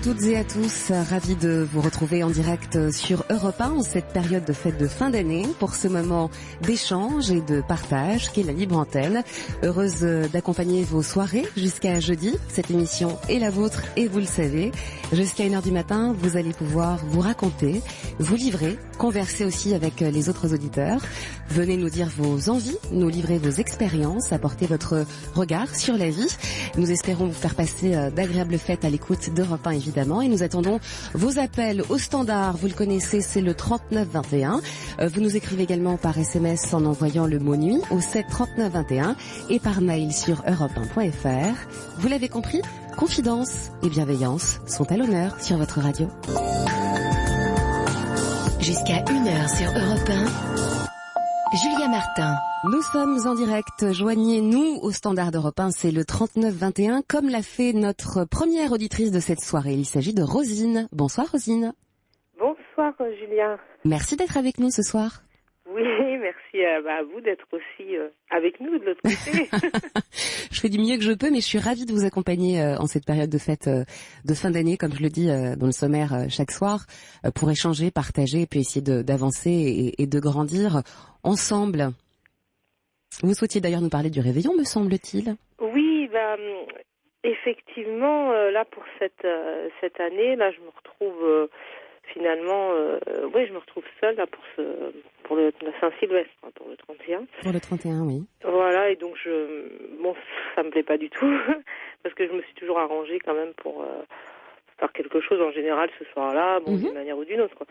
toutes et à tous, ravi de vous retrouver en direct sur Europe 1 en cette période de fête de fin d'année pour ce moment d'échange et de partage qu'est la Libre Antenne. Heureuse d'accompagner vos soirées jusqu'à jeudi. Cette émission est la vôtre et vous le savez. Jusqu'à 1h du matin, vous allez pouvoir vous raconter, vous livrer, converser aussi avec les autres auditeurs. Venez nous dire vos envies, nous livrer vos expériences, apporter votre regard sur la vie. Nous espérons vous faire passer d'agréables fêtes à l'écoute d'Europe 1 évidemment et nous attendons vos appels au standard. Vous le connaissez, c'est le 3921. Vous nous écrivez également par SMS en envoyant le mot nuit au 7 39 21 et par mail sur europe1.fr. Vous l'avez compris, confidence et bienveillance sont à l'honneur sur votre radio. Jusqu'à 1h sur Europe 1. Julia Martin. Nous sommes en direct, joignez-nous au standard d'Europe 1, c'est le 3921, comme l'a fait notre première auditrice de cette soirée. Il s'agit de Rosine. Bonsoir Rosine. Bonsoir Julia. Merci d'être avec nous ce soir. Oui, merci à vous d'être aussi avec nous de l'autre côté. Je fais du mieux que je peux, mais je suis ravie de vous accompagner en cette période de fête de fin d'année, comme je le dis dans le sommaire chaque soir, pour échanger, partager et puis essayer d'avancer et de grandir ensemble. Vous souhaitiez d'ailleurs nous parler du réveillon, me semble-t-il. Oui, effectivement, là pour cette année, là je me retrouve finalement, je me retrouve seule là pour le Saint-Sylvestre, pour le 31. Pour le 31, oui. Voilà, et donc ça me plaît pas du tout parce que je me suis toujours arrangée quand même pour faire quelque chose en général ce soir-là, d'une manière ou d'une autre, quoi.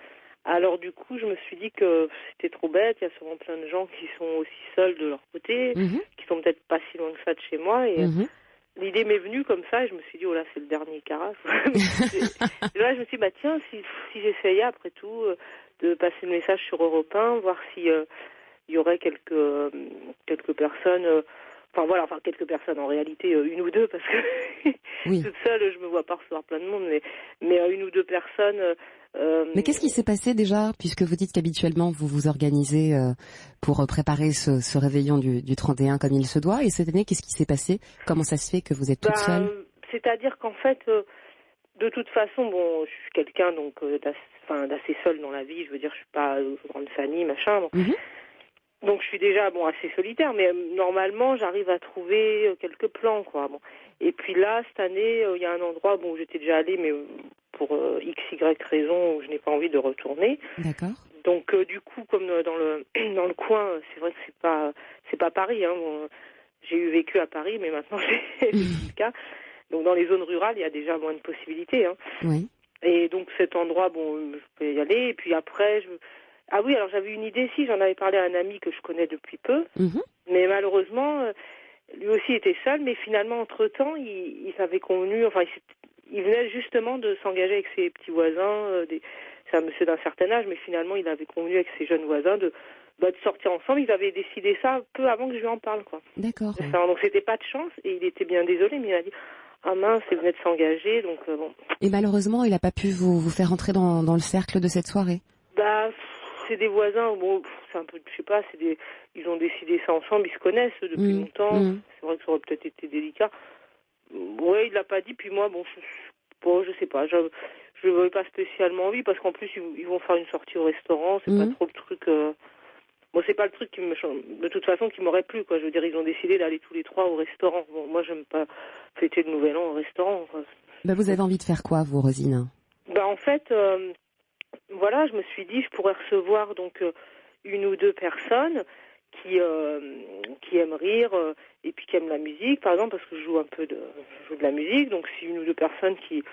Alors du coup, je me suis dit que c'était trop bête. Il y a souvent plein de gens qui sont aussi seuls de leur côté, qui sont peut-être pas si loin que ça de chez moi. Et l'idée m'est venue comme ça, et je me suis dit, oh là, c'est le dernier carafe. Et là, je me suis dit, tiens, si j'essayais après tout de passer le message sur Europe 1, voir si il y aurait quelques personnes. Quelques personnes, en réalité, une ou deux, parce que toute seule, je me vois pas recevoir plein de monde, mais une ou deux personnes. Mais qu'est-ce qui s'est passé déjà, puisque vous dites qu'habituellement vous vous organisez pour préparer ce réveillon du 31 comme il se doit, et cette année, qu'est-ce qui s'est passé? Comment ça se fait que vous êtes toute seule? C'est-à-dire qu'en fait, de toute façon, je suis quelqu'un d'assez seule dans la vie, je veux dire, je suis pas grande famille, machin. Donc je suis déjà assez solitaire, mais normalement j'arrive à trouver quelques plans, quoi. Et puis là, cette année, il y a un endroit où j'étais déjà allée, mais pour XY raison, où je n'ai pas envie de retourner. D'accord. Donc du coup, comme dans le coin, c'est vrai que c'est pas Paris. J'ai vécu à Paris, mais maintenant c'est le cas. Donc dans les zones rurales, il y a déjà moins de possibilités. Oui. Et donc cet endroit, je peux y aller. Et puis après, ah oui, alors j'avais une idée, j'en avais parlé à un ami que je connais depuis peu, mais malheureusement, lui aussi était seul, mais finalement, entre-temps, il avait convenu, il venait justement de s'engager avec ses petits voisins, c'est un monsieur d'un certain âge, mais finalement, il avait convenu avec ses jeunes voisins de sortir ensemble. Ils avaient décidé ça peu avant que je lui en parle, quoi. D'accord. Donc c'était pas de chance, et il était bien désolé, mais il a dit, ah mince, il venait de s'engager, donc bon. Et malheureusement, il n'a pas pu vous faire entrer dans le cercle de cette soirée? C'est des voisins, c'est un peu, je sais pas, ils ont décidé ça ensemble, ils se connaissent depuis longtemps. C'est vrai que ça aurait peut-être été délicat. Ouais, il l'a pas dit, puis moi, je sais pas, je n'avais pas spécialement envie, parce qu'en plus, ils vont faire une sortie au restaurant, c'est pas trop le truc, c'est pas le truc de toute façon, qui m'aurait plu, quoi. Je veux dire, ils ont décidé d'aller tous les trois au restaurant. Moi, j'aime pas fêter le Nouvel An au restaurant, quoi. Vous avez envie de faire quoi, vous, Rosine? En fait, je me suis dit, je pourrais recevoir donc une ou deux personnes qui aiment rire et puis qui aiment la musique, par exemple, parce que je joue de la musique. Donc, si une ou deux personnes qui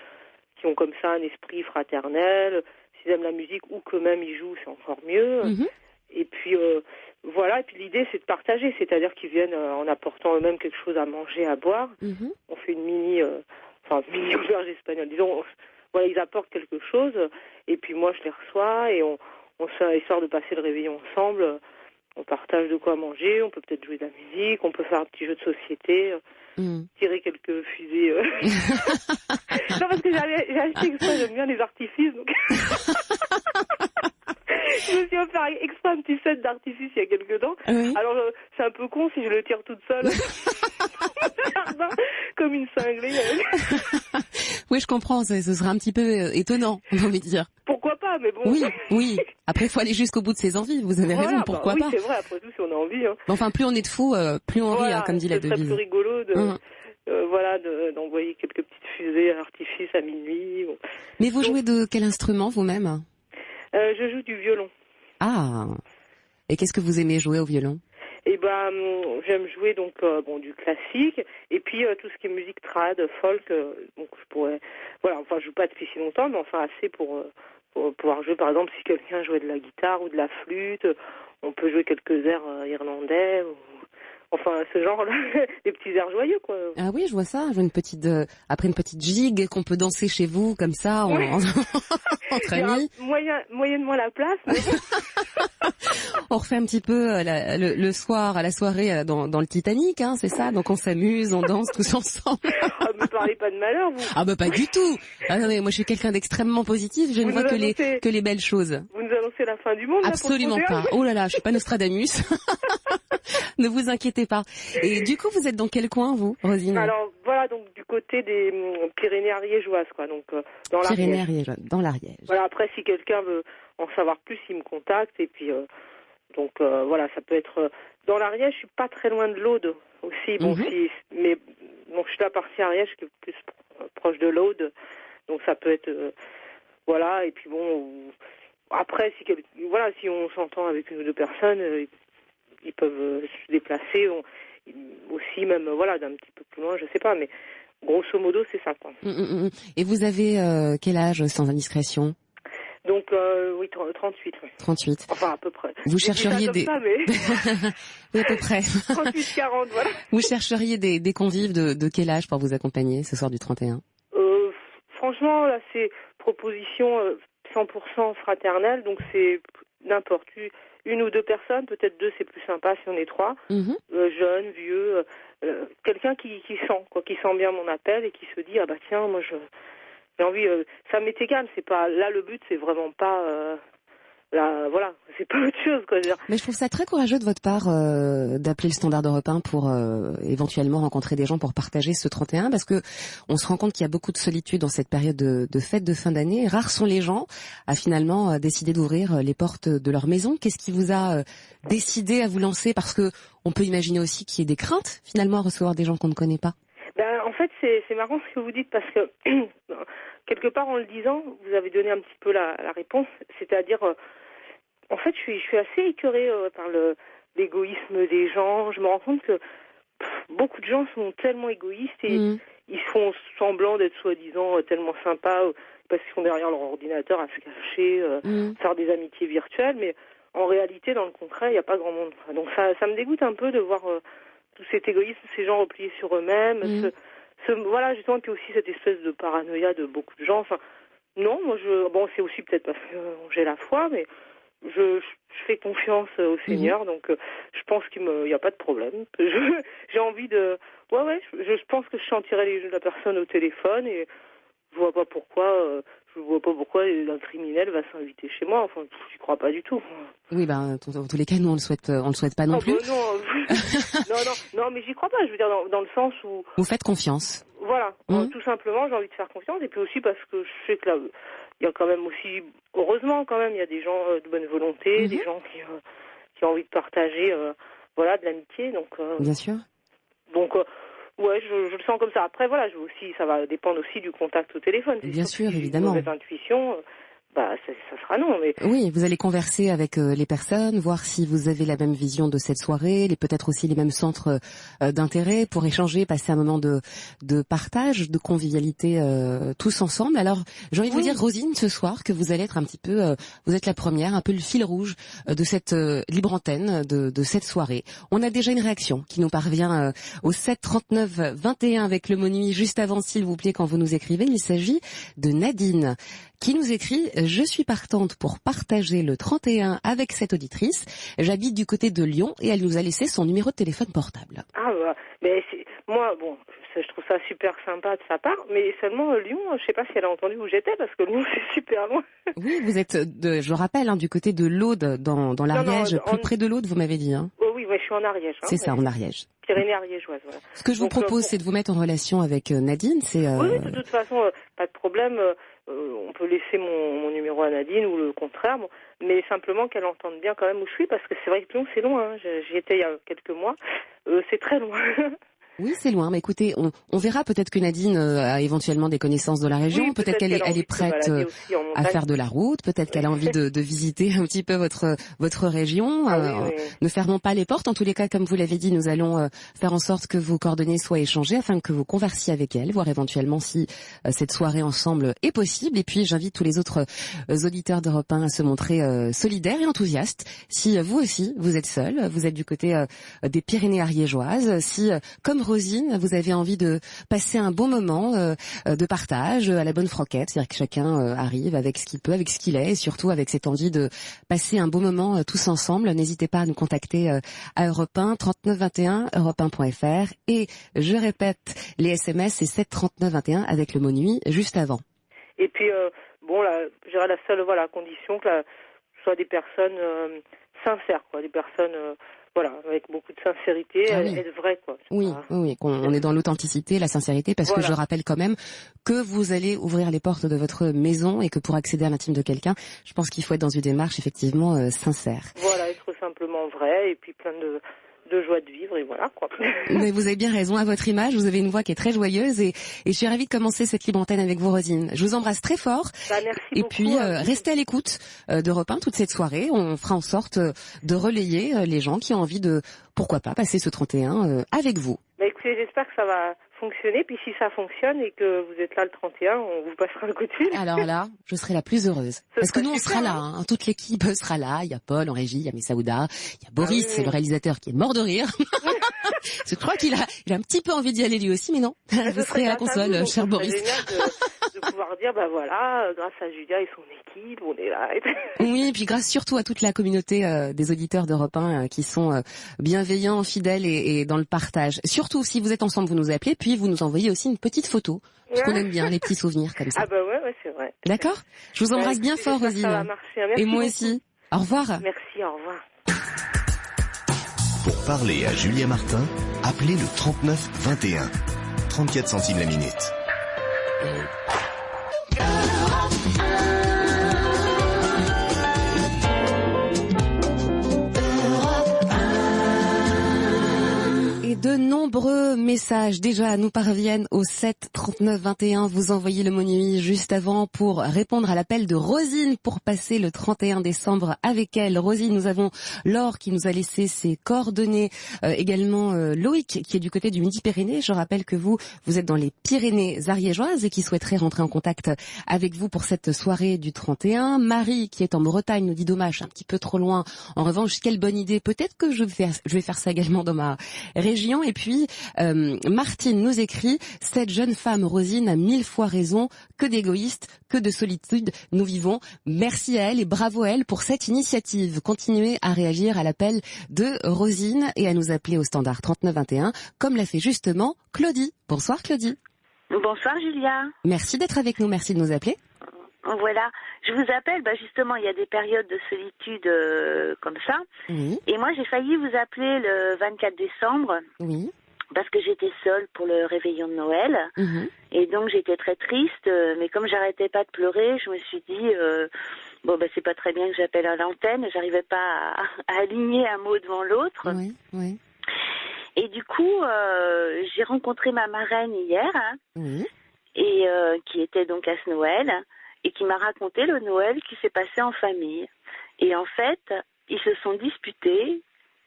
ont comme ça un esprit fraternel, s'ils aiment la musique ou que même ils jouent, c'est encore mieux. Et puis et puis l'idée, c'est de partager, c'est-à-dire qu'ils viennent en apportant eux-mêmes quelque chose à manger, à boire. On fait une mini auberge espagnole, disons. Voilà, ils apportent quelque chose, et puis moi je les reçois, et on sort de passer le réveillon ensemble. On partage de quoi manger, on peut peut-être jouer de la musique, on peut faire un petit jeu de société, tirer quelques fusées. Non, parce que j'ai acheté exprès, j'aime bien les artifices, donc je me suis offert exprès un petit set d'artifices il y a quelques temps. Oui. Alors c'est un peu con si je le tire toute seule. Comme une cinglée. Oui, je comprends, ce serait un petit peu étonnant, j'ai envie de dire. Pourquoi pas, mais bon. Oui. Après, il faut aller jusqu'au bout de ses envies, vous avez raison, pourquoi pas. Oui, c'est vrai, après tout, si on a envie. Hein. Mais enfin, plus on est de fous, plus on rit, comme dit la devise. C'est plus rigolo d'envoyer quelques petites fusées à l'artifice à minuit. Bon. Mais vous jouez de quel instrument vous-même? Je joue du violon. Ah. Et qu'est-ce que vous aimez jouer au violon? Eh ben, j'aime jouer donc du classique et puis tout ce qui est musique trad, folk. Donc je pourrais, je joue pas depuis si longtemps, mais enfin assez pour pouvoir jouer. Par exemple, si quelqu'un jouait de la guitare ou de la flûte, on peut jouer quelques airs irlandais. Enfin, ce genre-là, des petits airs joyeux, quoi. Ah oui, je vois ça. Je vois après une petite gigue qu'on peut danser chez vous, comme ça, entre amis. Moyennement la place. Mais bon. On refait un petit peu le soir à la soirée dans le Titanic, hein, c'est ça. Donc on s'amuse, on danse tous ensemble. Ah, me parlez pas de malheur, vous. Ah bah pas du tout. Ah non, mais moi je suis quelqu'un d'extrêmement positif. Je ne vois que les belles choses. Vous nous annoncez la fin du monde. Absolument là, pas. Oh là là, je suis pas Nostradamus. Ne vous inquiétez pas. Et du coup, vous êtes dans quel coin, vous, Rosine? Alors voilà, donc du côté des Pyrénées ariégeoises, quoi. Donc dans l'Ariège. Pyrénées ariégeoises, dans l'Ariège. Voilà. Après, si quelqu'un veut en savoir plus, il me contacte. Et puis ça peut être dans l'Ariège. Je suis pas très loin de l'Aude aussi. Bon, mais je suis la partie Ariège qui est plus proche de l'Aude. Donc ça peut être Et puis bon. Après, si on s'entend avec une ou deux personnes, ils peuvent se déplacer aussi, même d'un petit peu plus loin, je sais pas, mais grosso modo, c'est ça, quoi. Et vous avez quel âge, sans indiscrétion? Donc, 38. Ouais. 38. Enfin, à peu près. Vous chercheriez des... Ça, mais... Oui, à peu près. 38-40, voilà. Vous chercheriez des convives de quel âge pour vous accompagner ce soir du 31? Franchement, là, c'est proposition 100% fraternelle, donc c'est n'importe une ou deux personnes, peut-être deux, c'est plus sympa si on est trois, jeunes, vieux, quelqu'un qui sent bien mon appel et qui se dit, ah bah tiens, moi j'ai envie, ça m'est égal, c'est pas, là le but c'est vraiment pas, c'est pas autre chose, quoi. Mais je trouve ça très courageux de votre part d'appeler le Standard Europe 1 pour éventuellement rencontrer des gens pour partager ce 31, parce que on se rend compte qu'il y a beaucoup de solitude dans cette période de fête de fin d'année. Rares sont les gens à finalement décider d'ouvrir les portes de leur maison. Qu'est-ce qui vous a décidé à vous lancer? Parce que on peut imaginer aussi qu'il y ait des craintes finalement à recevoir des gens qu'on ne connaît pas. En fait, c'est marrant ce que vous dites, parce que quelque part en le disant, vous avez donné un petit peu la réponse, c'est-à-dire en fait, je suis assez écœurée par l'égoïsme des gens. Je me rends compte que beaucoup de gens sont tellement égoïstes et ils font semblant d'être soi-disant tellement sympas parce qu'ils sont derrière leur ordinateur à se cacher, faire des amitiés virtuelles. Mais en réalité, dans le concret, il n'y a pas grand monde. Donc ça me dégoûte un peu de voir tout cet égoïsme, ces gens repliés sur eux-mêmes. Justement, puis aussi cette espèce de paranoïa de beaucoup de gens. Enfin, non, moi, c'est aussi peut-être parce que j'ai la foi, mais je fais confiance au Seigneur, donc je pense qu'il n'y a pas de problème. J'ai envie de... je pense que je sentirai la personne au téléphone et je vois pas pourquoi un criminel va s'inviter chez moi. Enfin, j'y crois pas du tout. Oui, dans tous les cas, nous on le souhaite pas non plus. Non, mais j'y crois pas. Je veux dire dans le sens où vous faites confiance. Voilà, tout simplement, j'ai envie de faire confiance, et puis aussi parce que je sais que là, il y a quand même aussi, heureusement quand même, il y a des gens de bonne volonté, des gens qui ont envie de partager, de l'amitié, donc. Bien sûr. Donc. Je le sens comme ça. Après, ça va dépendre aussi du contact au téléphone. Bien sûr, évidemment. Si j'ai une mauvaise intuition, ça sera non. Mais oui, vous allez converser avec les personnes, voir si vous avez la même vision de cette soirée, peut-être aussi les mêmes centres d'intérêt pour échanger, passer un moment de partage, de convivialité tous ensemble. Alors, j'ai envie de vous dire, Rosine, ce soir, que vous allez être un petit peu, vous êtes la première, un peu le fil rouge de cette libre antenne, de cette soirée. On a déjà une réaction qui nous parvient au 7 39 21 avec le mot nuit juste avant, s'il vous plaît, quand vous nous écrivez. Il s'agit de Nadine qui nous écrit « Je suis partante pour partager le 31 avec cette auditrice. J'habite du côté de Lyon et elle nous a laissé son numéro de téléphone portable. » Mais moi, je trouve ça super sympa de sa part, mais seulement Lyon, je sais pas si elle a entendu où j'étais, parce que Lyon, c'est super loin. Oui, vous êtes, je rappelle, du côté de l'Aude, dans l'Ariège, plus près de l'Aude, vous m'avez dit. Hein. Oui, mais je suis en Ariège. C'est ça, en Ariège. Pyrénées ariégeoises, voilà. Ce que je vous propose, c'est de vous mettre en relation avec Nadine. Oui, de toute façon, pas de problème. On peut laisser mon numéro à Nadine ou le contraire, mais simplement qu'elle entende bien quand même où je suis, parce que c'est vrai que Lyon, c'est loin. Hein. J'y étais il y a quelques mois. C'est très loin. Oui, c'est loin, mais écoutez, on verra. Peut-être que Nadine a éventuellement des connaissances dans la région, peut-être qu'elle est prête à faire de la route, peut-être qu'elle a envie de visiter un petit peu votre région. Oui. Ne fermons pas les portes. En tous les cas, comme vous l'avez dit, nous allons faire en sorte que vos coordonnées soient échangées afin que vous conversiez avec elle, voir éventuellement si cette soirée ensemble est possible. Et puis, j'invite tous les autres auditeurs d'Europe 1 à se montrer solidaires et enthousiastes. Si vous aussi, vous êtes seul, vous êtes du côté des Pyrénées ariégeoises, si, comme Rosine, vous avez envie de passer un bon moment de partage à la bonne franquette, c'est-à-dire que chacun arrive avec ce qu'il peut, avec ce qu'il est, et surtout avec cette envie de passer un bon moment tous ensemble. N'hésitez pas à nous contacter à Europe 1, 39 21, europe1.fr, et je répète, les SMS, c'est 7 39 21 avec le mot nuit juste avant. Et puis, j'irai la seule condition que ce soit des personnes sincères, quoi, des personnes... avec beaucoup de sincérité, être vrai, quoi. Oui, on est dans l'authenticité, la sincérité, parce que je rappelle quand même que vous allez ouvrir les portes de votre maison et que pour accéder à l'intime de quelqu'un, je pense qu'il faut être dans une démarche effectivement sincère. Voilà, être simplement vrai et puis plein de joie de vivre, et voilà, quoi. Mais vous avez bien raison, à votre image, vous avez une voix qui est très joyeuse, et je suis ravie de commencer cette libre antenne avec vous, Rosine. Je vous embrasse très fort. Merci et beaucoup, puis restez à l'écoute d'Europe 1 toute cette soirée. On fera en sorte de relayer les gens qui ont envie de, pourquoi pas, passer ce 31 avec vous. Écoutez, j'espère que ça va fonctionner, puis si ça fonctionne et que vous êtes là le 31, on vous passera un coup de fil. Alors là, je serai la plus heureuse. Parce que nous, on sera là, hein. Toute l'équipe sera là. Il y a Paul en régie, il y a Messaouda, il y a Boris, c'est le réalisateur qui est mort de rire. Je crois qu'il a un petit peu envie d'y aller lui aussi, mais non. Vous serez à la console, cher Boris. C'est génial de pouvoir dire, grâce à Julia et son équipe, on est là. Oui, et puis grâce surtout à toute la communauté des auditeurs d'Europe 1 qui sont bienveillants, fidèles et dans le partage. Surtout, si vous êtes ensemble, vous nous appelez, puis vous nous envoyez aussi une petite photo. Parce qu'on aime bien les petits souvenirs comme ça. Ah ouais, c'est vrai. D'accord ? Je vous embrasse bien fort, Rosine. Ça va marcher. Merci et moi beaucoup. aussi. Au revoir. Merci, au revoir. Pour parler à Julia Martin, appelez le 39 21. 34 centimes la minute. De nombreux messages déjà nous parviennent au 7 39 21. Vous envoyez le mot nuit juste avant pour répondre à l'appel de Rosine pour passer le 31 décembre avec elle. Rosine, nous avons Laure qui nous a laissé ses coordonnées, également Loïc qui est du côté du Midi-Pyrénées. Je rappelle que vous êtes dans les Pyrénées ariégeoises et qui souhaiterait rentrer en contact avec vous pour cette soirée du 31. Marie qui est en Bretagne nous dit dommage, un petit peu trop loin. En revanche, quelle bonne idée. Peut-être que je vais faire ça également dans ma région. Et puis, Martine nous écrit « Cette jeune femme, Rosine, a 1000 fois raison. Que d'égoïste, que de solitude nous vivons. » Merci à elle et bravo à elle pour cette initiative. Continuez à réagir à l'appel de Rosine et à nous appeler au standard 3921, comme l'a fait justement Claudie. Bonsoir Claudie. Bonsoir Julia. Merci d'être avec nous, merci de nous appeler. Voilà, je vous appelle, justement, il y a des périodes de solitude comme ça. Oui. Et moi, j'ai failli vous appeler le 24 décembre. Oui. Parce que j'étais seule pour le réveillon de Noël. Mmh. Et donc, j'étais très triste. Mais comme j'arrêtais pas de pleurer, je me suis dit, c'est pas très bien que j'appelle à l'antenne. J'arrivais pas à aligner un mot devant l'autre. Oui, oui. Et du coup, j'ai rencontré ma marraine hier. Oui. Et qui était donc à ce Noël. Et qui m'a raconté le Noël qui s'est passé en famille. Et en fait, ils se sont disputés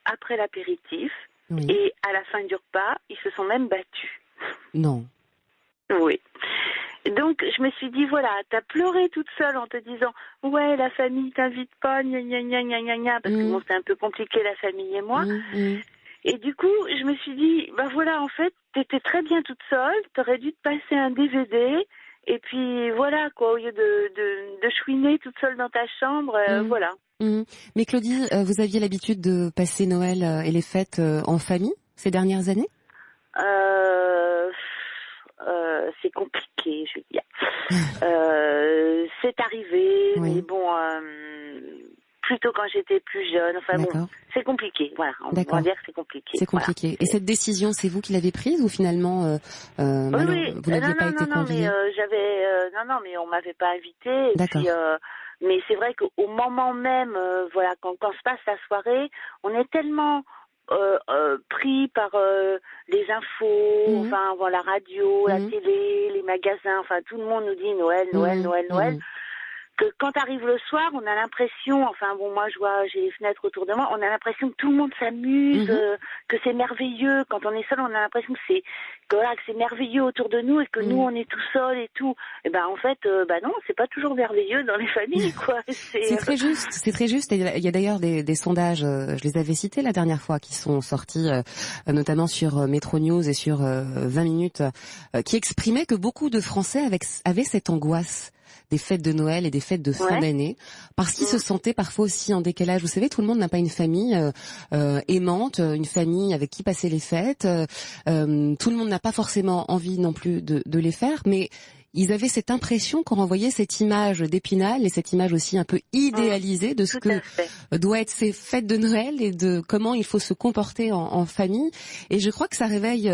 après l'apéritif. Oui. Et à la fin du repas, ils se sont même battus. Non. Oui. Donc, je me suis dit, voilà, t'as pleuré toute seule en te disant, ouais, la famille t'invite pas, gna gna gna gna gna gna, parce que bon, c'est un peu compliqué, la famille et moi. Et du coup, je me suis dit, voilà, en fait, t'étais très bien toute seule, t'aurais dû te passer un DVD. Et puis voilà, quoi, au lieu de chouiner toute seule dans ta chambre, voilà. Mais Claudie, vous aviez l'habitude de passer Noël et les fêtes en famille ces dernières années ? C'est compliqué, Julia. C'est arrivé, mais bon, plutôt quand j'étais plus jeune. Enfin bon, c'est compliqué. Voilà, on va dire que c'est compliqué. C'est compliqué. Voilà. Et cette décision, c'est vous qui l'avez prise ou finalement oui, vous n'aviez pas été conviée? Non, mais on m'avait pas invitée. D'accord. Puis, mais c'est vrai qu'au moment même, voilà, quand se passe la soirée, on est tellement pris par les infos, enfin voilà, la radio, la télé, les magasins, enfin tout le monde nous dit Noël, Noël. Que quand arrive le soir, on a l'impression, enfin bon, moi j'ai les fenêtres autour de moi, on a l'impression que tout le monde s'amuse, que c'est merveilleux. Quand on est seul, on a l'impression que c'est merveilleux autour de nous et que nous on est tout seul et tout. Et ben en fait, non, c'est pas toujours merveilleux dans les familles, quoi. C'est très juste, c'est très juste. Et il y a d'ailleurs des sondages, je les avais cités la dernière fois, qui sont sortis notamment sur Metro News et sur 20 minutes, qui exprimaient que beaucoup de Français avaient cette angoisse des fêtes de Noël et des fêtes de fin d'année, parce qu'ils se sentaient parfois aussi en décalage. Vous savez, tout le monde n'a pas une famille aimante, une famille avec qui passer les fêtes. Tout le monde n'a pas forcément envie non plus de les faire, mais ils avaient cette impression qu'on renvoyait cette image d'Épinal et cette image aussi un peu idéalisée de ce que doit être ces fêtes de Noël et de comment il faut se comporter en famille. Et je crois que ça réveille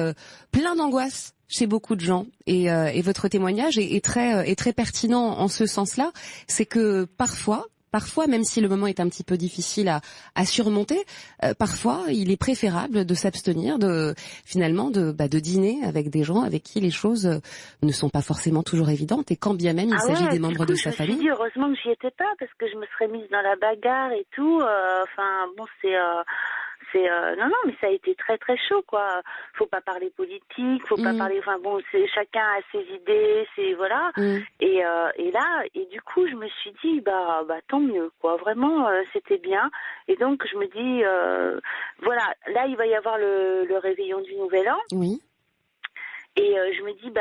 plein d'angoisse chez beaucoup de gens. Et votre témoignage est très pertinent en ce sens-là. C'est que parfois, même si le moment est un petit peu difficile à surmonter, parfois il est préférable de s'abstenir de dîner avec des gens avec qui les choses ne sont pas forcément toujours évidentes, et quand bien même il s'agit des membres de sa famille. Je me suis dit, heureusement que j'y étais pas, parce que je me serais mise dans la bagarre et tout. Non, mais ça a été très très chaud, quoi. Faut pas parler politique, faut pas parler. Enfin bon, chacun a ses idées, voilà. Et là, du coup, je me suis dit, tant mieux, quoi. Vraiment, c'était bien. Et donc, je me dis, voilà, là, il va y avoir le réveillon du Nouvel An. Oui. Et je me dis,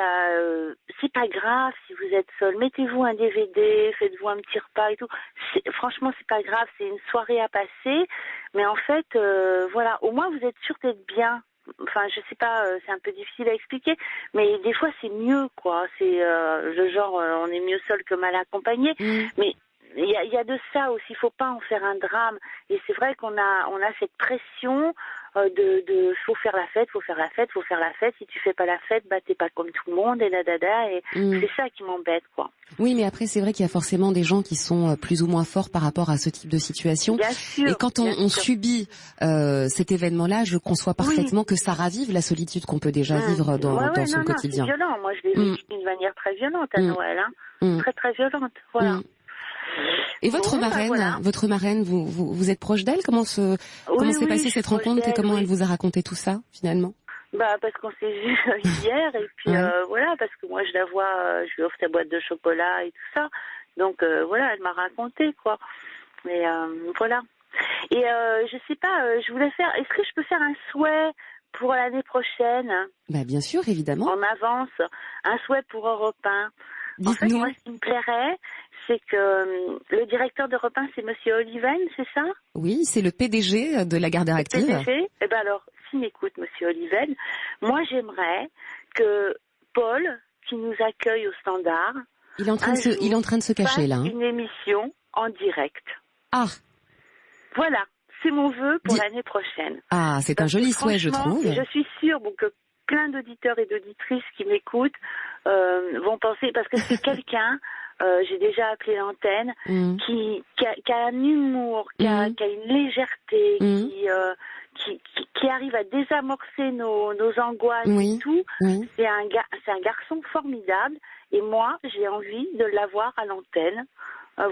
c'est pas grave si vous êtes seul. Mettez-vous un DVD, faites-vous un petit repas et tout. Franchement, c'est pas grave, c'est une soirée à passer. Mais en fait, voilà, au moins vous êtes sûr d'être bien. Enfin, je sais pas, c'est un peu difficile à expliquer, mais des fois c'est mieux, quoi. C'est le genre, on est mieux seul que mal accompagné. Mais il y a de ça aussi, il faut pas en faire un drame. Et c'est vrai qu'on a cette pression de faut faire la fête. Si tu fais pas la fête, t'es pas comme tout le monde et et c'est ça qui m'embête, quoi. Oui, mais après c'est vrai qu'il y a forcément des gens qui sont plus ou moins forts par rapport à ce type de situation. Bien sûr, et quand on subit cet événement-là, je conçois parfaitement que ça ravive la solitude qu'on peut déjà vivre dans son quotidien. C'est violent. Moi, je l'ai vécu d'une manière très violente à Noël, très très violente. Voilà. Et votre marraine, vous êtes proche d'elle? Comment s'est passée cette rencontre et comment elle vous a raconté tout ça, finalement? Parce qu'on s'est vu hier et puis voilà, parce que moi je la vois, je lui offre sa boîte de chocolat et tout ça. Donc voilà, elle m'a raconté, quoi. Mais voilà. Et je sais pas, je voulais faire, est-ce que je peux faire un souhait pour l'année prochaine? Bien sûr, évidemment. En avance, un souhait pour Europe 1. En fait, moi, ce qui me plairait, c'est que le directeur d'Europe 1, c'est Monsieur Oliven, c'est ça? Oui, c'est le PDG de la Gardère Active. PDG. Alors, s'il m'écoute, Monsieur Oliven, moi, j'aimerais que Paul, qui nous accueille au Standard, il est en train de se cacher là. Une émission en direct. Ah. Voilà, c'est mon vœu pour l'année prochaine. Ah, c'est un joli souhait, je trouve. Je suis sûre que plein d'auditeurs et d'auditrices qui m'écoutent vont penser, parce que c'est quelqu'un, j'ai déjà appelé l'antenne, qui a un humour, qui a une légèreté, qui arrive à désamorcer nos angoisses et tout. C'est un garçon formidable, et moi j'ai envie de l'avoir à l'antenne.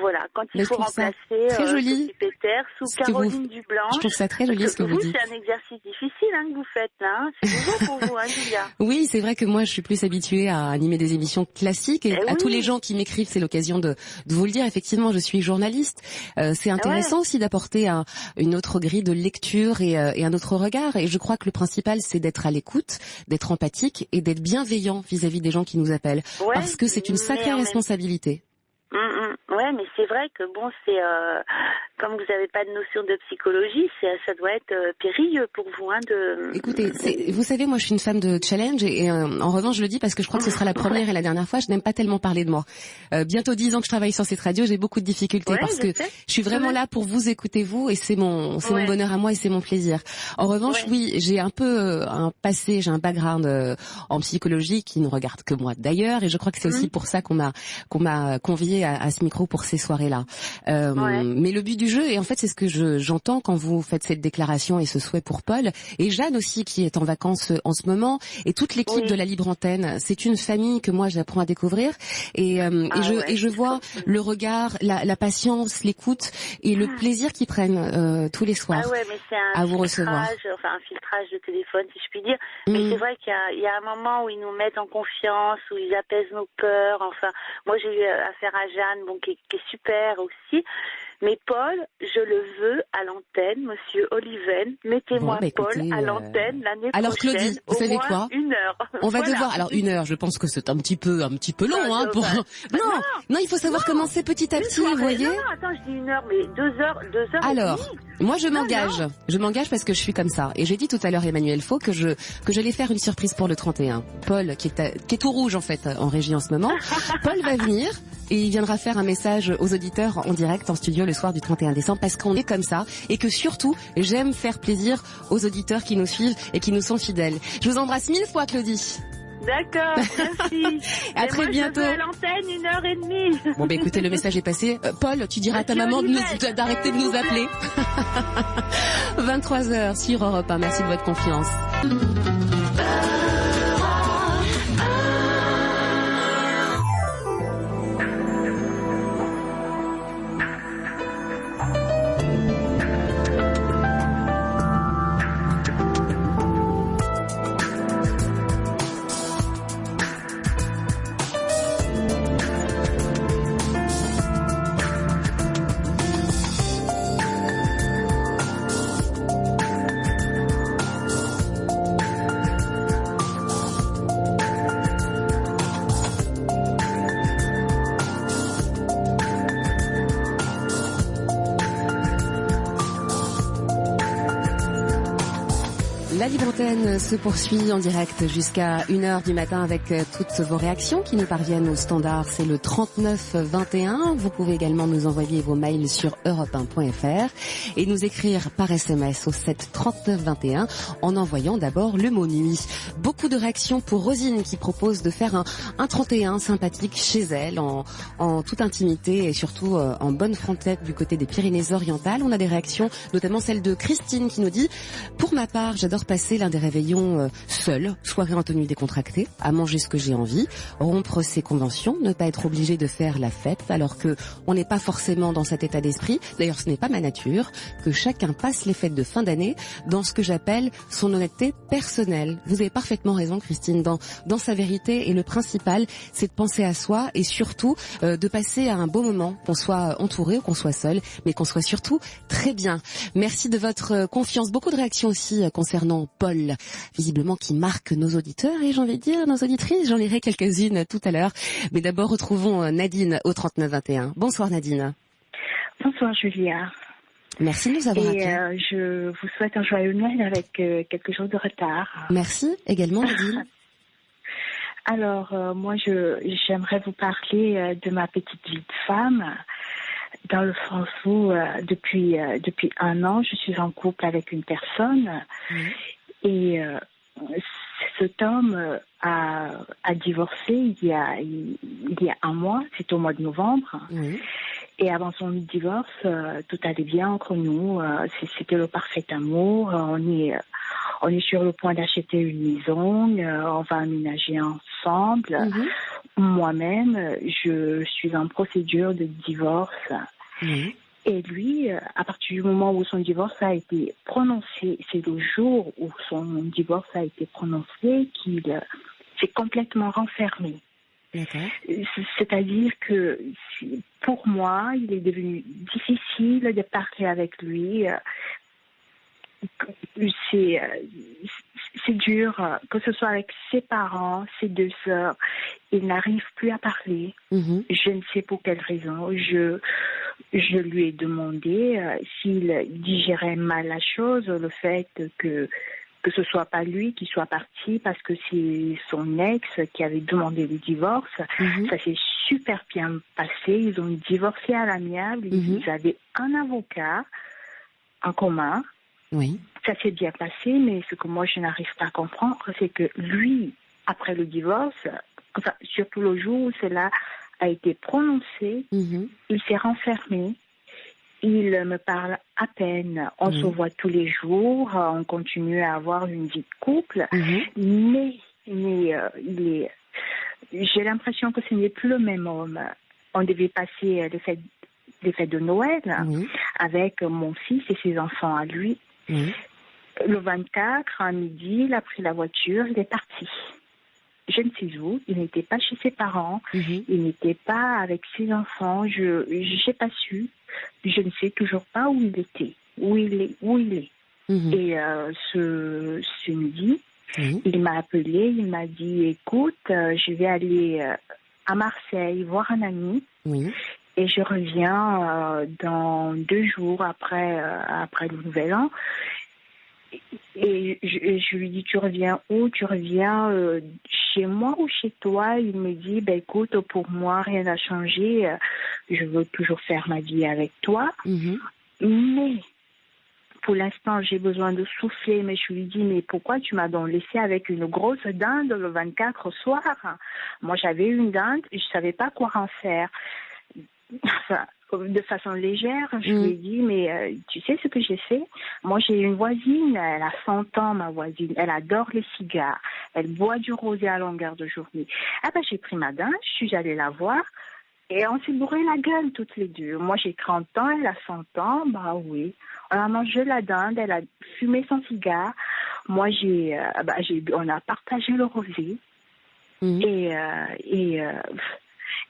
Voilà, quand il faut remplacer Sophie Peter sous Caroline Dublanche. Je trouve ça très joli ce que vous dites. C'est un exercice difficile que vous faites là. C'est nouveau pour vous, Julia. Oui, c'est vrai que moi je suis plus habituée à animer des émissions classiques, et à tous les gens qui m'écrivent, c'est l'occasion de vous le dire. Effectivement, je suis journaliste. C'est intéressant aussi d'apporter une autre grille de lecture et un autre regard. Et je crois que le principal, c'est d'être à l'écoute, d'être empathique et d'être bienveillant vis-à-vis des gens qui nous appellent. Parce que c'est une sacrée responsabilité. Ouais, mais c'est vrai que bon, c'est comme vous n'avez pas de notion de psychologie, ça doit être périlleux pour vous, hein, de. Écoutez, vous savez, moi je suis une femme de challenge et en revanche je le dis parce que je crois que ce sera la première et la dernière fois. Je n'aime pas tellement parler de moi. Bientôt 10 ans que je travaille sur cette radio, j'ai beaucoup de difficultés parce que je suis vraiment là pour vous écouter vous et c'est mon bonheur à moi et c'est mon plaisir. En revanche, oui, j'ai un peu un passé, j'ai un background en psychologie qui ne regarde que moi d'ailleurs et je crois que c'est aussi pour ça qu'on m'a convié à ce micro pour ces soirées-là. Mais le but du jeu, et en fait c'est ce que j'entends quand vous faites cette déclaration et ce souhait pour Paul, et Jeanne aussi qui est en vacances en ce moment, et toute l'équipe de la Libre Antenne, c'est une famille que moi j'apprends à découvrir, et je vois le regard, la patience, l'écoute, et le plaisir qu'ils prennent tous les soirs mais c'est à vous recevoir. Un filtrage de téléphone si je puis dire, mais c'est vrai qu'il y a un moment où ils nous mettent en confiance, où ils apaisent nos peurs, enfin, moi j'ai eu affaire à Jeanne, qui est super aussi. Mais Paul, je le veux à l'antenne, Monsieur Oliven. Mettez-moi Paul à l'antenne l'année prochaine. Alors Claudie, vous savez quoi ? 1 heure. On va devoir. Alors 1 heure, je pense que c'est un petit peu long, hein. Non, il faut savoir commencer petit à petit, vous voyez. Non, attends, je dis 1 heure, mais 2 heures. Alors, moi je m'engage. Je m'engage parce que je suis comme ça. Et j'ai dit tout à l'heure, Emmanuel Faux, que j'allais faire une surprise pour le 31. Paul, qui est tout rouge en fait en régie en ce moment. Paul va venir. Et il viendra faire un message aux auditeurs en direct en studio le soir du 31 décembre parce qu'on est comme ça et que surtout, j'aime faire plaisir aux auditeurs qui nous suivent et qui nous sont fidèles. Je vous embrasse 1000 fois, Claudie. D'accord, merci. À très bientôt. Je veux à l'antenne 1h30. Bon, écoutez, le message est passé. Paul, tu diras à ta maman d'arrêter de nous appeler. 23h sur Europe 1. Merci de votre confiance. La Libre Antenne se poursuit en direct jusqu'à 1h du matin avec toutes vos réactions qui nous parviennent au standard. C'est le 3921. Vous pouvez également nous envoyer vos mails sur europe1.fr et nous écrire par SMS au 7 39 21 en envoyant d'abord le mot nuit. Beaucoup de réactions pour Rosine qui propose de faire un 31 sympathique chez elle en toute intimité et surtout en bonne frontette du côté des Pyrénées-Orientales. On a des réactions, notamment celle de Christine qui nous dit « Pour ma part, j'adore passer l'un des réveillons seul, soirée en tenue décontractée, à manger ce que j'ai envie, rompre ses conventions, ne pas être obligé de faire la fête alors que on n'est pas forcément dans cet état d'esprit. D'ailleurs, ce n'est pas ma nature, que chacun passe les fêtes de fin d'année dans ce que j'appelle son honnêteté personnelle. » Vous avez parfaitement raison, Christine, dans sa vérité, et le principal, c'est de penser à soi et surtout de passer à un beau moment, qu'on soit entouré ou qu'on soit seul, mais qu'on soit surtout très bien. Merci de votre confiance. Beaucoup de réactions aussi concernant Paul, visiblement qui marque nos auditeurs et j'ai envie de dire nos auditrices. J'en lirai quelques-unes tout à l'heure. Mais d'abord, retrouvons Nadine au 3921. Bonsoir Nadine. Bonsoir Julia. Merci de nous avoir appelés. Et je vous souhaite un joyeux Noël avec quelques jours de retard. Merci également Nadine. Alors, moi, j'aimerais vous parler de ma petite vie de femme, dans le sens où depuis 1 an, je suis en couple avec une personne et cet homme a divorcé il y a 1 mois, c'est au mois de novembre. Et avant son divorce, tout allait bien entre nous. C'était le parfait amour. On est sur le point d'acheter une maison. On va aménager ensemble. Moi-même, je suis en procédure de divorce. Et lui, à partir du moment où son divorce a été prononcé, c'est le jour où son divorce a été prononcé qu'il s'est complètement renfermé. C'est-à-dire que pour moi, il est devenu difficile de parler avec lui. C'est c'est dur, que ce soit avec ses parents, ses 2 sœurs. Il n'arrive plus à parler. Je ne sais pour quelle raison. Je lui ai demandé s'il digérait mal la chose, le fait que ce soit pas lui qui soit parti parce que c'est son ex qui avait demandé le divorce. Ça s'est super bien passé. Ils ont divorcé à l'amiable. Ils avaient un avocat en commun. Oui. Ça s'est bien passé, mais ce que moi je n'arrive pas à comprendre, c'est que lui, après le divorce, enfin, surtout le jour où cela a été prononcé, il s'est renfermé. Il me parle à peine. On se voit tous les jours. On continue à avoir une vie de couple. Mais j'ai l'impression que ce n'est plus le même homme. On devait passer les fêtes de Noël avec mon fils et ses enfants à lui. Le 24, à midi, il a pris la voiture, il est parti. Je ne sais où, il n'était pas chez ses parents, il n'était pas avec ses enfants, je n'ai pas su, je ne sais toujours pas où il était, où il est. Et ce midi, il m'a appelé, il m'a dit, écoute, je vais aller à Marseille voir un ami. Et je reviens dans 2 jours après le Nouvel An. Et je lui dis, tu reviens où? Tu reviens chez moi ou chez toi? Il me dit, écoute, pour moi, rien n'a changé. Je veux toujours faire ma vie avec toi. Mais pour l'instant, j'ai besoin de souffler. Mais je lui dis, mais pourquoi tu m'as donc laissé avec une grosse dinde le 24 au soir? Moi, j'avais une dinde et je ne savais pas quoi en faire. Enfin, de façon légère, je lui ai dit, mais tu sais ce que j'ai fait? Moi, j'ai une voisine, elle a 100 ans, ma voisine. Elle adore les cigares. Elle boit du rosé à longueur de journée. J'ai pris ma dinde, je suis allée la voir et on s'est bourré la gueule toutes les deux. Moi, j'ai 30 ans, elle a 100 ans. Oui. On a mangé la dinde, elle a fumé son cigare. Moi, on a partagé le rosé.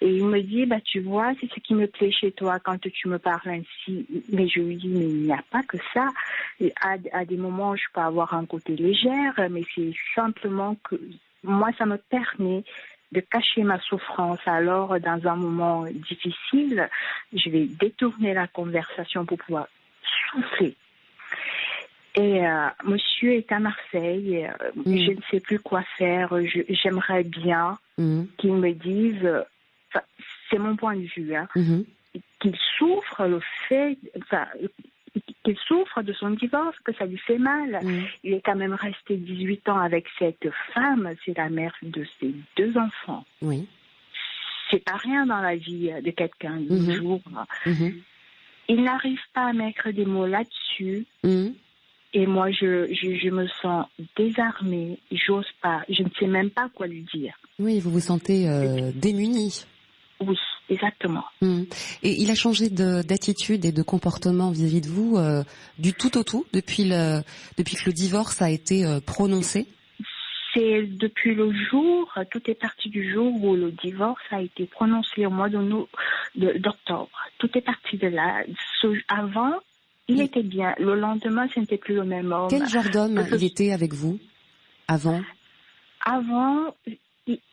Et il me dit, tu vois, c'est ce qui me plaît chez toi quand tu me parles ainsi. Mais je lui dis, mais il n'y a pas que ça. À des moments, je peux avoir un côté légère, mais c'est simplement que moi, ça me permet de cacher ma souffrance. Alors, dans un moment difficile, je vais détourner la conversation pour pouvoir souffler. Et monsieur est à Marseille. Je ne sais plus quoi faire. J'aimerais bien qu'il me dise... c'est mon point de vue, qu'il souffre qu'il souffre de son divorce, que ça lui fait mal. Il est quand même resté 18 ans avec cette femme, c'est la mère de ses 2 enfants. C'est pas rien dans la vie de quelqu'un, du jour. Il n'arrive pas à mettre des mots là-dessus. Et moi, je me sens désarmée, j'ose pas, je ne sais même pas quoi lui dire. Oui, vous vous sentez démunie. Oui, exactement. Et il a changé d'attitude et de comportement vis-à-vis de vous du tout au tout depuis que le divorce a été prononcé? C'est depuis le jour, tout est parti du jour où le divorce a été prononcé au mois d'octobre. Tout est parti de là. Avant, il était bien. Le lendemain, ce n'était plus le même homme. Quel genre d'homme il était avec vous avant? Avant,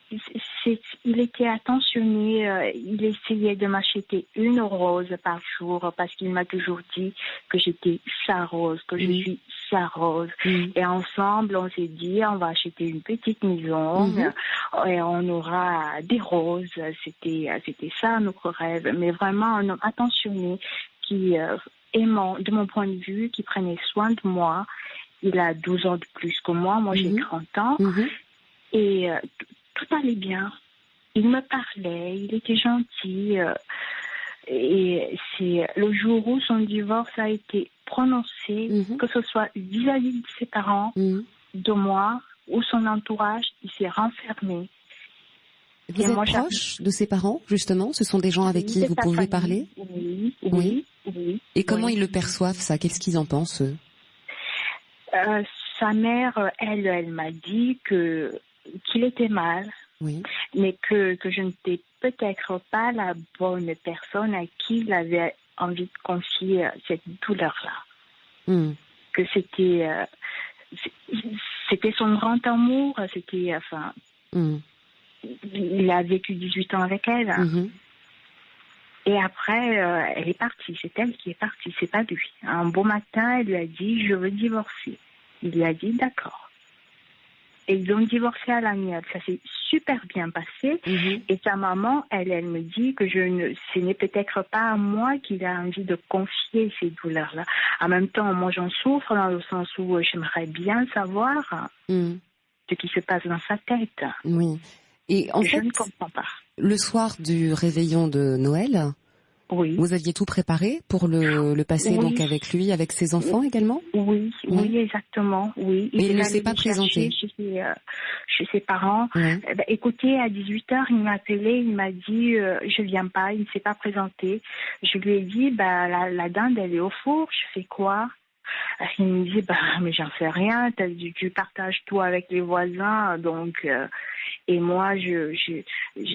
il était attentionné. Il essayait de m'acheter une rose par jour parce qu'il m'a toujours dit que j'étais sa rose, que je suis sa rose. Et ensemble, on s'est dit, on va acheter une petite maison et on aura des roses. C'était ça notre rêve. Mais vraiment un homme attentionné qui aimant, de mon point de vue, qui prenait soin de moi. Il a 12 ans de plus que moi. Moi, j'ai 30 ans. Et tout allait bien. Il me parlait, il était gentil. Et c'est le jour où son divorce a été prononcé, que ce soit vis-à-vis de ses parents, de moi, ou son entourage, il s'est renfermé. Vous êtes proche de ses parents, justement? Ce sont des gens avec qui vous pouvez parler? Oui. Et comment ils le perçoivent, ça? Qu'est-ce qu'ils en pensent, eux? Sa mère, elle m'a dit qu'il était mal, mais que je n'étais peut-être pas la bonne personne à qui il avait envie de confier cette douleur-là. Que c'était C'était son grand amour. C'était, il a vécu 18 ans avec elle. Et après, elle est partie. C'est elle qui est partie, c'est pas lui. Un beau matin, elle lui a dit, je veux divorcer. Il lui a dit, d'accord. Et ils ont divorcé à l'amiable. Ça s'est super bien passé. Et sa maman, elle me dit que ce n'est peut-être pas à moi qu'il a envie de confier ces douleurs-là. En même temps, moi, j'en souffre dans le sens où j'aimerais bien savoir ce qui se passe dans sa tête. Oui. Et en fait, je ne comprends pas. Le soir du réveillon de Noël, vous aviez tout préparé pour le passer donc avec lui, avec ses enfants également? Oui, exactement, oui. Mais il ne s'est pas présenté chez ses parents. Écoutez, à 18h, il m'a appelé, il m'a dit je viens pas, il ne s'est pas présenté. Je lui ai dit la dinde elle est au four, je fais quoi? Il me dit mais j'en sais rien, tu partages tout avec les voisins, donc et moi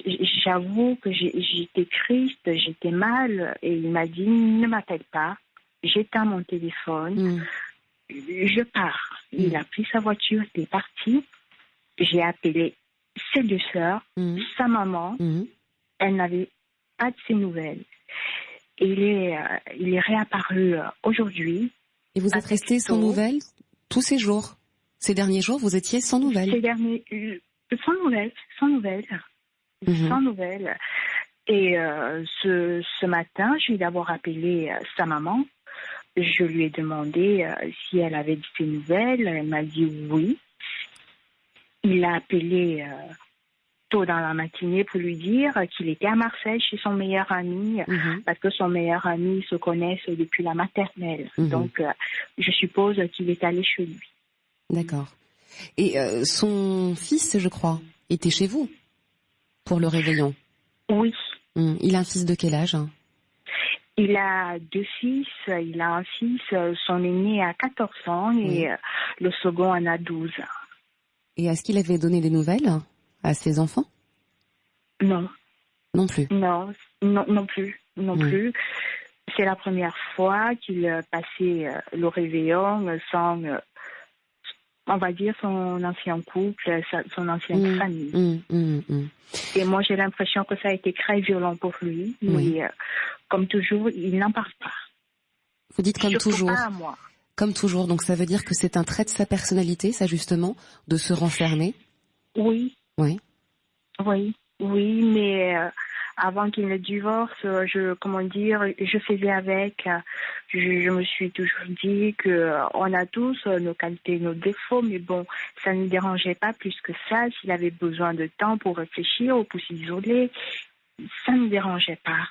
j'avoue que j'étais triste, j'étais mal, et il m'a dit ne m'appelle pas, j'éteins mon téléphone, je pars. Il a pris sa voiture, il est parti. J'ai appelé ses deux sœurs, sa maman, elle n'avait pas de ses nouvelles. Et il est réapparu aujourd'hui. Et vous êtes resté sans nouvelles tous ces jours? Ces derniers jours, vous étiez sans nouvelles? Sans nouvelles. Et ce matin, j'ai d'abord appelé sa maman. Je lui ai demandé si elle avait de ses nouvelles. Elle m'a dit oui. Il a appelé tôt dans la matinée pour lui dire qu'il était à Marseille chez son meilleur ami, parce que son meilleur ami se connaissent depuis la maternelle. Donc, je suppose qu'il est allé chez lui. D'accord. Et son fils, je crois, était chez vous pour le réveillon? Oui. Il a un fils de quel âge? Il a deux fils. Il a un fils, son aîné a 14 ans et le second en a 12. Et est-ce qu'il avait donné des nouvelles à ses enfants? Non. Non plus? Non plus. C'est la première fois qu'il passait le réveillon sans, on va dire, son ancien couple, son ancienne famille. Et moi, j'ai l'impression que ça a été très violent pour lui. Mais comme toujours, il n'en parle pas. Vous dites comme surtout toujours. Pas à moi. Comme toujours, donc ça veut dire que c'est un trait de sa personnalité, ça justement, de se renfermer? Oui. Oui, mais avant qu'il ne divorce, je faisais avec. Je me suis toujours dit que on a tous nos qualités, nos défauts, mais bon, ça ne me dérangeait pas plus que ça. S'il avait besoin de temps pour réfléchir ou pour s'isoler, ça ne me dérangeait pas.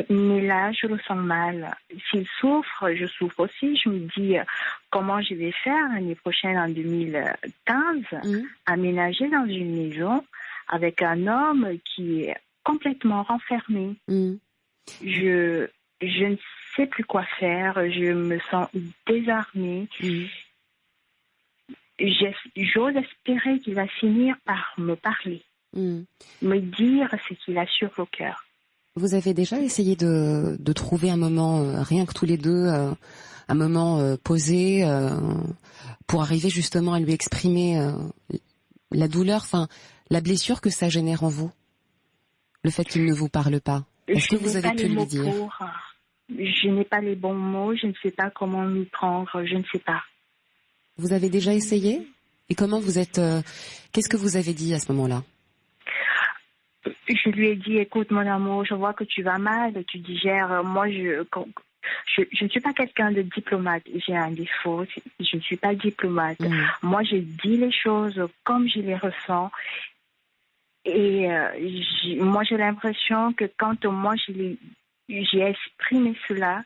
Mais là, je le sens mal. S'il souffre, je souffre aussi. Je me dis comment je vais faire l'année prochaine, en 2015, aménager dans une maison avec un homme qui est complètement renfermé. Je ne sais plus quoi faire. Je me sens désarmée. J'ose espérer qu'il va finir par me parler, me dire ce qu'il a sur le cœur. Vous avez déjà essayé de trouver un moment, rien que tous les deux, un moment posé pour arriver justement à lui exprimer la douleur, la blessure que ça génère en vous, le fait qu'il ne vous parle pas? Est-ce que vous avez pu lui dire? Je n'ai pas les bons mots, je ne sais pas comment m'y prendre, je ne sais pas. Vous avez déjà essayé? Et comment vous êtes... qu'est-ce que vous avez dit à ce moment-là? Je lui ai dit, écoute mon amour, je vois que tu vas mal, tu digères. Moi, je ne suis pas quelqu'un de diplomate. J'ai un défaut, je ne suis pas diplomate. Moi, je dis les choses comme je les ressens. Et moi, j'ai l'impression que quand moi, j'ai exprimé cela,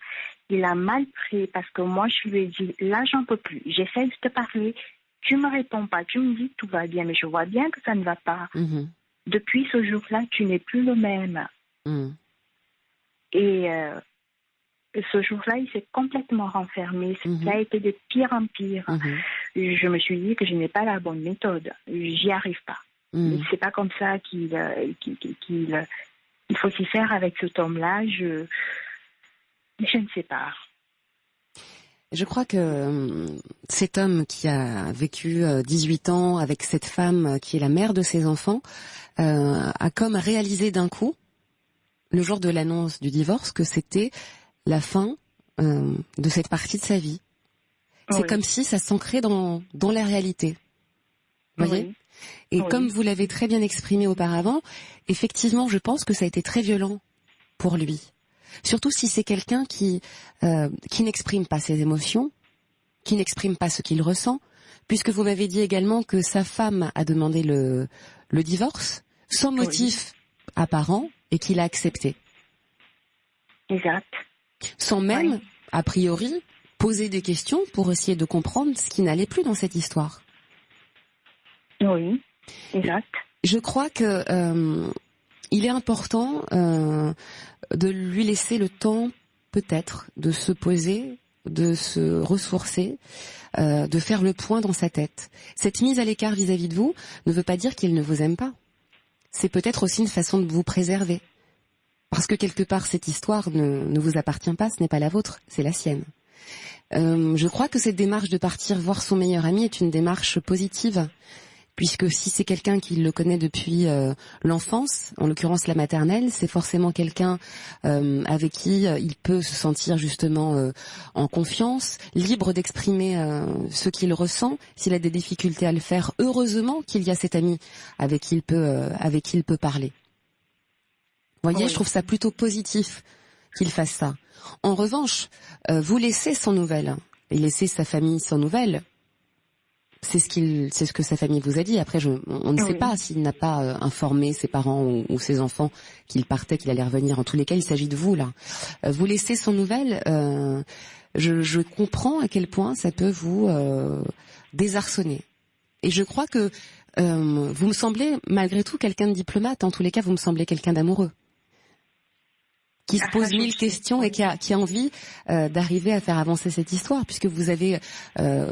il a mal pris parce que moi, je lui ai dit, là, j'en peux plus. J'essaie de te parler, tu me réponds pas, tu me dis tout va bien, mais je vois bien que ça ne va pas. Depuis ce jour-là, tu n'es plus le même. Et ce jour-là, il s'est complètement renfermé. Ça a été de pire en pire. Je me suis dit que je n'ai pas la bonne méthode. J'y arrive pas. C'est pas comme ça qu'il faut s'y faire avec cet homme-là. Je ne sais pas. Je crois que cet homme qui a vécu 18 ans avec cette femme qui est la mère de ses enfants a comme réalisé d'un coup, le jour de l'annonce du divorce, que c'était la fin de cette partie de sa vie. C'est comme si ça s'ancrait dans la réalité. Vous voyez ? Et comme vous l'avez très bien exprimé auparavant, effectivement, je pense que ça a été très violent pour lui. Surtout si c'est quelqu'un qui n'exprime pas ses émotions, qui n'exprime pas ce qu'il ressent, puisque vous m'avez dit également que sa femme a demandé le divorce sans motif apparent et qu'il a accepté. Exact. Sans même, a priori, poser des questions pour essayer de comprendre ce qui n'allait plus dans cette histoire. Oui, exact. Je crois que il est important de lui laisser le temps, peut-être, de se poser, de se ressourcer, de faire le point dans sa tête. Cette mise à l'écart vis-à-vis de vous ne veut pas dire qu'il ne vous aime pas. C'est peut-être aussi une façon de vous préserver. Parce que quelque part, cette histoire ne vous appartient pas, ce n'est pas la vôtre, c'est la sienne. Je crois que cette démarche de partir voir son meilleur ami est une démarche positive. Puisque si c'est quelqu'un qui le connaît depuis l'enfance, en l'occurrence la maternelle, c'est forcément quelqu'un avec qui il peut se sentir justement en confiance, libre d'exprimer ce qu'il ressent. S'il a des difficultés à le faire, heureusement qu'il y a cet ami avec qui il peut parler. Vous voyez, je trouve ça plutôt positif qu'il fasse ça. En revanche, vous laissez sans nouvelles et laissez sa famille sans nouvelles. C'est ce que sa famille vous a dit. Après, on ne sait pas s'il n'a pas informé ses parents ou ses enfants qu'il partait, qu'il allait revenir. En tous les cas, il s'agit de vous, là. Vous laissez sans nouvelles. Je comprends à quel point ça peut vous désarçonner. Et je crois que vous me semblez, malgré tout, quelqu'un de diplomate. En tous les cas, vous me semblez quelqu'un d'amoureux, qui se pose 1000 questions et qui a envie d'arriver à faire avancer cette histoire, puisque vous avez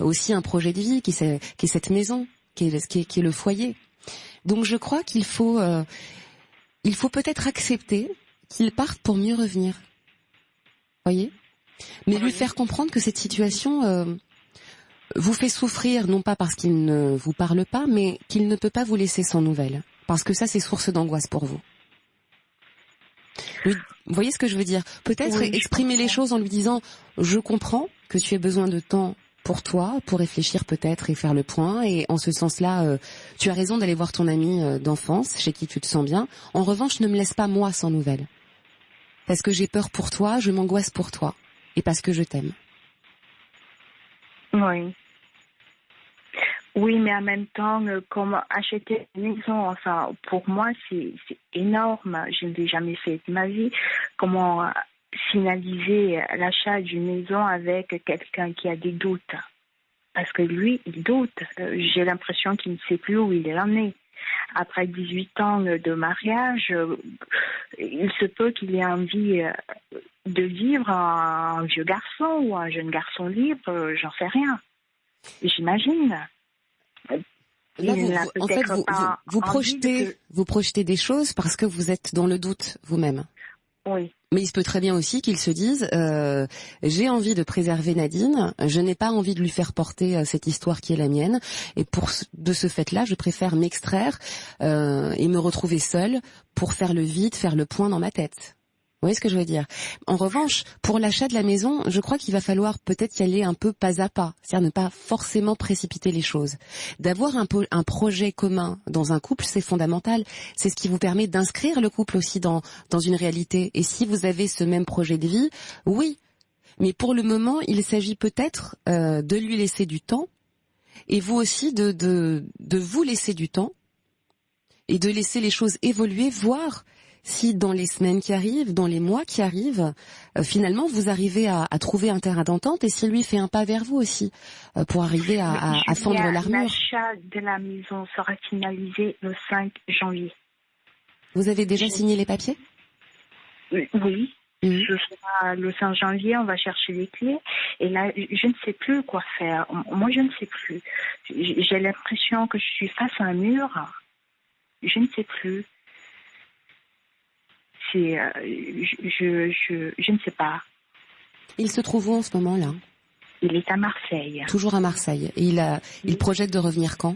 aussi un projet de vie qui est cette maison, qui est le foyer. Donc je crois qu'il faut peut-être accepter qu'il parte pour mieux revenir. Voyez ? Mais lui faire comprendre que cette situation vous fait souffrir, non pas parce qu'il ne vous parle pas, mais qu'il ne peut pas vous laisser sans nouvelles. Parce que ça, c'est source d'angoisse pour vous. Vous voyez ce que je veux dire ? Peut-être exprimer les choses en lui disant « Je comprends que tu aies besoin de temps pour toi, pour réfléchir peut-être et faire le point. Et en ce sens-là, tu as raison d'aller voir ton ami d'enfance, chez qui tu te sens bien. En revanche, ne me laisse pas moi sans nouvelles. Parce que j'ai peur pour toi, je m'angoisse pour toi. Et parce que je t'aime. » Oui. Oui, mais en même temps, comme acheter une maison, enfin, pour moi, c'est énorme. Je ne l'ai jamais fait de ma vie. Comment finaliser l'achat d'une maison avec quelqu'un qui a des doutes? Parce que lui, il doute. J'ai l'impression qu'il ne sait plus où il en est. Après 18 ans de mariage, il se peut qu'il ait envie de vivre un vieux garçon ou un jeune garçon libre, j'en sais rien. J'imagine. Là, vous projetez des choses parce que vous êtes dans le doute vous-même. Oui. Mais il se peut très bien aussi qu'ils se disent j'ai envie de préserver Nadine, je n'ai pas envie de lui faire porter cette histoire qui est la mienne, et de ce fait-là, je préfère m'extraire et me retrouver seule pour faire le vide, faire le point dans ma tête. Vous voyez ce que je veux dire ? En revanche, pour l'achat de la maison, je crois qu'il va falloir peut-être y aller un peu pas à pas, c'est-à-dire ne pas forcément précipiter les choses. D'avoir un projet commun dans un couple, c'est fondamental. C'est ce qui vous permet d'inscrire le couple aussi dans une réalité. Et si vous avez ce même projet de vie, oui. Mais pour le moment, il s'agit peut-être de lui laisser du temps, et vous aussi de vous laisser du temps, et de laisser les choses évoluer, voire si dans les semaines qui arrivent, dans les mois qui arrivent, finalement vous arrivez à trouver un terrain d'entente, et si lui fait un pas vers vous aussi, pour arriver à fendre l'armure. L'achat de la maison sera finalisé le 5 janvier. Vous avez déjà signé les papiers ? Oui. Ce sera le 5 janvier, on va chercher les clés. Et là, je ne sais plus quoi faire. Moi, je ne sais plus. J'ai l'impression que je suis face à un mur. Je ne sais plus. Je ne sais pas. Il se trouve où en ce moment-là ? Il est à Marseille. Toujours à Marseille. Et il projette de revenir quand?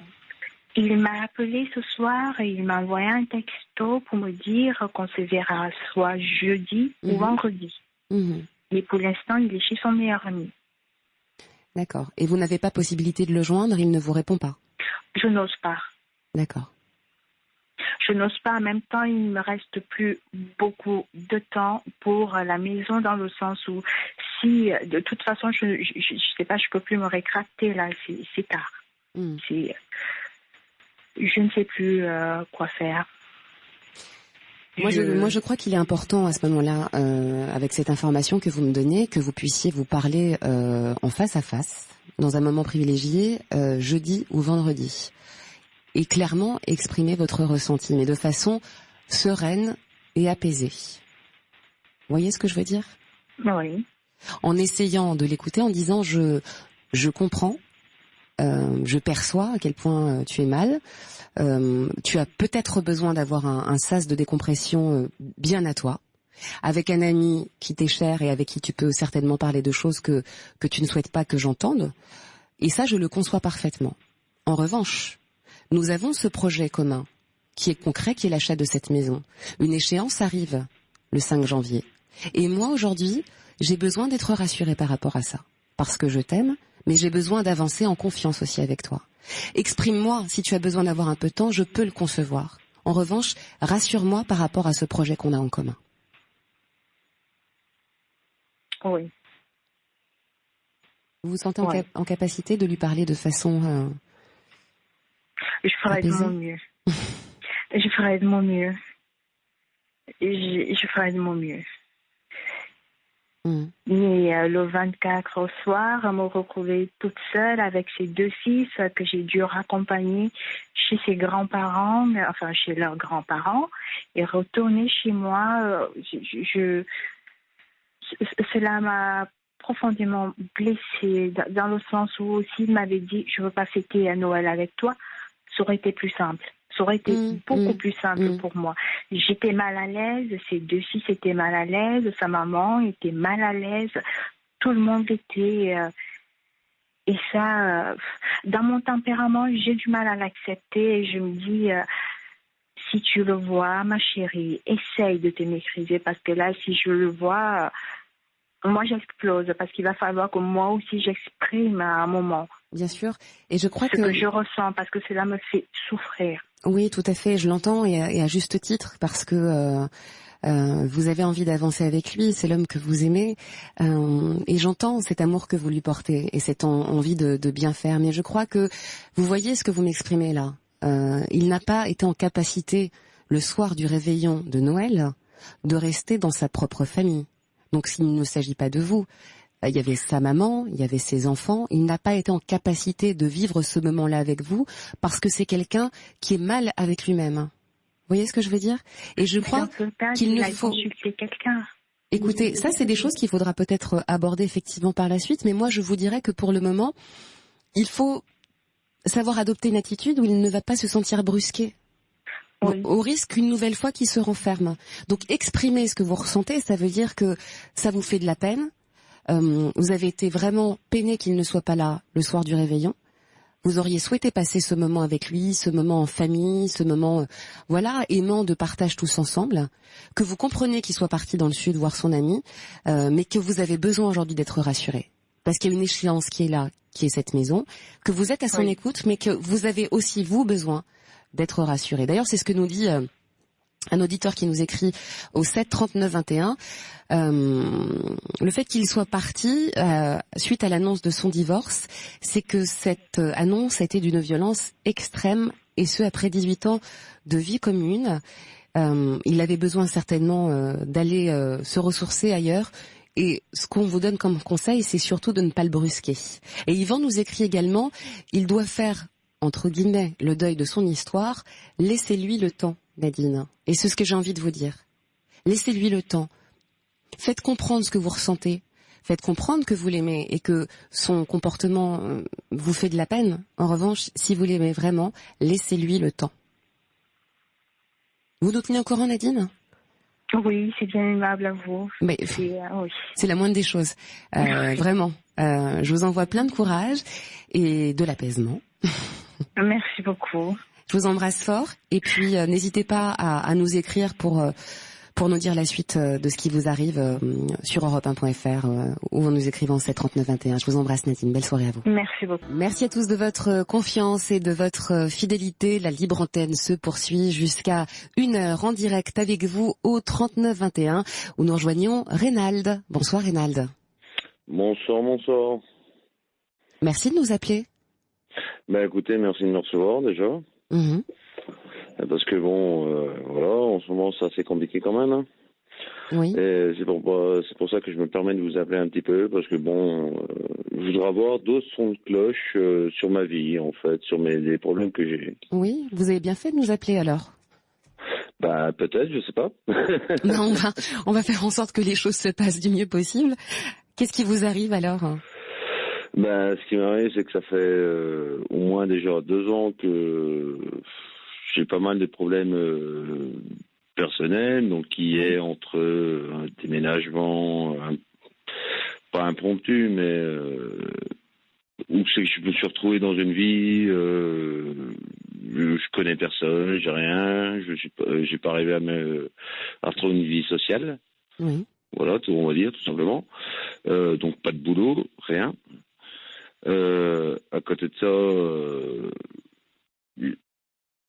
Il m'a appelé ce soir et il m'a envoyé un texto pour me dire qu'on se verra soit jeudi ou vendredi. Et pour l'instant, il est chez son meilleur ami. D'accord. Et vous n'avez pas possibilité de le joindre, il ne vous répond pas? Je n'ose pas. D'accord. Je n'ose pas. En même temps, il ne me reste plus beaucoup de temps pour la maison, dans le sens où si, de toute façon, je sais pas, je peux plus me rétracter là, c'est tard. Je ne sais plus quoi faire. Moi, je crois qu'il est important à ce moment-là, avec cette information que vous me donnez, que vous puissiez vous parler en face à face, dans un moment privilégié, jeudi ou vendredi, et clairement exprimer votre ressenti, mais de façon sereine et apaisée. Vous voyez ce que je veux dire? Oui. En essayant de l'écouter, en disant je comprends. Je perçois à quel point tu es mal. Tu as peut-être besoin d'avoir un sas de décompression bien à toi, avec un ami qui t'est cher et avec qui tu peux certainement parler de choses que tu ne souhaites pas que j'entende. Et ça, je le conçois parfaitement. En revanche, nous avons ce projet commun qui est concret, qui est l'achat de cette maison. Une échéance arrive le 5 janvier. Et moi, aujourd'hui, j'ai besoin d'être rassurée par rapport à ça. Parce que je t'aime, mais j'ai besoin d'avancer en confiance aussi avec toi. Exprime-moi, si tu as besoin d'avoir un peu de temps, je peux le concevoir. En revanche, rassure-moi par rapport à ce projet qu'on a en commun. Oui. Vous vous sentez en capacité de lui parler de façon je ferai de mon mieux. Je ferai de mon mieux. Je ferai de mon mieux. Mais le 24 au soir, me retrouver toute seule avec ses deux fils que j'ai dû raccompagner chez ses grands-parents, enfin chez leurs grands-parents, et retourner chez moi. Cela m'a profondément blessée, dans le sens où aussi il m'avait dit je veux pas fêter à Noël avec toi. Ça aurait été plus simple. Ça aurait été beaucoup plus simple pour moi. J'étais mal à l'aise, ses deux fils étaient mal à l'aise, sa maman était mal à l'aise, tout le monde était... et ça, dans mon tempérament, j'ai du mal à l'accepter. Et je me dis, si tu le vois, ma chérie, essaye de te maîtriser, parce que là, si je le vois... moi, j'explose, parce qu'il va falloir que moi aussi j'exprime à un moment. Bien sûr. Et je crois ce que je ressens, parce que cela me fait souffrir. Oui, tout à fait. Je l'entends, et à juste titre, parce que vous avez envie d'avancer avec lui. C'est l'homme que vous aimez, et j'entends cet amour que vous lui portez et cette envie de bien faire. Mais je crois que vous voyez ce que vous m'exprimez là. Il n'a pas été en capacité, le soir du réveillon de Noël, de rester dans sa propre famille. Donc s'il ne s'agit pas de vous, il y avait sa maman, il y avait ses enfants, il n'a pas été en capacité de vivre ce moment-là avec vous parce que c'est quelqu'un qui est mal avec lui-même. Vous voyez ce que je veux dire? Et je crois qu'il ne faut... Écoutez, ça c'est des choses qu'il faudra peut-être aborder effectivement par la suite, mais moi je vous dirais que pour le moment, il faut savoir adopter une attitude où il ne va pas se sentir brusqué. Oui. Au risque une nouvelle fois qu'il se renferme. Donc exprimer ce que vous ressentez, ça veut dire que ça vous fait de la peine. Vous avez été vraiment peiné qu'il ne soit pas là le soir du réveillon. Vous auriez souhaité passer ce moment avec lui, ce moment en famille, ce moment aimant de partage tous ensemble. Que vous comprenez qu'il soit parti dans le sud voir son ami, mais que vous avez besoin aujourd'hui d'être rassuré. Parce qu'il y a une échéance qui est là, qui est cette maison, que vous êtes à son écoute, mais que vous avez aussi, vous, besoin d'être rassuré. D'ailleurs, c'est ce que nous dit un auditeur qui nous écrit au 7 39 21. Le fait qu'il soit parti suite à l'annonce de son divorce, c'est que cette annonce a été d'une violence extrême, et ce après 18 ans de vie commune. Il avait besoin certainement d'aller se ressourcer ailleurs. Et ce qu'on vous donne comme conseil, c'est surtout de ne pas le brusquer. Et Yvan nous écrit également, il doit faire, entre guillemets, le deuil de son histoire. Laissez-lui le temps, Nadine. Et c'est ce que j'ai envie de vous dire. Laissez-lui le temps. Faites comprendre ce que vous ressentez. Faites comprendre que vous l'aimez et que son comportement vous fait de la peine. En revanche, si vous l'aimez vraiment, laissez-lui le temps. Vous nous tenez au courant, Nadine ? Oui, c'est bien aimable à vous. Mais oui. C'est la moindre des choses, vraiment. Je vous envoie plein de courage et de l'apaisement. Merci beaucoup. Je vous embrasse fort et puis n'hésitez pas à nous écrire pour nous dire la suite de ce qui vous arrive sur europe1.fr ou en nous écrivant 73921. Je vous embrasse Nadine, belle soirée à vous. Merci beaucoup. Merci à tous de votre confiance et de votre fidélité. La libre antenne se poursuit jusqu'à 1h en direct avec vous au 3921 où nous rejoignons Reynald. Bonsoir Reynald. Bonsoir. Merci de nous appeler. Écoutez, merci de me recevoir déjà. Mmh. Parce que voilà, en ce moment c'est assez compliqué quand même. Hein. Oui. Et c'est pour ça que je me permets de vous appeler un petit peu, parce que je voudrais avoir d'autres sons de cloche sur ma vie, en fait, sur les problèmes que j'ai. Oui, vous avez bien fait de nous appeler alors. Peut-être, je sais pas. Non, on va faire en sorte que les choses se passent du mieux possible. Qu'est-ce qui vous arrive alors ? Ce qui m'arrive, c'est que ça fait au moins déjà 2 ans que j'ai pas mal de problèmes personnels, donc qui est entre un déménagement, pas impromptu, mais où c'est que je me suis retrouvé dans une vie, je connais personne, j'ai rien, j'ai pas arrivé à retrouver une vie sociale. Oui. Voilà, on va dire, tout simplement. Donc pas de boulot, rien. À côté de ça,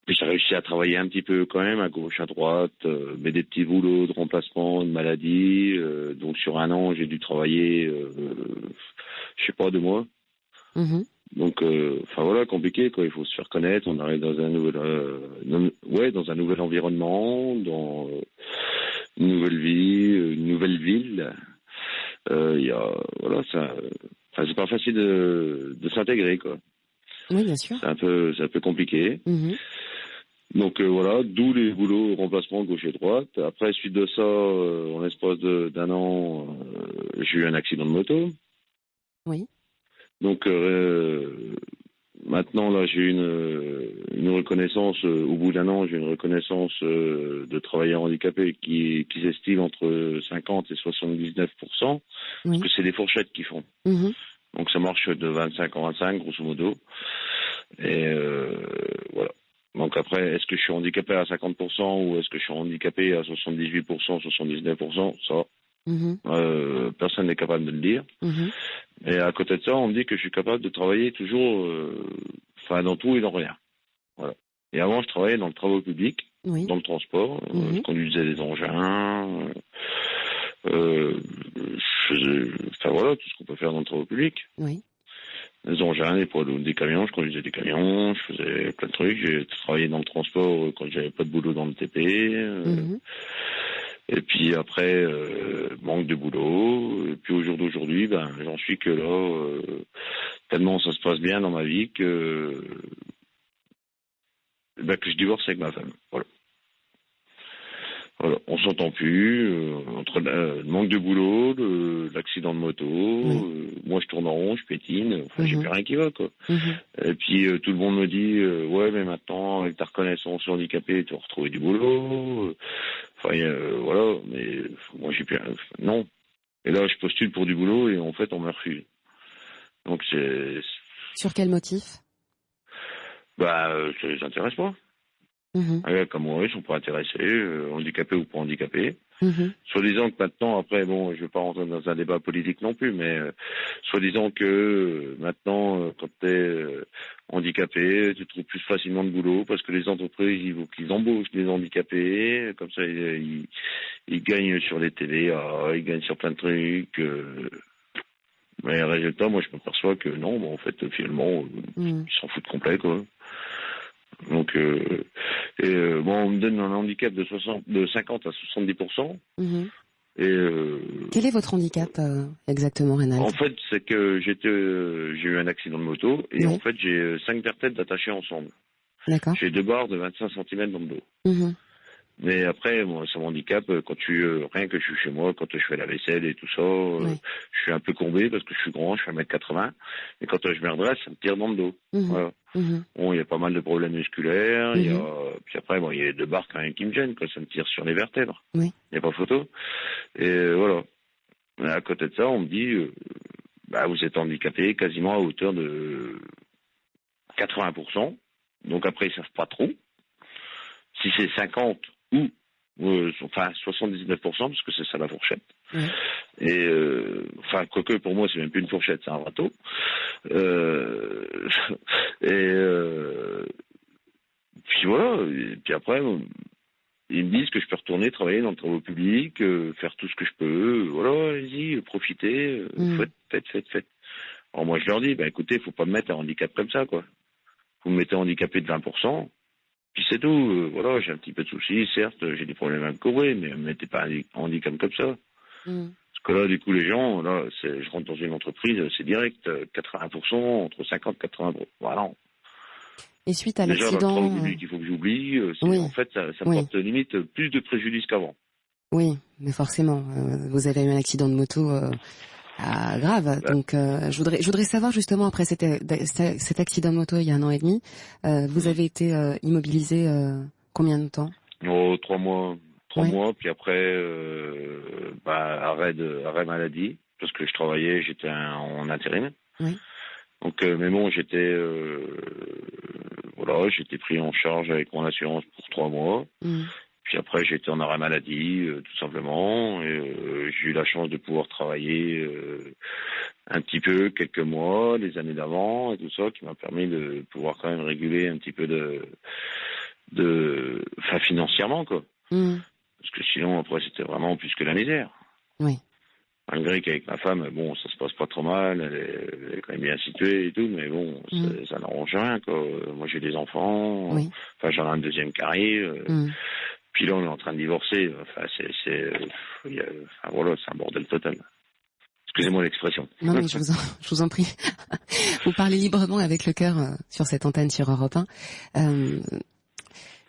j'ai réussi à travailler un petit peu quand même, à gauche, à droite, mais des petits boulots de remplacement, de maladie. Donc sur 1 an, j'ai dû travailler, je sais pas, 2 mois. Mmh. Donc, voilà, compliqué, quoi. Il faut se faire connaître. On arrive dans un nouvel environnement, dans une nouvelle vie, une nouvelle ville. C'est pas facile de s'intégrer, quoi. Oui, bien sûr. C'est un peu compliqué. Mmh. Donc d'où les boulots remplacement gauche et droite. Après, suite de ça, en l'espace d'1 an, j'ai eu un accident de moto. Oui. Donc maintenant là, j'ai une reconnaissance. Au bout d'1 an, j'ai une reconnaissance de travailleur handicapé qui s'estime entre 50 et 79%. Oui. Parce que c'est des fourchettes qu'ils font. Mmh. Donc ça marche de 25 à 25, grosso modo. Et voilà. Donc après, est-ce que je suis handicapé à 50% ou est-ce que je suis handicapé à 78%, 79%? Ça, personne n'est capable de le dire. Mmh. Et à côté de ça, on me dit que je suis capable de travailler toujours, dans tout et dans rien. Voilà. Et avant, je travaillais dans le travaux public, oui. dans le transport. Je conduisais des engins. Je faisais, tout ce qu'on peut faire dans le travaux public. Oui. Des engins, des camions, je conduisais des camions, je faisais plein de trucs. J'ai travaillé dans le transport quand j'avais pas de boulot dans le TP. Et puis après, manque de boulot. Et puis au jour d'aujourd'hui, j'en suis que là, tellement ça se passe bien dans ma vie que je divorce avec ma femme. Voilà. Voilà, on s'entend plus, entre le manque de boulot, l'accident de moto, moi je tourne en rond, je pétine, j'ai plus rien qui va, quoi. Et puis tout le monde me dit, ouais, mais maintenant, avec ta reconnaissance handicapée, tu vas retrouver du boulot, voilà, mais moi j'ai plus rien, non. Et là, je postule pour du boulot et en fait, on me refuse. Donc c'est... Sur quel motif? Ça les intéresse pas. Comme moi, ils sont pas intéressés, handicapés ou pas handicapés. Soi-disant que maintenant, après, je vais pas rentrer dans un débat politique non plus, mais soi-disant que maintenant, quand tu es handicapé, tu trouves plus facilement de boulot parce que les entreprises, ils embauchent des handicapés, comme ça, ils gagnent sur les TVA, ils gagnent sur plein de trucs. Mais résultat, moi, je m'aperçois que non, en fait, finalement, ils s'en foutent complet, quoi. Donc, on me donne un handicap de 50 à 70%. Quel est votre handicap exactement, Reynald? En fait, c'est que j'ai eu un accident de moto et en fait, j'ai 5 vertèbres attachées ensemble. D'accord. J'ai 2 barres de 25 cm dans le dos. Mais après, moi, ça m'handicape quand rien que je suis chez moi, quand je fais la vaisselle et tout ça, je suis un peu courbé parce que je suis grand, je fais 1m80. Et quand je me redresse, ça me tire dans le dos. Voilà. Bon, il y a pas mal de problèmes musculaires. Puis après, il y a les 2 barres quand même qui me gênent, quoi. Ça me tire sur les vertèbres. Il n'y a pas photo. Et voilà. Et à côté de ça, on me dit, vous êtes handicapé quasiment à hauteur de 80%. Donc après, ils savent pas trop si c'est 50 ou 79%, parce que c'est ça la fourchette. Et quoique pour moi c'est même plus une fourchette, c'est un râteau. Puis voilà. Et puis après, ils me disent que je peux retourner travailler dans le travail public, faire tout ce que je peux. Voilà, allez-y, profitez, faites. Alors moi je leur dis, écoutez, faut pas me mettre un handicap comme ça, quoi. Vous me mettez handicapé de 20%. Puis c'est tout. Voilà, j'ai un petit peu de soucis, certes, j'ai des problèmes à me couvrir, mais ne me mettez pas un handicap comme ça. Parce que là, du coup, les gens, là, je rentre dans une entreprise, c'est direct, 80%, entre 50 et 80%. Voilà. Et suite à l'accident... Déjà, dans le travail public, il faut que j'oublie. En fait, ça porte limite plus de préjudice qu'avant. Oui, mais forcément. Vous avez eu un accident de moto grave. Donc, je voudrais savoir justement, après cet accident de moto il y a 1 an et demi, vous avez été immobilisé combien de temps? 3 mois. 3 mois, puis après, arrêt maladie, parce que je travaillais, j'étais en intérim. Donc, mais bon, j'étais pris en charge avec mon assurance pour 3 mois. Puis après, j'étais en arrêt maladie, tout simplement. Et j'ai eu la chance de pouvoir travailler un petit peu, quelques mois, les années d'avant et tout ça, qui m'a permis de pouvoir quand même réguler un petit peu financièrement, quoi. Parce que sinon, après, c'était vraiment plus que la misère. Malgré qu'avec ma femme, bon, ça se passe pas trop mal, elle est quand même bien située et tout, mais bon, ça n'arrange rien, quoi. Moi, j'ai des enfants, j'en ai un deuxième qui arrive, puis là, on est en train de divorcer, c'est un bordel total. Excusez-moi l'expression. Non, mais je vous en prie. Vous parlez librement avec le cœur sur cette antenne sur Europe 1.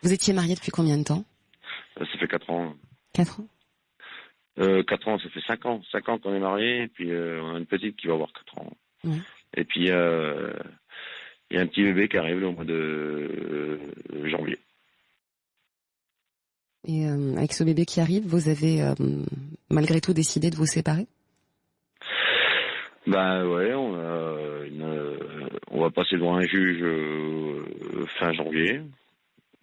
Vous étiez marié depuis combien de temps? Ça fait 4 ans. 4 ans? 4 ans, ça fait 5 ans. 5 ans qu'on est mariés, et puis on a une petite qui va avoir 4 ans. Et puis il y a un petit bébé qui arrive au mois de janvier. Et avec ce bébé qui arrive, vous avez malgré tout décidé de vous séparer? Ouais, on va passer devant un juge fin janvier.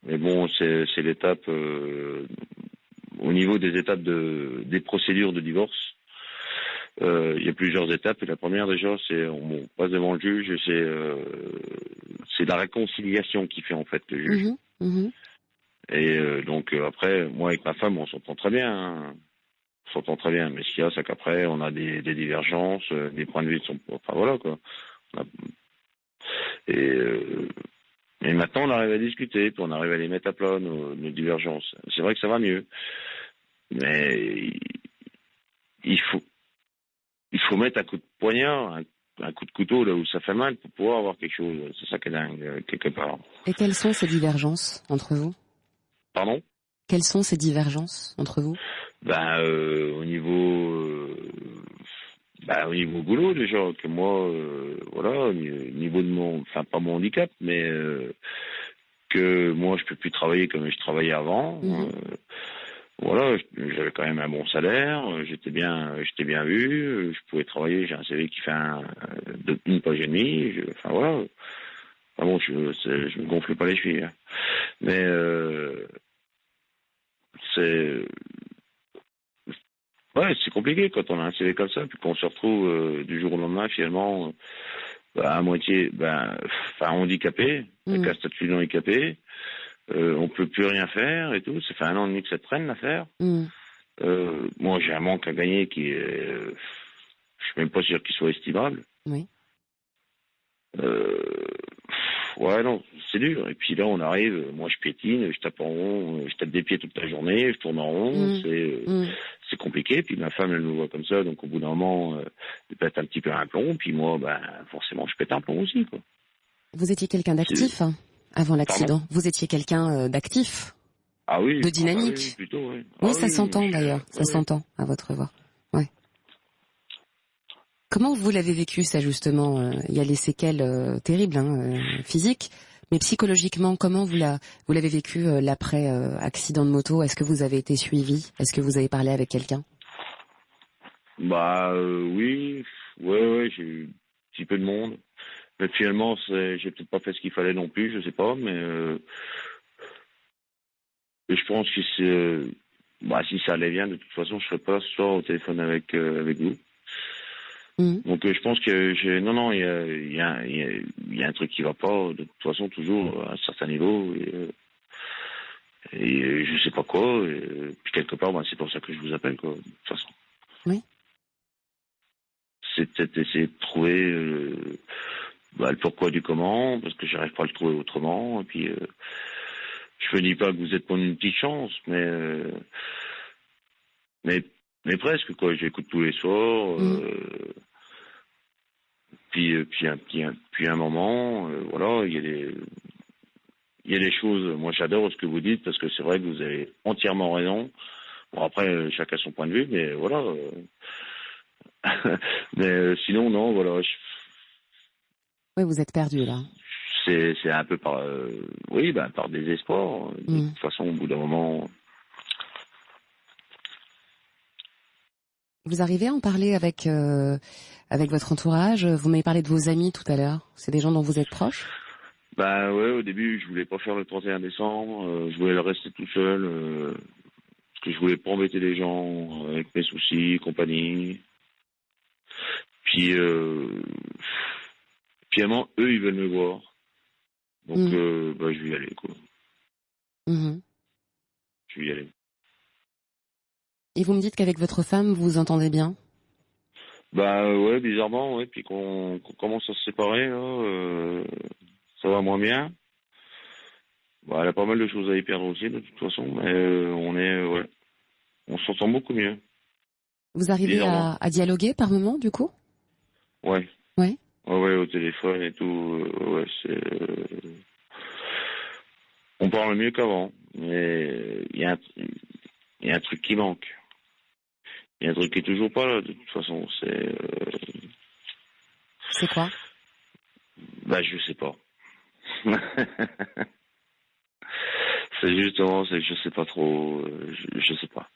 Mais bon, c'est l'étape au niveau des étapes des procédures de divorce. Il y a plusieurs étapes, et la première déjà, c'est on passe devant le juge, et c'est la réconciliation qui fait en fait le juge. Et donc après, moi avec ma femme, on s'entend très bien. On s'entend très bien, mais ce qu'il y a, c'est qu'après, on a des divergences, des points de vue sont... Enfin voilà, quoi. Et maintenant, on arrive à discuter, puis on arrive à les mettre à plat, nos divergences. C'est vrai que ça va mieux. Mais il faut mettre un coup de poignard, un coup de couteau là où ça fait mal pour pouvoir avoir quelque chose. C'est ça qui est dingue, quelque part. Et quelles sont ces divergences entre vous? Pardon? Quelles sont ces divergences entre vous? Au niveau boulot déjà, que moi, au niveau de pas mon handicap, mais que moi je peux plus travailler comme je travaillais avant. J'avais quand même un bon salaire, j'étais bien vu, je pouvais travailler, j'ai un CV qui fait une page et demie, je me gonfle pas les chevilles, hein. Mais c'est compliqué quand on a un CV comme ça, puis qu'on se retrouve du jour au lendemain finalement à moitié handicapé, avec un statut de handicapé. On peut plus rien faire et tout. Ça fait 1 an et demi que ça traîne l'affaire. Moi, j'ai un manque à gagner qui est, je suis même pas sûr qu'il soit estimable. Non, c'est dur. Et puis là, on arrive. Moi, je piétine, je tape en rond, je tape des pieds toute la journée, je tourne en rond. C'est compliqué. Puis ma femme, elle me voit comme ça, donc au bout d'un moment, elle pète un petit peu un plomb. Puis moi, forcément, je pète un plomb aussi, quoi. Vous étiez quelqu'un d'actif avant l'accident. Vous étiez quelqu'un d'actif. Ah oui. De dynamique. Oui, plutôt, oui. Ça s'entend d'ailleurs. Ça s'entend à votre voix. Ouais. Comment vous l'avez vécu ça justement? Il y a les séquelles terribles, physiques, mais psychologiquement, comment vous l'avez vécu l'après accident de moto? Est-ce que vous avez été suivi? Est-ce que vous avez parlé avec quelqu'un? Oui. Ouais, j'ai eu un petit peu de monde. Mais finalement, j'ai peut-être pas fait ce qu'il fallait non plus, je sais pas, mais je pense que si ça allait bien, de toute façon, je serais pas ce soir au téléphone avec vous. Donc je pense que il y a un truc qui va pas, de toute façon, toujours à un certain niveau, et je sais pas quoi, et puis quelque part, c'est pour ça que je vous appelle, quoi, de toute façon. Oui. C'est peut-être essayer de trouver le pourquoi du comment, parce que j'arrive pas à le trouver autrement, et puis je ne dis pas que vous êtes pour une petite chance, mais presque, quoi. J'écoute tous les soirs. Puis un moment, voilà, il y a des choses. Moi, j'adore ce que vous dites parce que c'est vrai que vous avez entièrement raison. Bon, après, chacun son point de vue, mais voilà. Mais sinon, non, voilà. Oui, vous êtes perdu là. C'est un peu par désespoir. De toute façon, au bout d'un moment. Vous arrivez à en parler avec votre entourage? Vous m'avez parlé de vos amis tout à l'heure. C'est des gens dont vous êtes proches? Ouais, au début, je voulais pas faire le 31 décembre. Je voulais le rester tout seul. Parce que je voulais pas embêter les gens avec mes soucis, compagnie. Puis, finalement, eux, ils veulent me voir. Donc, je vais y aller, quoi. Je vais y aller. Et vous me dites qu'avec votre femme, vous vous entendez bien? Ouais, bizarrement, ouais. Puis qu'on commence à se séparer, là, ça va moins bien. Elle a pas mal de choses à y perdre aussi, de toute façon, mais on s'entend beaucoup mieux. Vous arrivez à dialoguer par moment, du coup? Ouais. Ouais. Ouais, au téléphone et tout. On parle mieux qu'avant, mais il y a un truc qui manque. Il y a un truc qui est toujours pas là, de toute façon. C'est quoi? Je sais pas. C'est justement, je sais pas trop. Je sais pas.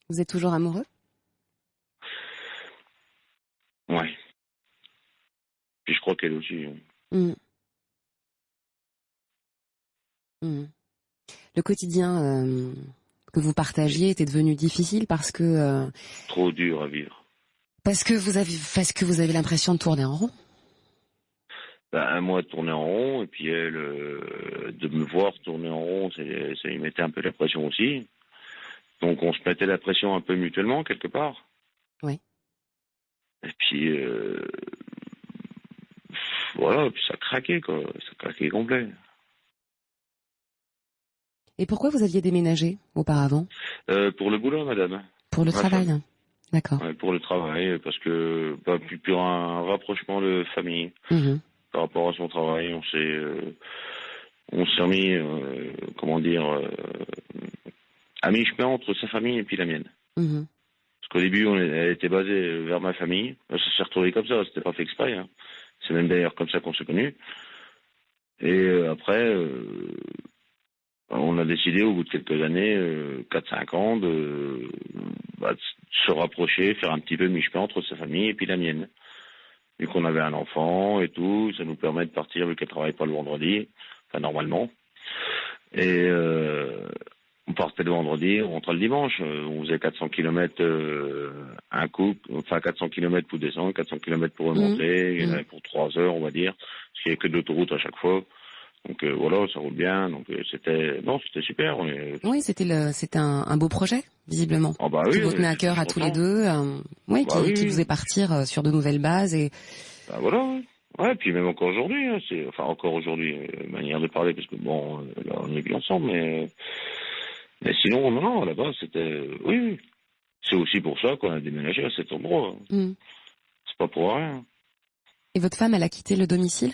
Vous êtes toujours amoureux? Ouais. Puis je crois qu'elle aussi. Le quotidien que vous partagiez était devenu difficile parce que trop dur à vivre. Parce que vous avez l'impression de tourner en rond. Moi, de tourner en rond, et puis elle, de me voir tourner en rond, ça lui mettait un peu la pression aussi. Donc on se mettait la pression un peu mutuellement, quelque part. Oui. Et puis, voilà, puis ça craquait, quoi. Ça craquait complet. Et pourquoi vous aviez déménagé auparavant? Pour le boulot, madame. Pour le travail, hein. D'accord. Ouais, pour le travail, parce que plus pour un rapprochement de famille. Par rapport à son travail, on s'est remis, à mi-chemin entre sa famille et puis la mienne. Parce qu'au début, elle était basée vers ma famille. Ça s'est retrouvé comme ça, c'était pas fait exprès. Hein. C'est même d'ailleurs comme ça qu'on s'est connus. Et après, on a décidé au bout de quelques années, 4-5 ans, de se rapprocher, faire un petit peu mi-chemin entre sa famille et puis la mienne. Vu qu'on avait un enfant et tout, ça nous permet de partir vu qu'elle travaille pas le vendredi, enfin normalement. Et on partait le vendredi, on rentrait le dimanche. On faisait 400 km un coup, enfin 400 km pour descendre, 400 km pour remonter, il y en avait pour 3 heures, on va dire, parce qu'il n'y avait que de l'autoroute à chaque fois. Donc voilà, ça roule bien. Donc c'était super. Oui, c'était un beau projet, visiblement. Qui vous tenait à cœur à tous les deux. Qui vous faisait partir sur de nouvelles bases et. Voilà. Ouais, puis même encore aujourd'hui, hein, encore aujourd'hui, manière de parler, parce que bon, là on est bien ensemble, mais sinon non, là-bas c'était, oui. C'est aussi pour ça qu'on a déménagé à cet endroit. C'est pas pour rien. Et votre femme, elle a quitté le domicile?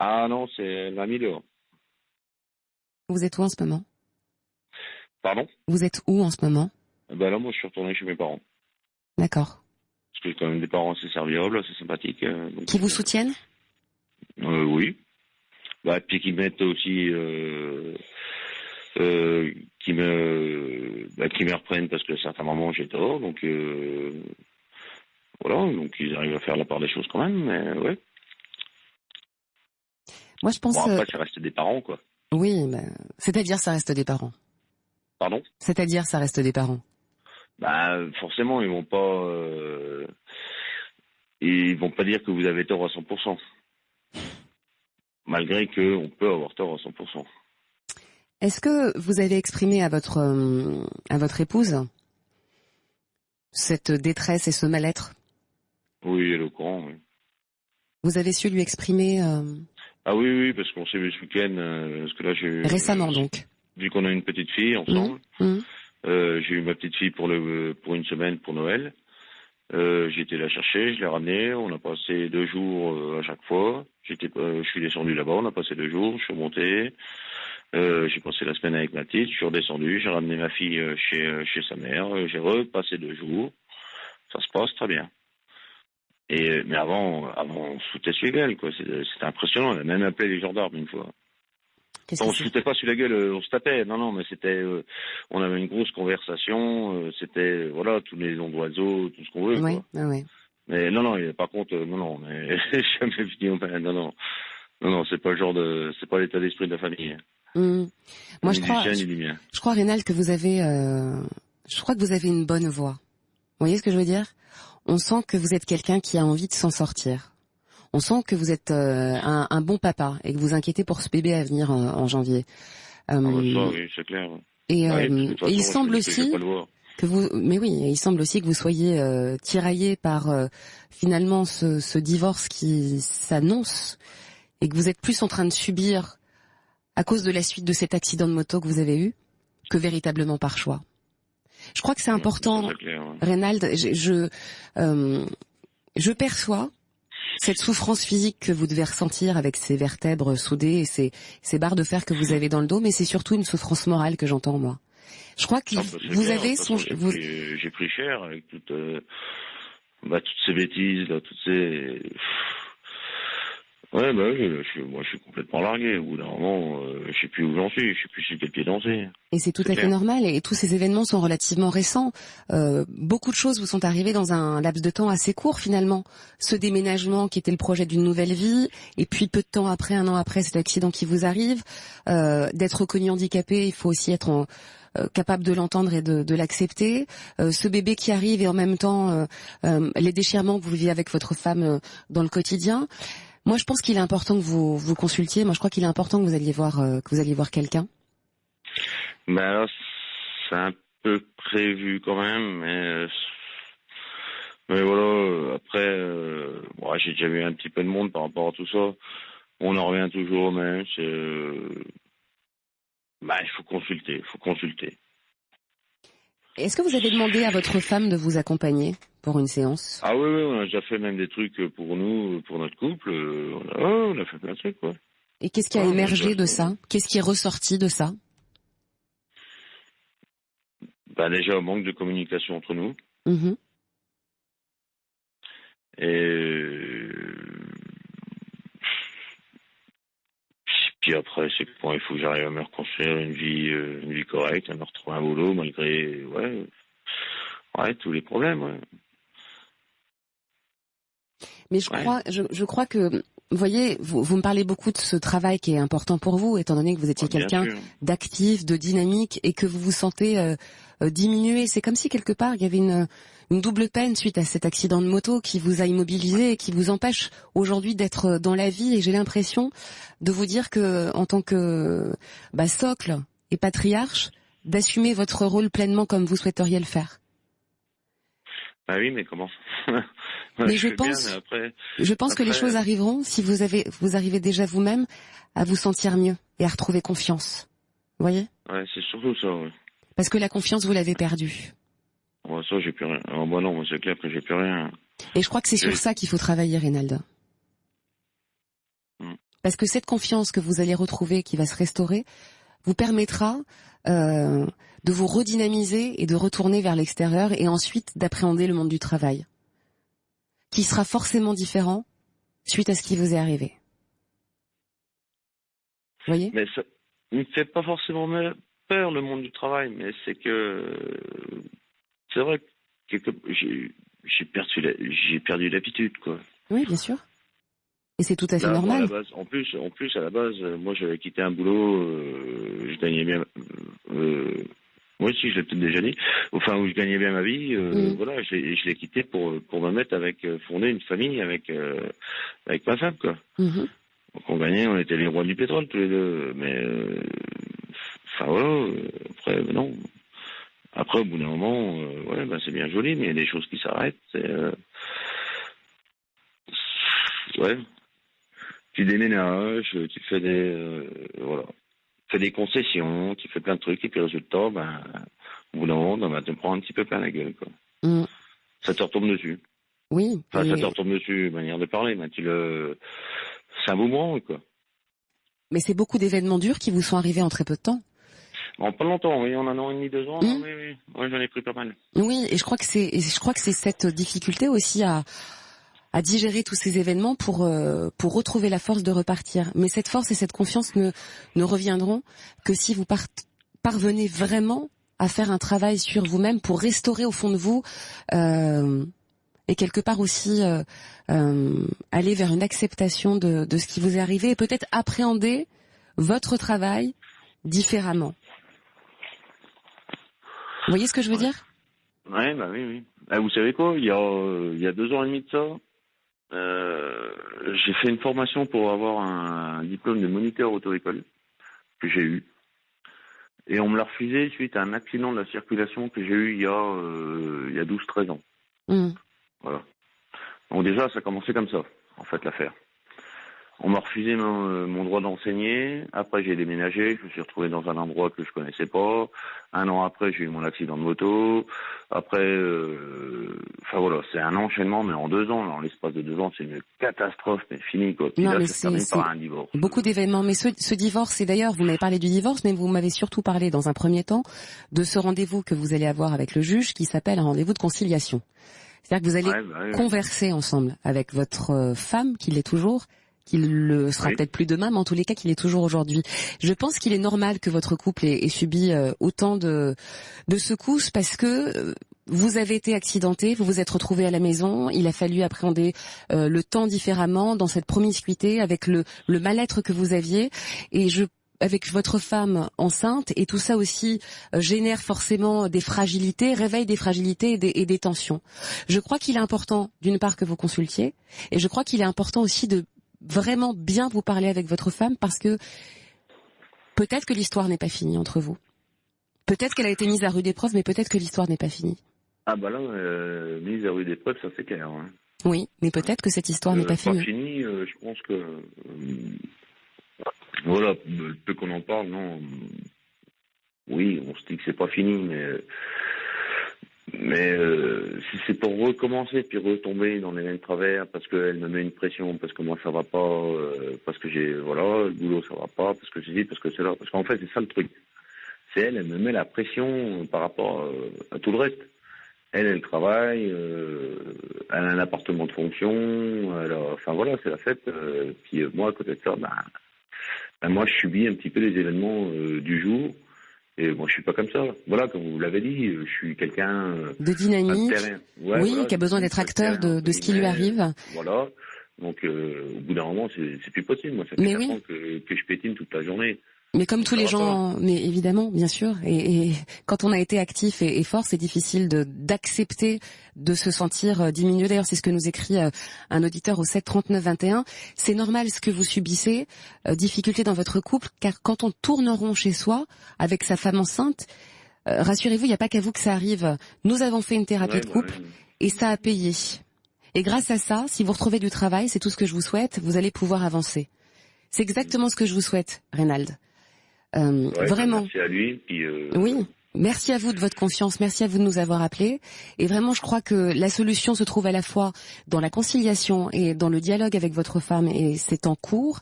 Ah non, c'est l'ami dehors. Vous êtes où en ce moment? Pardon? Vous êtes où en ce moment? Là, moi, je suis retourné chez mes parents. D'accord. Parce que j'ai quand même des parents assez serviables, assez sympathiques. Qui vous soutiennent? Oui. Puis qui mettent aussi qui me reprennent parce que à certains moments j'ai tort, donc voilà, donc ils arrivent à faire la part des choses quand même, mais ouais. Moi je pense. Bon, après ça reste des parents, quoi. Oui, c'est-à-dire ça reste des parents. Pardon ? C'est-à-dire ça reste des parents. Forcément ils vont pas dire que vous avez tort à 100%. Malgré qu'on peut avoir tort à 100%. Est-ce que vous avez exprimé à votre épouse cette détresse et ce mal-être ? Oui, elle est au courant, oui. Vous avez su lui exprimer Ah oui, parce qu'on s'est vu ce week-end, parce que là récemment donc. Vu qu'on a une petite fille ensemble, j'ai eu ma petite fille pour une semaine pour Noël. J'ai été la chercher, je l'ai ramenée, on a passé 2 jours à chaque fois. Je suis descendu là-bas, on a passé 2 jours, je suis remonté. J'ai passé la semaine avec ma petite, je suis redescendu, j'ai ramené ma fille chez sa mère, j'ai repassé 2 jours. Ça se passe très bien. Mais avant, on se foutait sur la gueule, quoi. C'était impressionnant. On a même appelé les gendarmes une fois. On se foutait pas sur la gueule, on se tapait. Non, mais c'était, on avait une grosse conversation. C'était, voilà, tous les noms d'oiseaux, tout ce qu'on veut. Oui, quoi. oui. Mais non, par contre, non, mais jamais fini. Non, c'est pas le genre c'est pas l'état d'esprit de la famille. Moi, je crois, Rénal, que vous avez, je crois que vous avez une bonne voix. Vous voyez ce que je veux dire ? On sent que vous êtes quelqu'un qui a envie de s'en sortir. On sent que vous êtes un bon papa et que vous inquiétez pour ce bébé à venir en janvier. Oui, c'est clair. Et il semble aussi que il semble aussi que vous soyez tiraillé par finalement ce divorce qui s'annonce et que vous êtes plus en train de subir à cause de la suite de cet accident de moto que vous avez eu que véritablement par choix. Je crois que c'est important, Reynald. Je perçois cette souffrance physique que vous devez ressentir avec ces vertèbres soudées et ces barres de fer que vous avez dans le dos, mais c'est surtout une souffrance morale que j'entends, moi. Je crois que vous avez j'ai pris cher avec toutes ces bêtises, là, toutes ces... Ouais, moi je suis complètement largué. Au bout d'un moment, je sais plus où j'en suis, je sais plus sur quel pied danser. Et c'est tout à fait normal, et tous ces événements sont relativement récents. Beaucoup de choses vous sont arrivées dans un laps de temps assez court finalement. Ce déménagement qui était le projet d'une nouvelle vie, et puis peu de temps après, 1 an après, cet accident qui vous arrive. D'être reconnu handicapé, il faut aussi être capable de l'entendre et de l'accepter. Ce bébé qui arrive et en même temps les déchirements que vous vivez avec votre femme dans le quotidien. Moi, je pense qu'il est important que vous consultiez. Moi, je crois qu'il est important que vous alliez voir quelqu'un. Là, c'est un peu prévu quand même, mais voilà. Après, j'ai déjà vu un petit peu de monde par rapport à tout ça. On en revient toujours au même. Il faut consulter. Est-ce que vous avez demandé à votre femme de vous accompagner pour une séance ? Ah oui, on a déjà fait même des trucs pour nous, pour notre couple. On a fait plein de trucs, quoi. Et qu'est-ce qui a émergé de ça ? Qu'est-ce qui est ressorti de ça ? Déjà, un manque de communication entre nous. Et puis après, c'est que il faut que j'arrive à me reconstruire une vie correcte, à me retrouver un boulot malgré tous les problèmes. Ouais. Mais je crois que, vous voyez, vous me parlez beaucoup de ce travail qui est important pour vous, étant donné que vous étiez quelqu'un d'actif, de dynamique, et que vous vous sentez diminué. C'est comme si quelque part il y avait une double peine suite à cet accident de moto qui vous a immobilisé et qui vous empêche aujourd'hui d'être dans la vie. Et j'ai l'impression de vous dire que, en tant que socle et patriarche, d'assumer votre rôle pleinement comme vous souhaiteriez le faire. Oui, mais comment? Mais je pense que les choses arriveront si vous arrivez déjà vous-même à vous sentir mieux et à retrouver confiance. Vous voyez? Ouais, c'est surtout ça, oui. Parce que la confiance, vous l'avez perdue. Ouais, ça, j'ai plus rien. Non, c'est clair que j'ai plus rien. Et je crois que c'est sur ça qu'il faut travailler, Reynald. Parce que cette confiance que vous allez retrouver, qui va se restaurer, vous permettra de vous redynamiser et de retourner vers l'extérieur et ensuite d'appréhender le monde du travail, qui sera forcément différent suite à ce qui vous est arrivé. Vous voyez? Mais ça ne me fait pas forcément peur, le monde du travail, mais c'est que c'est vrai que j'ai perdu l'habitude, quoi. Oui, bien sûr. Et c'est tout à fait Là, normal. À la base, en plus, à la base, moi, j'avais quitté un boulot, je gagnais bien. Moi aussi, je l'ai peut-être déjà dit. Enfin, où je gagnais bien ma vie. Voilà, je l'ai quitté pour me mettre fonder une famille avec ma femme, quoi. Donc on était les rois du pétrole tous les deux. Mais enfin voilà. Après, non. Après, au bout d'un moment, c'est bien joli, mais il y a des choses qui s'arrêtent. Ouais. Tu déménages, tu fais des concessions, tu fais plein de trucs, et puis résultat, au bout d'un moment, tu me prends un petit peu plein la gueule, quoi. Ça te retombe dessus. Oui. Enfin, ça te retombe dessus, manière de parler, mais c'est un boomerang, quoi. Mais c'est beaucoup d'événements durs qui vous sont arrivés en très peu de temps. En pas longtemps, oui, en un an et demi, 2 ans, oui, j'en ai pris pas mal. Oui, et je crois que c'est cette difficulté aussi à digérer tous ces événements pour retrouver la force de repartir. Mais cette force et cette confiance ne reviendront que si vous parvenez vraiment à faire un travail sur vous-même pour restaurer au fond de vous et quelque part aussi aller vers une acceptation de ce qui vous est arrivé et peut-être appréhender votre travail différemment. Vous voyez ce que je veux dire ? Ouais, oui. Vous savez quoi, il y a 2 ans et demi de ça, j'ai fait une formation pour avoir un diplôme de moniteur auto-école que j'ai eu. Et on me l'a refusé suite à un accident de la circulation que j'ai eu il y a 12-13 ans. Voilà. Donc déjà, ça a commencé comme ça, en fait, l'affaire. On m'a refusé mon droit d'enseigner. Après, j'ai déménagé. Je me suis retrouvé dans un endroit que je connaissais pas. 1 an après, j'ai eu mon accident de moto. Après, voilà, c'est un enchaînement, mais en 2 ans, en l'espace de 2 ans, c'est une catastrophe, mais fini, quoi. Puis non, là, mais ça se termine par un divorce. Beaucoup d'événements. Mais ce divorce, et d'ailleurs, vous m'avez parlé du divorce, mais vous m'avez surtout parlé, dans un premier temps, de ce rendez-vous que vous allez avoir avec le juge, qui s'appelle un rendez-vous de conciliation. C'est-à-dire que vous allez converser ensemble avec votre femme, qui l'est toujours, qu'il le sera peut-être plus demain, mais en tous les cas qu'il est toujours aujourd'hui. Je pense qu'il est normal que votre couple ait subi autant de secousses parce que vous avez été accidenté, vous vous êtes retrouvé à la maison, il a fallu appréhender le temps différemment dans cette promiscuité avec le mal-être que vous aviez et avec votre femme enceinte, et tout ça aussi génère forcément des fragilités, réveille des fragilités et des tensions. Je crois qu'il est important, d'une part, que vous consultiez, et je crois qu'il est important aussi de vraiment bien vous parler avec votre femme, parce que peut-être que l'histoire n'est pas finie entre vous. Peut-être qu'elle a été mise à rude épreuve, mais peut-être que l'histoire n'est pas finie. Ah bah là, mise à rude épreuve, ça c'est clair. Hein. Oui, mais peut-être que cette histoire n'est pas finie. Pas finie, je pense que... voilà, peu qu'on en parle, non. Oui, on se dit que c'est pas fini, mais si c'est pour recommencer puis retomber dans les mêmes travers parce qu'elle me met une pression, parce que moi ça va pas, parce que le boulot ça va pas, parce que j'ai dit, parce que c'est là, parce qu'en fait c'est ça le truc. C'est elle me met la pression par rapport à tout le reste. Elle travaille, elle a un appartement de fonction, enfin voilà, c'est la fête. Puis moi à côté de ça, moi je subis un petit peu les événements du jour. Et moi, je suis pas comme ça. Voilà, comme vous l'avez dit, je suis quelqu'un de dynamique, qui a besoin d'être acteur de ce qui lui arrive. Voilà. Donc, au bout d'un moment, c'est plus possible. Moi, ça fait 4 ans que je pétine toute la journée. Mais comme tous les gens, mais évidemment, bien sûr. Et quand on a été actif et fort, c'est difficile d'accepter de se sentir diminué. D'ailleurs, c'est ce que nous écrit un auditeur au 7 39 21. C'est normal ce que vous subissez, difficulté dans votre couple, car quand on tourne rond chez soi avec sa femme enceinte, rassurez-vous, il n'y a pas qu'à vous que ça arrive. Nous avons fait une thérapie de couple et ça a payé. Et grâce à ça, si vous retrouvez du travail, c'est tout ce que je vous souhaite, vous allez pouvoir avancer. C'est exactement ce que je vous souhaite, Reynald. Vraiment. Merci à lui. Puis oui, merci à vous de votre confiance, merci à vous de nous avoir appelés. Et vraiment, je crois que la solution se trouve à la fois dans la conciliation et dans le dialogue avec votre femme, et c'est en cours.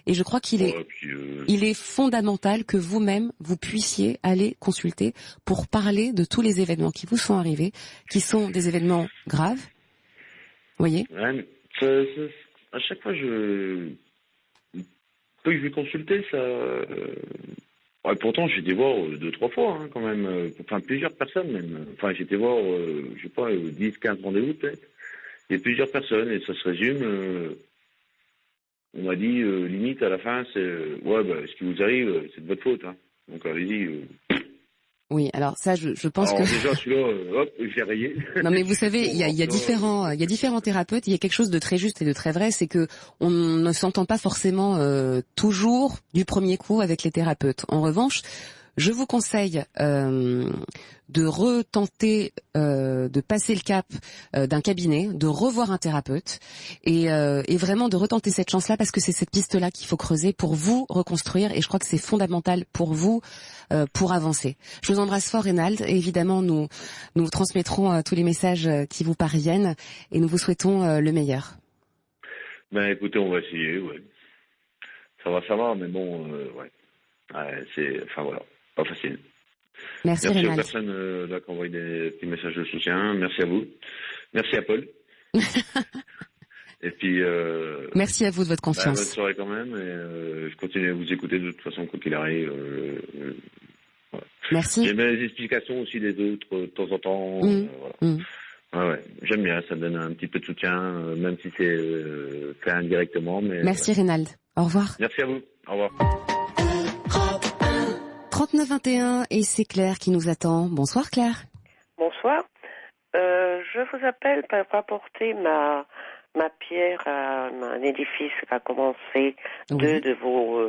Et je crois qu'il est fondamental que vous-même, vous puissiez aller consulter pour parler de tous les événements qui vous sont arrivés, qui sont des événements graves. Vous voyez ? À chaque fois, que je vais consulter, ça... Ouais, pourtant, j'ai été voir 2-3 fois, quand même. Enfin, plusieurs personnes, même. Enfin, j'ai été voir, je sais pas, 10-15 rendez-vous, peut-être. Il y a plusieurs personnes, et ça se résume. On m'a dit, limite, à la fin, c'est... ce qui vous arrive, c'est de votre faute, hein. Donc, allez-y. Oui, alors ça, je pense que... déjà, celui-là, hop, j'ai rayé. Non, mais vous savez, il y a différents thérapeutes. Il y a quelque chose de très juste et de très vrai, c'est que on ne s'entend pas forcément toujours du premier coup avec les thérapeutes. En revanche, je vous conseille de retenter de passer le cap d'un cabinet, de revoir un thérapeute et vraiment de retenter cette chance-là, parce que c'est cette piste-là qu'il faut creuser pour vous reconstruire, et je crois que c'est fondamental pour vous pour avancer. Je vous embrasse fort, Reynald, et évidemment nous vous transmettrons tous les messages qui vous parviennent, et nous vous souhaitons le meilleur. Ben écoutez, on va essayer, ouais. Ça va, mais bon, voilà, pas facile. Merci aux Reynald. Personnes là qui envoient des petits messages de soutien. Merci à vous. Merci à Paul. Et puis... merci à vous de votre confiance. Bonne soirée quand même. Et je continue à vous écouter de toute façon, quoi qu'il arrive. Voilà. Merci. J'aime bien les explications aussi des autres de temps en temps. Voilà. J'aime bien, ça donne un petit peu de soutien, même si c'est fait indirectement. Mais merci Reynald. Au revoir. Merci à vous. Au revoir. 3921, et c'est Claire qui nous attend. Bonsoir Claire. Bonsoir. Je vous appelle pour apporter ma pierre à un édifice qui a commencé deux de vos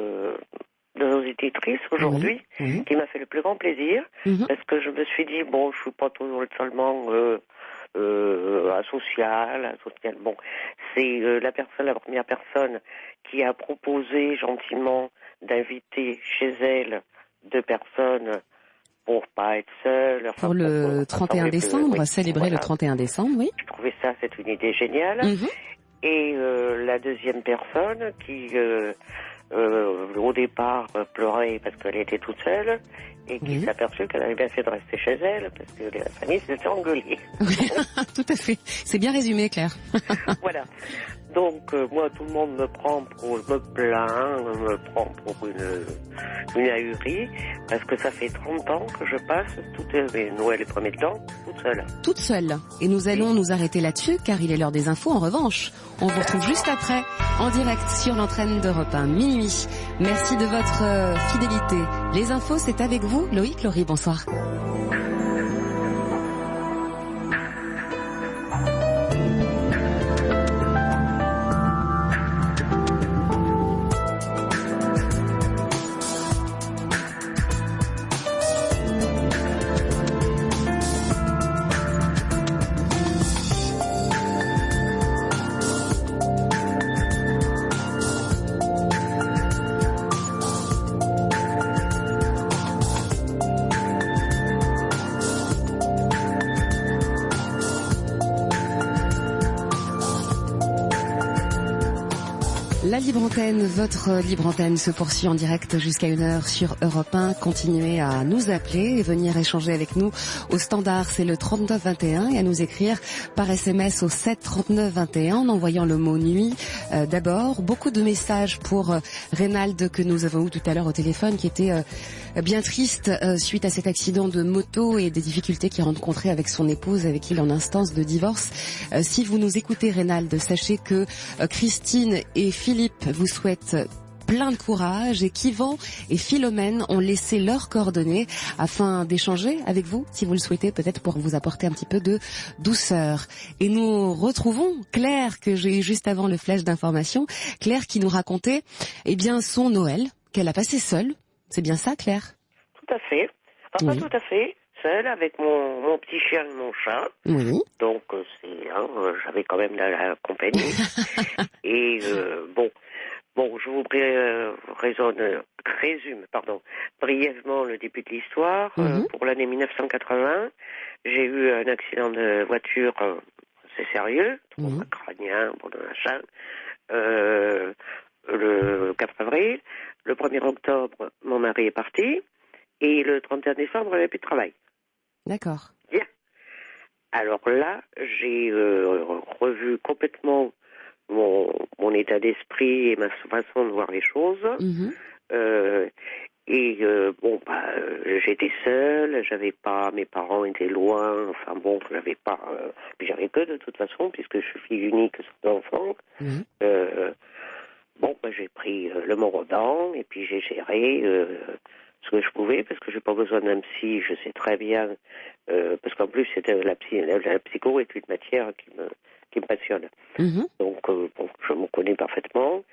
éditrices aujourd'hui, qui m'a fait le plus grand plaisir, parce que je me suis dit, bon, je suis pas toujours seulement asocial. Bon, c'est la première personne qui a proposé gentiment d'inviter chez elle 2 personnes pour pas être seule. Pour le 31 décembre, célébrer le 31 décembre, oui. Je trouvais ça, c'est une idée géniale. Et la deuxième personne qui, au départ, pleurait parce qu'elle était toute seule, et qui s'est aperçue qu'elle avait bien fait de rester chez elle, parce que la famille s'était engueulée. Tout à fait. C'est bien résumé, Claire. Voilà. Donc, moi, tout le monde me prend pour, me prend pour une ahurie, parce que ça fait 30 ans que je passe Noël et premier temps, toute seule. Toute seule. Et nous allons nous arrêter là-dessus, car il est l'heure des infos. En revanche, on vous retrouve juste après, en direct sur l'antenne d'Europe 1, minuit. Merci de votre fidélité. Les infos, c'est avec vous, Loïc Laurie. Bonsoir. La Libre Antenne, votre Libre Antenne se poursuit en direct jusqu'à 1h sur Europe 1. Continuez à nous appeler et venir échanger avec nous au standard, c'est le 3921, et à nous écrire par SMS au 7 39 21 en envoyant le mot nuit. D'abord, beaucoup de messages pour Reynald que nous avons eu tout à l'heure au téléphone, qui était bien triste suite à cet accident de moto et des difficultés qu'il rencontrait avec son épouse, avec qui il est en instance de divorce. Si vous nous écoutez, Reynald, sachez que Christine et Philippe vous souhaitent plein de courage, et qu'Yvan et Philomène ont laissé leurs coordonnées afin d'échanger avec vous, si vous le souhaitez, peut-être pour vous apporter un petit peu de douceur. Et nous retrouvons Claire, que j'ai eu juste avant le flash d'information. Claire qui nous racontait son Noël qu'elle a passé seule. C'est bien ça, Claire? Tout à fait. Enfin, pas tout à fait. Seule, avec mon petit chien et mon chat. Oui. Donc, j'avais quand même la compagnie. Et je vous résume brièvement le début de l'histoire. Pour l'année 1980, j'ai eu un accident de voiture assez sérieux, crânien, machin, le 4 avril. Le 1er octobre, mon mari est parti. Et le 31 décembre, il n'y avait plus de travail. D'accord. Bien. Alors là, j'ai revu complètement mon état d'esprit et ma façon de voir les choses. Et j'étais seule, j'avais pas, mes parents étaient loin, enfin bon, j'avais pas, puis j'avais que de toute façon, puisque je suis fille unique sur deux enfants. J'ai pris le Morodan et puis j'ai géré ce que je pouvais, parce que j'ai pas besoin d'un psy, je sais très bien, parce qu'en plus c'était la psycho est une matière qui me passionne. Donc je me connais parfaitement.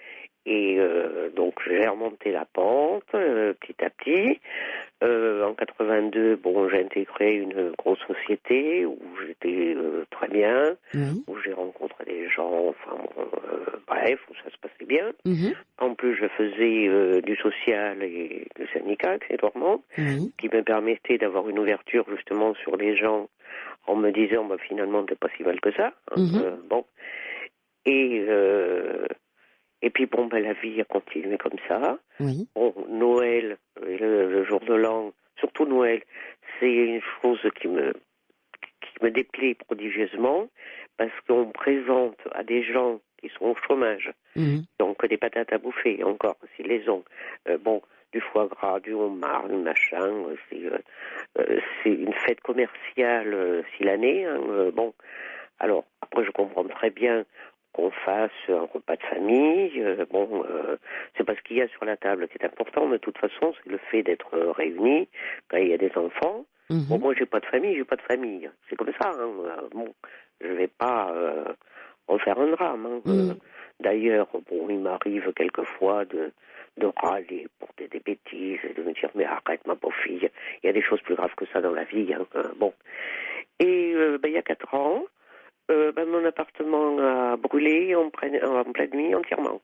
Et donc j'ai remonté la pente petit à petit. En 82, j'ai intégré une grosse société où j'étais très bien, où j'ai rencontré des gens, bref, où ça se passait bien. En plus, je faisais du social et du syndicat, accessoirement, qui me permettait d'avoir une ouverture justement sur les gens en me disant finalement t'es pas si mal que ça. Et puis la vie a continué comme ça. Noël, le jour de l'an, surtout Noël, c'est une chose qui me déplaît prodigieusement, parce qu'on présente à des gens qui sont au chômage, donc des patates à bouffer, encore, s'ils les ont, du foie gras, du homard, du machin, c'est une fête commerciale si l'année. Alors, après je comprends très bien qu'on fasse un repas de famille, c'est pas ce qu'il y a sur la table qui est important, de toute façon, c'est le fait d'être réunis quand il y a des enfants. Moi j'ai pas de famille, c'est comme ça, je vais pas en faire un drame. D'ailleurs, il m'arrive quelquefois de râler pour des bêtises et de me dire mais arrête ma pauvre fille, il y a des choses plus graves que ça dans la vie. Et il y a 4 ans, mon appartement a brûlé en pleine nuit entièrement.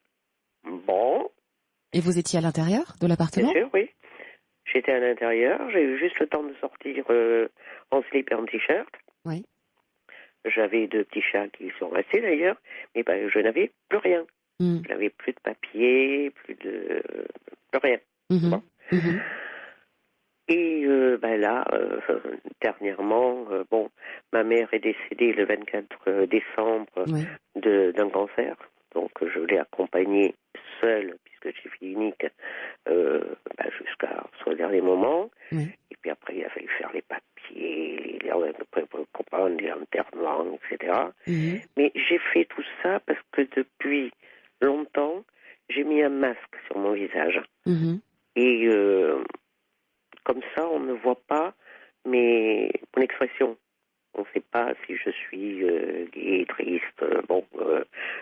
Et vous étiez à l'intérieur de l'appartement ? Bien sûr, oui. J'étais à l'intérieur, j'ai eu juste le temps de sortir en slip et en t-shirt. Oui. J'avais 2 petits chats qui sont restés d'ailleurs, mais je n'avais plus rien. Je n'avais plus de papier, plus rien. Et dernièrement, ma mère est décédée le 24 décembre d'un cancer. Donc je l'ai accompagnée seule, puisque je suis fille unique, jusqu'à son dernier moment. Et puis après, il a fallu faire les papiers, l'enterrement, etc. Mais j'ai fait tout ça parce que depuis longtemps, j'ai mis un masque sur mon visage. Et comme ça, on ne voit pas mon expression. On ne sait pas si je suis gai, triste.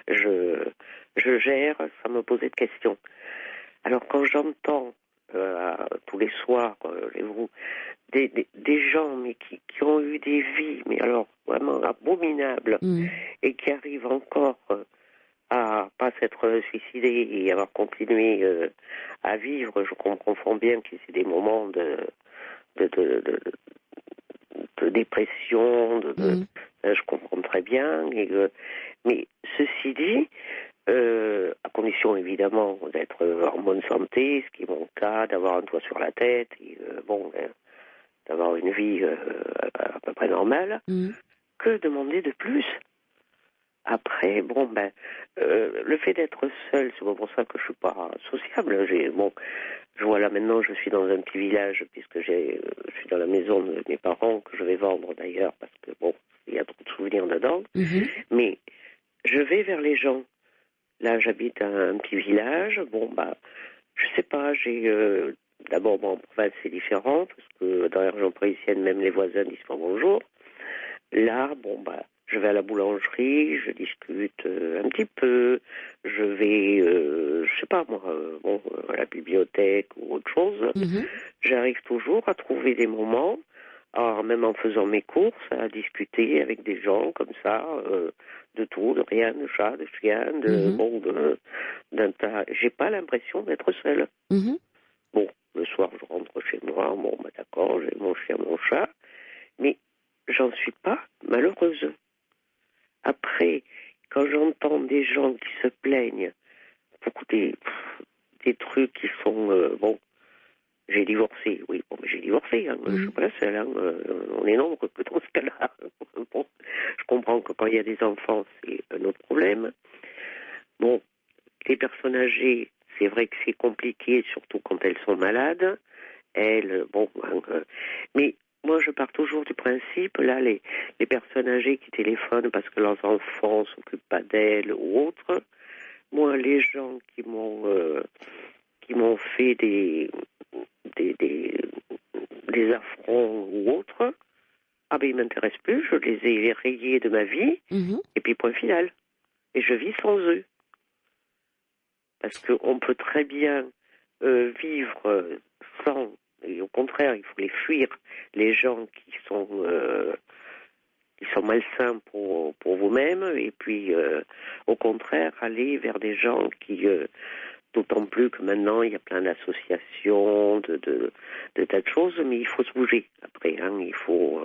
Je gère sans me poser de questions. Alors quand j'entends tous les soirs, des gens mais qui ont eu des vies, mais alors vraiment abominables, et qui arrivent encore à pas s'être suicidés et avoir continué à vivre, je comprends bien que c'est des moments de dépression, je comprends très bien. Mais ceci dit, à condition évidemment d'être en bonne santé, ce qui est mon cas, d'avoir un toit sur la tête, et d'avoir une vie à peu près normale, que demander de plus ? Après, le fait d'être seule, c'est pour ça que je suis pas sociable. Je vois là maintenant, je suis dans un petit village, puisque je suis dans la maison de mes parents, que je vais vendre d'ailleurs, parce que il y a trop de souvenirs dedans. Mais je vais vers les gens. Là, j'habite à un petit village. Je sais pas, d'abord, en province, c'est différent, parce que dans la région parisienne, même les voisins disent pas bonjour. Là, je vais à la boulangerie, je discute un petit peu, je vais, je sais pas moi, à la bibliothèque ou autre chose. J'arrive toujours à trouver des moments, alors même en faisant mes courses, à discuter avec des gens comme ça, de tout, de rien, de chat, de chien, d'un tas. J'ai pas l'impression d'être seule. Le soir, je rentre chez moi, d'accord, j'ai mon chien, mon chat, mais j'en suis pas malheureuse. Après, quand j'entends des gens qui se plaignent pour des trucs qui sont... j'ai divorcé, oui, mais j'ai divorcé, je suis pas la seule, on est nombreux que dans ce cas-là. Je comprends que quand il y a des enfants, c'est un autre problème. Les personnes âgées, c'est vrai que c'est compliqué, surtout quand elles sont malades. Elles, mais moi, je pars toujours du principe, là, les personnes âgées qui téléphonent parce que leurs enfants ne s'occupent pas d'elles ou autres. Moi, les gens qui m'ont fait des affronts ou autres, ils m'intéressent plus, je les ai rayés de ma vie, et puis point final. Et je vis sans eux. Parce qu'on peut très bien vivre sans, et au contraire, il faut les fuir, les gens qui sont malsains pour vous-même, et puis au contraire, aller vers des gens qui... D'autant plus que maintenant, il y a plein d'associations, de tas de choses, mais il faut se bouger après. Il faut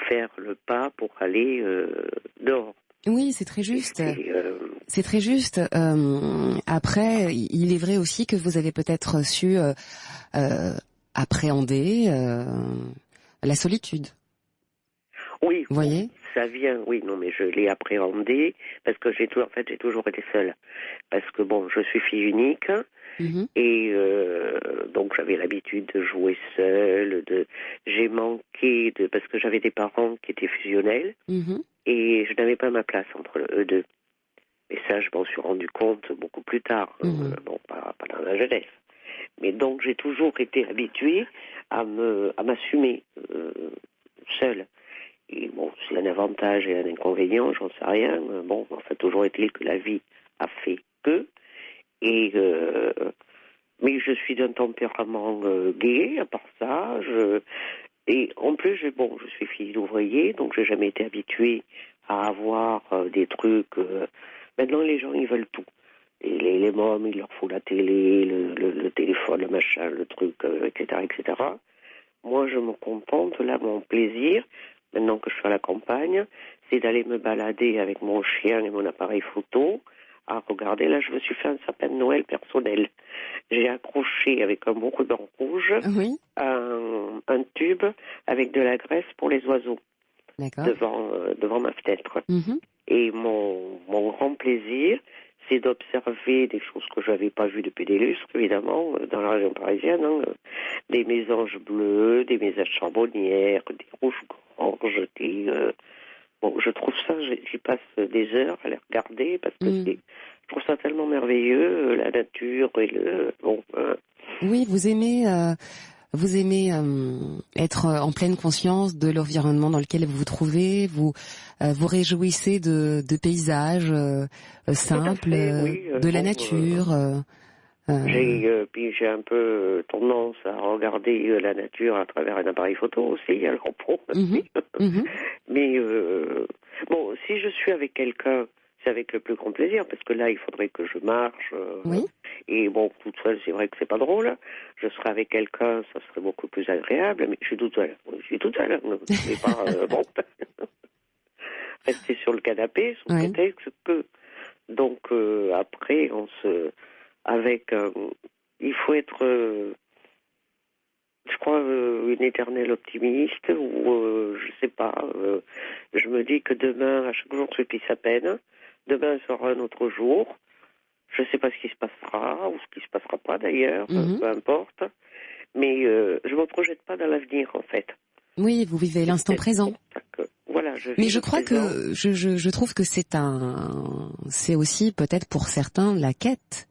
faire le pas pour aller dehors. Oui, c'est très juste. C'est très juste. Après, il est vrai aussi que vous avez peut-être su appréhender la solitude. Oui. Vous voyez ? Ça vient, oui, non, mais je l'ai appréhendé parce que j'ai toujours été seule. Parce que je suis fille unique et donc j'avais l'habitude de jouer seule. J'ai manqué parce que j'avais des parents qui étaient fusionnels et je n'avais pas ma place entre eux deux. Et ça, je m'en suis rendu compte beaucoup plus tard. Pas dans la jeunesse. Mais donc j'ai toujours été habituée à m'assumer seule. Et c'est un avantage et un inconvénient, j'en sais rien. Toujours est-il que la vie a fait que. Et mais je suis d'un tempérament gai, à part ça. Et en plus, je suis fille d'ouvrier, donc j'ai jamais été habituée à avoir des trucs. Maintenant, les gens, ils veulent tout. Et les mômes, il leur faut la télé, le téléphone, le machin, le truc, etc., etc. Moi, je me contente, là, mon plaisir, maintenant que je suis à la campagne, c'est d'aller me balader avec mon chien et mon appareil photo. Regardez, là, je me suis fait un sapin de Noël personnel. J'ai accroché avec un beau ruban rouge un tube avec de la graisse pour les oiseaux devant ma fenêtre. Et mon grand plaisir, c'est d'observer des choses que je n'avais pas vues depuis des lustres, évidemment, dans la région parisienne. Des mésanges bleus, des mésanges charbonnières, des rouges-gorges, je trouve ça, j'y passe des heures à les regarder parce que je trouve ça tellement merveilleux, la nature et Oui, vous aimez être en pleine conscience de l'environnement dans lequel vous vous trouvez, vous réjouissez de paysages simples, de la nature. Puis j'ai un peu tendance à regarder la nature à travers un appareil photo aussi, alors mais si je suis avec quelqu'un, c'est avec le plus grand plaisir, parce que là, il faudrait que je marche. Et toute seule, c'est vrai que c'est pas drôle. Je serais avec quelqu'un, ça serait beaucoup plus agréable, mais je suis toute seule. Je suis pas, rester sur le canapé, sous prétexte que... Donc, après, il faut être, je crois, une éternelle optimiste, ou je sais pas. Je me dis que demain, à chaque jour suffit sa peine. Demain sera un autre jour. Je ne sais pas ce qui se passera, ou ce qui se passera pas d'ailleurs, peu importe. Mais je me projette pas dans l'avenir, en fait. Oui, vous vivez l'instant présent. Voilà, mais je crois que je trouve que c'est aussi peut-être pour certains la quête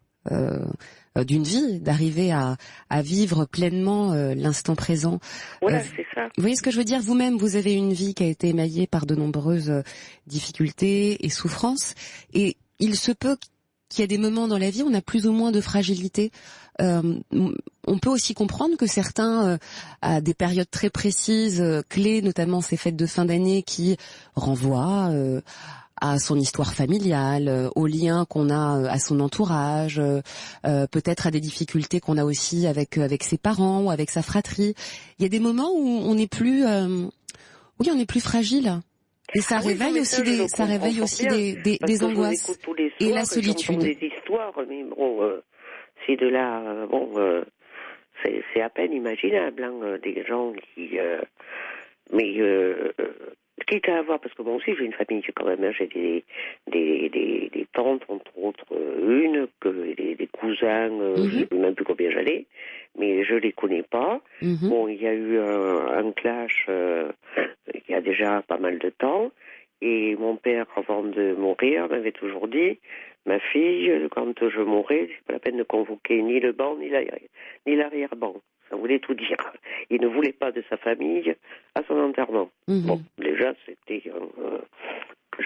d'une vie, d'arriver à vivre pleinement l'instant présent. Voilà, c'est ça. Vous voyez ce que je veux dire ? Vous-même, vous avez une vie qui a été émaillée par de nombreuses difficultés et souffrances, et il se peut qu'il y a des moments dans la vie où on a plus ou moins de fragilité. On peut aussi comprendre que certains, à des périodes très précises, clés, notamment ces fêtes de fin d'année qui renvoient à son histoire familiale, aux liens qu'on a à son entourage, peut-être à des difficultés qu'on a aussi avec ses parents ou avec sa fratrie. Il y a des moments où on est plus, on est plus fragile. Et ça réveille aussi des angoisses et la solitude. Des histoires, mais c'est de là, c'est à peine imaginable, des gens qui, quitte à avoir, parce que moi aussi j'ai une famille quand même, j'ai des tantes, entre autres une, des cousins gens, je ne sais même plus combien j'allais, mais je les connais pas. Bon, il y a eu un clash il y a déjà pas mal de temps, et mon père, avant de mourir, m'avait toujours dit, ma fille, quand je mourrai, c'est pas la peine de convoquer ni le banc, ni l'arrière-banc. Ça voulait tout dire. Il ne voulait pas de sa famille à son enterrement. Bon, déjà, c'était...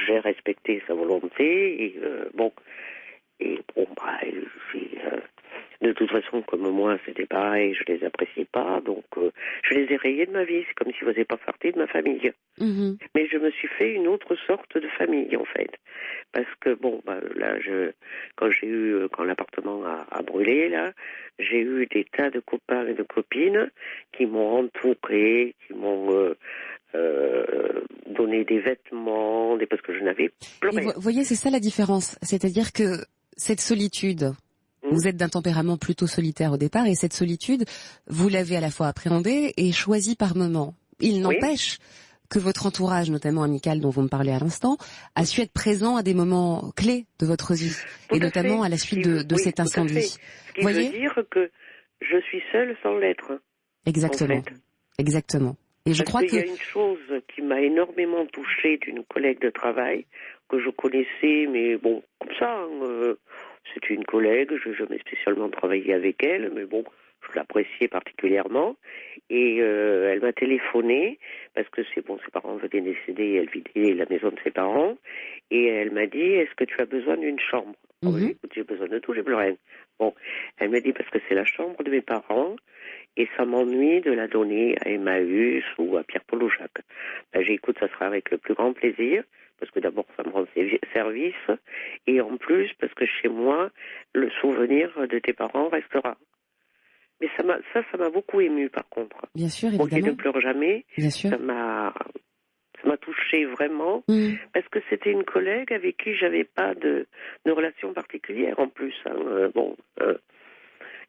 j'ai respecté sa volonté, et de toute façon, comme moi, c'était pareil, je les appréciais pas, donc je les ai rayés de ma vie, c'est comme s'ils ne faisaient pas partie de ma famille. Mais je me suis fait une autre sorte de famille, en fait. Parce que, là, quand l'appartement a brûlé, là, j'ai eu des tas de copains et de copines qui m'ont entouré, qui m'ont donné des vêtements, parce que je n'avais plus rien. Vous voyez, c'est ça la différence. C'est-à-dire que cette solitude, vous êtes d'un tempérament plutôt solitaire au départ, et cette solitude, vous l'avez à la fois appréhendée et choisie par moments. Il n'empêche que votre entourage, notamment amical dont vous me parlez à l'instant, a su être présent à des moments clés de votre vie, et notamment à la suite de cet incendie. Ce qui veut dire que je suis seule sans l'être. Exactement. En fait. Exactement. Et je crois qu'il y a une chose qui m'a énormément touchée d'une collègue de travail que je connaissais, mais bon, comme ça, c'est une collègue, je n'ai jamais spécialement travaillé avec elle, mais bon, je l'appréciais particulièrement. Et elle m'a téléphoné, parce que ses parents venaient décéder, elle vidait la maison de ses parents, et elle m'a dit, est-ce que tu as besoin d'une chambre? Écoute, j'ai besoin de tout, j'ai plus rien. Bon, elle m'a dit, parce que c'est la chambre de mes parents, et ça m'ennuie de la donner à Emmaüs ou à Pierre-Paul ou Jacques. J'ai écoute, ça sera avec le plus grand plaisir, parce que d'abord ça me rend service, et en plus parce que chez moi, le souvenir de tes parents restera. Mais ça m'a beaucoup ému par contre. Bien sûr, évidemment. Bon, qui ne pleure jamais. Bien sûr. Ça m'a touchée vraiment, parce que c'était une collègue avec qui j'avais pas de relation particulière en plus.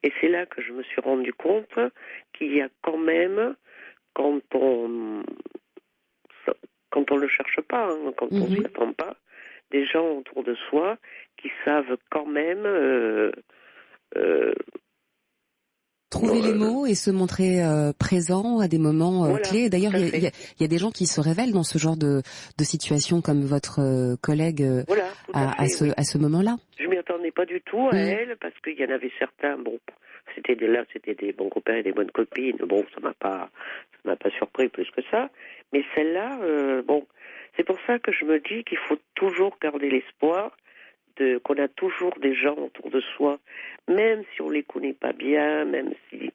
Et c'est là que je me suis rendu compte qu'il y a quand même, quand on le cherche pas, quand on ne s'attend pas, des gens autour de soi qui savent quand même trouver les mots et se montrer présent à des moments clés. D'ailleurs, il y a des gens qui se révèlent dans ce genre de situation, comme votre collègue à ce moment-là. Je m'y attendais pas du tout à elle, parce qu'il y en avait certains, c'était des bons copains et des bonnes copines. Bon, ça m'a pas surpris plus que ça. Mais celle-là, c'est pour ça que je me dis qu'il faut toujours garder l'espoir qu'on a toujours des gens autour de soi, même si on les connaît pas bien, même si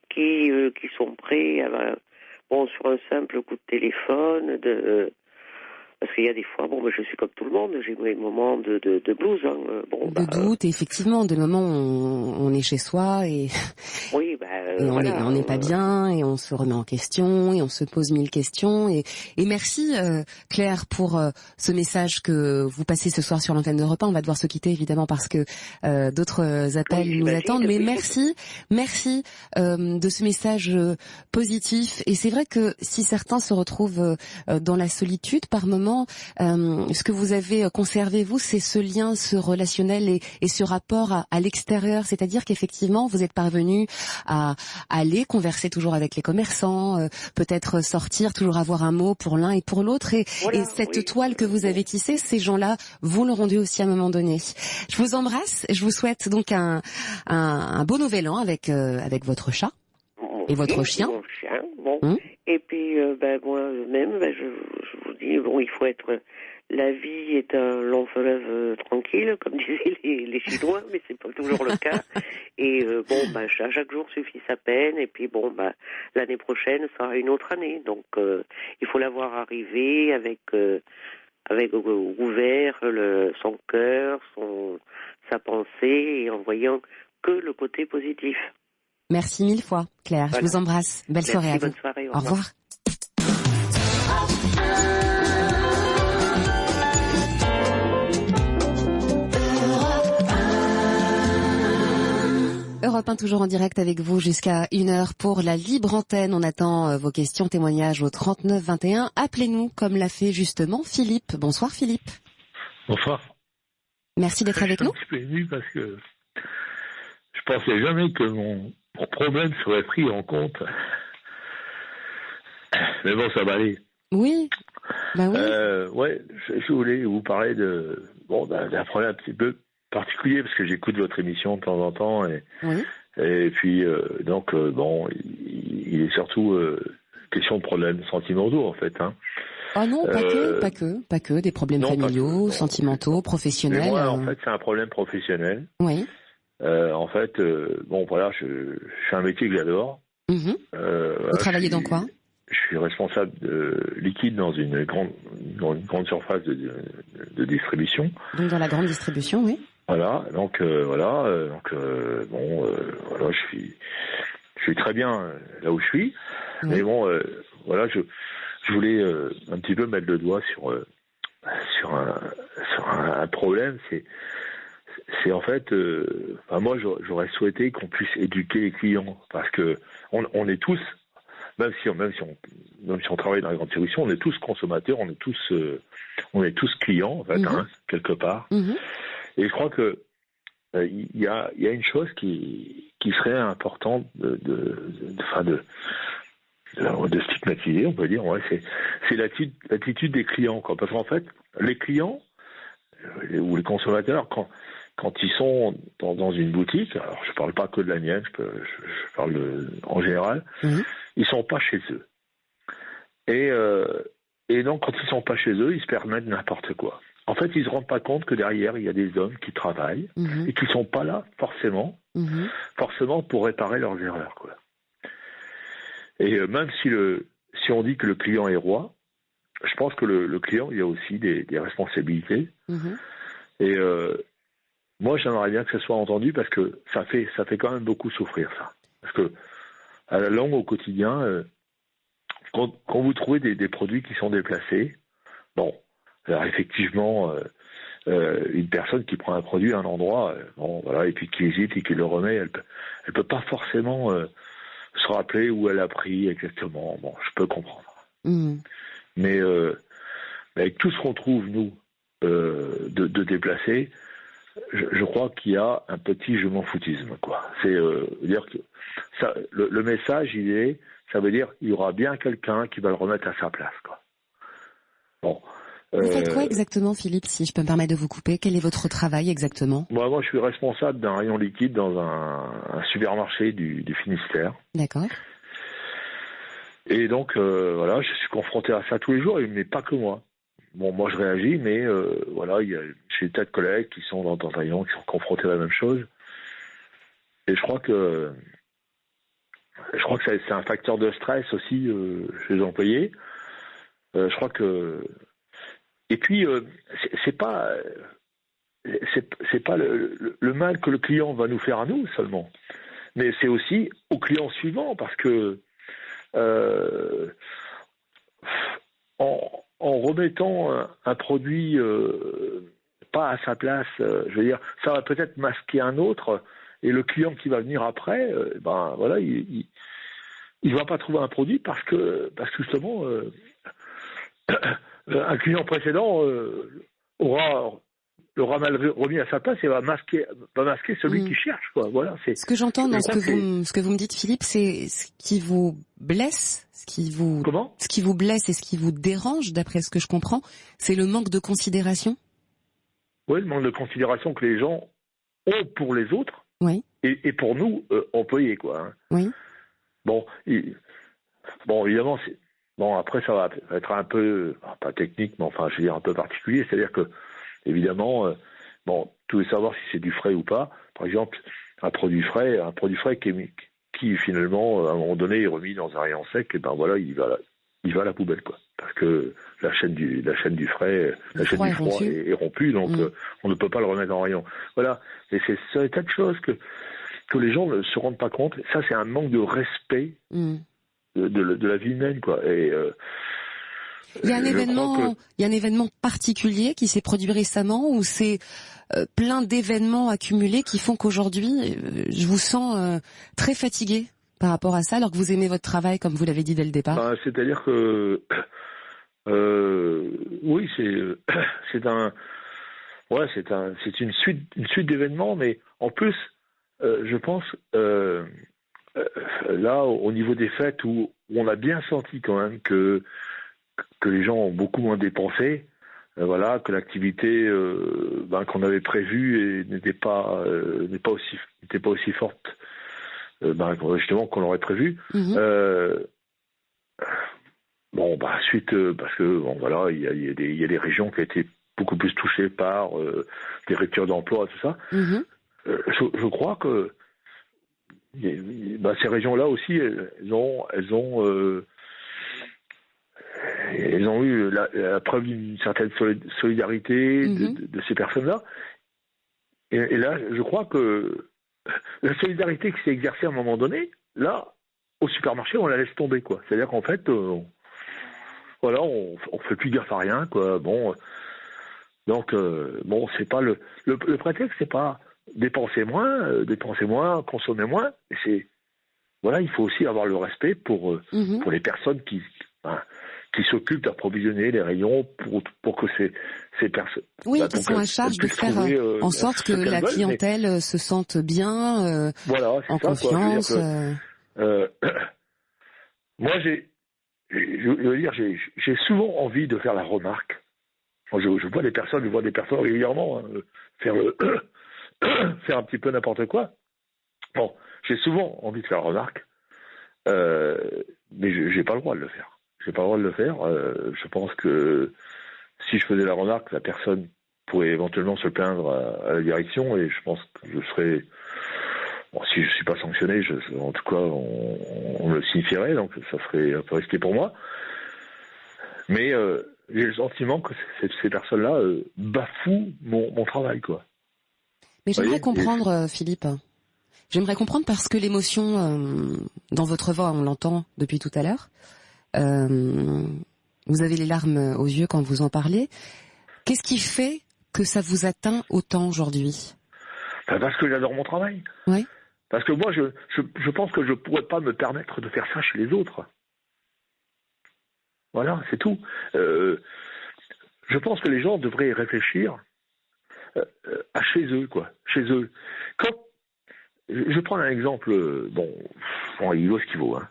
qui sont prêts à, sur un simple coup de téléphone, parce qu'il y a des fois, je suis comme tout le monde, j'ai des moments de blues. De doute, effectivement, des moments où on est chez soi et, on n'est pas bien, et on se remet en question, et on se pose mille questions. Et merci Claire pour ce message que vous passez ce soir sur l'antenne d'Europe 1. On va devoir se quitter évidemment parce que d'autres appels nous attendent. Mais merci de ce message positif. Et c'est vrai que si certains se retrouvent dans la solitude par moment, ce que vous avez conservé, vous, c'est ce lien, ce relationnel et ce rapport à l'extérieur. C'est-à-dire qu'effectivement, vous êtes parvenu à aller converser toujours avec les commerçants, peut-être sortir, toujours avoir un mot pour l'un et pour l'autre. Et cette toile que vous avez tissée, ces gens-là, vous le rendez aussi à un moment donné. Je vous embrasse. Je vous souhaite donc un beau nouvel an avec votre chat et votre chien. Mon chien, Et puis, moi-même, je vous dis, il faut être... La vie est un long fleuve tranquille, comme disaient les Chinois, mais c'est pas toujours le cas. Et chaque jour suffit sa peine. Et puis l'année prochaine sera une autre année. Donc il faut la voir arriver avec ouvert son cœur, sa pensée, et en voyant que le côté positif. Merci mille fois, Claire. Voilà. Je vous embrasse. Belle soirée à vous. Bonne soirée. Au revoir. Europe 1 toujours en direct avec vous jusqu'à 1h pour la libre antenne. On attend vos questions, témoignages au 39 21. Appelez-nous comme l'a fait justement Philippe. Bonsoir Philippe. Bonsoir. Merci d'être avec nous. Je suis un petit peu ému parce que je pensais jamais que mon problème serait pris en compte. Mais bon, ça va aller. Oui. Bah oui. Ouais, je voulais vous parler d'un problème un petit peu particulier parce que j'écoute votre émission de temps en temps et puis donc bon, il est surtout question de problèmes sentimentaux en fait. Hein. Ah non, pas que, des problèmes familiaux, sentimentaux, professionnels. Mais moi, en fait, c'est un problème professionnel. Oui. En fait, bon, voilà, je fais un métier que j'adore. Vous travaillez dans quoi ? Je suis responsable de liquide dans une grande surface de distribution. Donc dans la grande distribution, oui. Voilà, donc voilà, je suis très bien là où je suis. Oui. Mais bon, voilà, je voulais un petit peu mettre le doigt sur un problème. C'est en fait, moi j'aurais souhaité qu'on puisse éduquer les clients parce que on est tous, même si on travaille dans la grande distribution, on est tous consommateurs, on est tous clients en fait, quelque part. Et je crois que il y a une chose qui serait importante de stigmatiser, on peut dire, ouais, c'est l'attitude des clients, quoi. Parce qu'en fait, les clients ou les consommateurs, quand ils sont dans une boutique, alors je parle pas que de la mienne, je parle en général, ils sont pas chez eux. Et donc quand ils sont pas chez eux, ils se permettent n'importe quoi. En fait, ils se rendent pas compte que derrière il y a des hommes qui travaillent et qui sont pas là forcément pour réparer leurs erreurs, quoi. Et même si on dit que le client est roi, je pense que le client, il y a aussi des responsabilités. Et moi, j'aimerais bien que ça soit entendu parce que ça fait quand même beaucoup souffrir, ça. Parce que à la longue, au quotidien, quand vous trouvez des produits qui sont déplacés, bon, alors effectivement, une personne qui prend un produit à un endroit, et puis qui hésite et qui le remet, elle peut pas forcément se rappeler où elle a pris exactement. Bon, je peux comprendre. Mais avec tout ce qu'on trouve, nous, de déplacer, je crois qu'il y a un petit je m'en foutisme, quoi. C'est dire que ça, le message, ça veut dire il y aura bien quelqu'un qui va le remettre à sa place, quoi. Bon. Vous faites quoi exactement, Philippe, si je peux me permettre de vous couper? Quel est votre travail exactement? Moi, je suis responsable d'un rayon liquide dans un supermarché du Finistère. D'accord. Et donc, voilà, je suis confronté à ça tous les jours, mais pas que moi. Bon, moi, je réagis, mais j'ai des tas de collègues qui sont dans un rayon, qui sont confrontés à la même chose. Et je crois que c'est un facteur de stress aussi chez les employés. Je crois que... Et puis, c'est pas le mal que le client va nous faire à nous seulement, mais c'est aussi au client suivant, parce que en remettant un produit pas à sa place, je veux dire, ça va peut-être masquer un autre, et le client qui va venir après, il va pas trouver un produit parce que justement un client précédent aura mal remis à sa place et va masquer celui qui cherche, quoi. Voilà, c'est ce que j'entends dans ce que vous me dites, Philippe, c'est ce qui vous blesse, ce qui vous blesse et ce qui vous dérange, d'après ce que je comprends, c'est le manque de considération. Oui, le manque de considération que les gens ont pour les autres, et pour nous employés, quoi. Hein. Oui. Bon, évidemment, après, ça va être un peu, pas technique, mais enfin, je veux dire, un peu particulier. C'est-à-dire que, évidemment, tout est savoir si c'est du frais ou pas. Par exemple, un produit frais qui finalement, à un moment donné, est remis dans un rayon sec, et il va à la poubelle, quoi. Parce que la chaîne du frais, la chaîne du froid est rompue, donc on ne peut pas le remettre en rayon. Voilà. Et c'est un tas de choses que les gens ne se rendent pas compte. Ça, c'est un manque de respect de la vie humaine, quoi. Et il y a un événement particulier qui s'est produit récemment, ou c'est plein d'événements accumulés qui font qu'aujourd'hui je vous sens très fatigué par rapport à ça, alors que vous aimez votre travail, comme vous l'avez dit dès le départ. C'est-à-dire que oui, c'est une suite d'événements, mais en plus je pense, là, au niveau des fêtes, où on a bien senti quand même que les gens ont beaucoup moins dépensé, voilà, que l'activité qu'on avait prévue n'était pas aussi forte, justement qu'on l'aurait prévu. Suite, parce que voilà, il y a des régions qui ont été beaucoup plus touchées par des ruptures d'emploi, tout ça. Je crois que ces régions-là aussi, elles ont eu la preuve d'une certaine solidarité de ces personnes-là. Et là, je crois que la solidarité qui s'est exercée à un moment donné, là, au supermarché, on la laisse tomber, quoi. C'est-à-dire qu'en fait, on fait plus gaffe à rien, quoi. Donc, c'est pas le prétexte, c'est pas dépenser moins, consommer moins. Et il faut aussi avoir le respect pour les personnes qui s'occupent d'approvisionner les rayons pour que ces personnes... Oui, qui sont à charge de faire en sorte que la clientèle se sente bien, en confiance. Moi, j'ai souvent envie de faire la remarque. Je vois des personnes régulièrement faire un petit peu n'importe quoi. Bon, j'ai souvent envie de faire la remarque, mais j'ai pas le droit de le faire. J'ai pas le droit de le faire. Je pense que si je faisais la remarque, la personne pourrait éventuellement se plaindre à la direction, et je pense que je serais... Bon, si je suis pas sanctionné, en tout cas, on me le signifierait, donc ça serait un peu risqué pour moi. Mais j'ai le sentiment que ces personnes-là bafouent mon travail, quoi. Mais j'aimerais comprendre, Philippe. J'aimerais comprendre parce que l'émotion dans votre voix, on l'entend depuis tout à l'heure. Vous avez les larmes aux yeux quand vous en parlez. Qu'est-ce qui fait que ça vous atteint autant aujourd'hui ? Parce que j'adore mon travail. Oui. Parce que moi, je pense que je ne pourrais pas me permettre de faire ça chez les autres. Voilà, c'est tout. Je pense que les gens devraient y réfléchir à chez eux, quoi. Chez eux. Quand je prends un exemple, il vaut ce qu'il vaut, hein.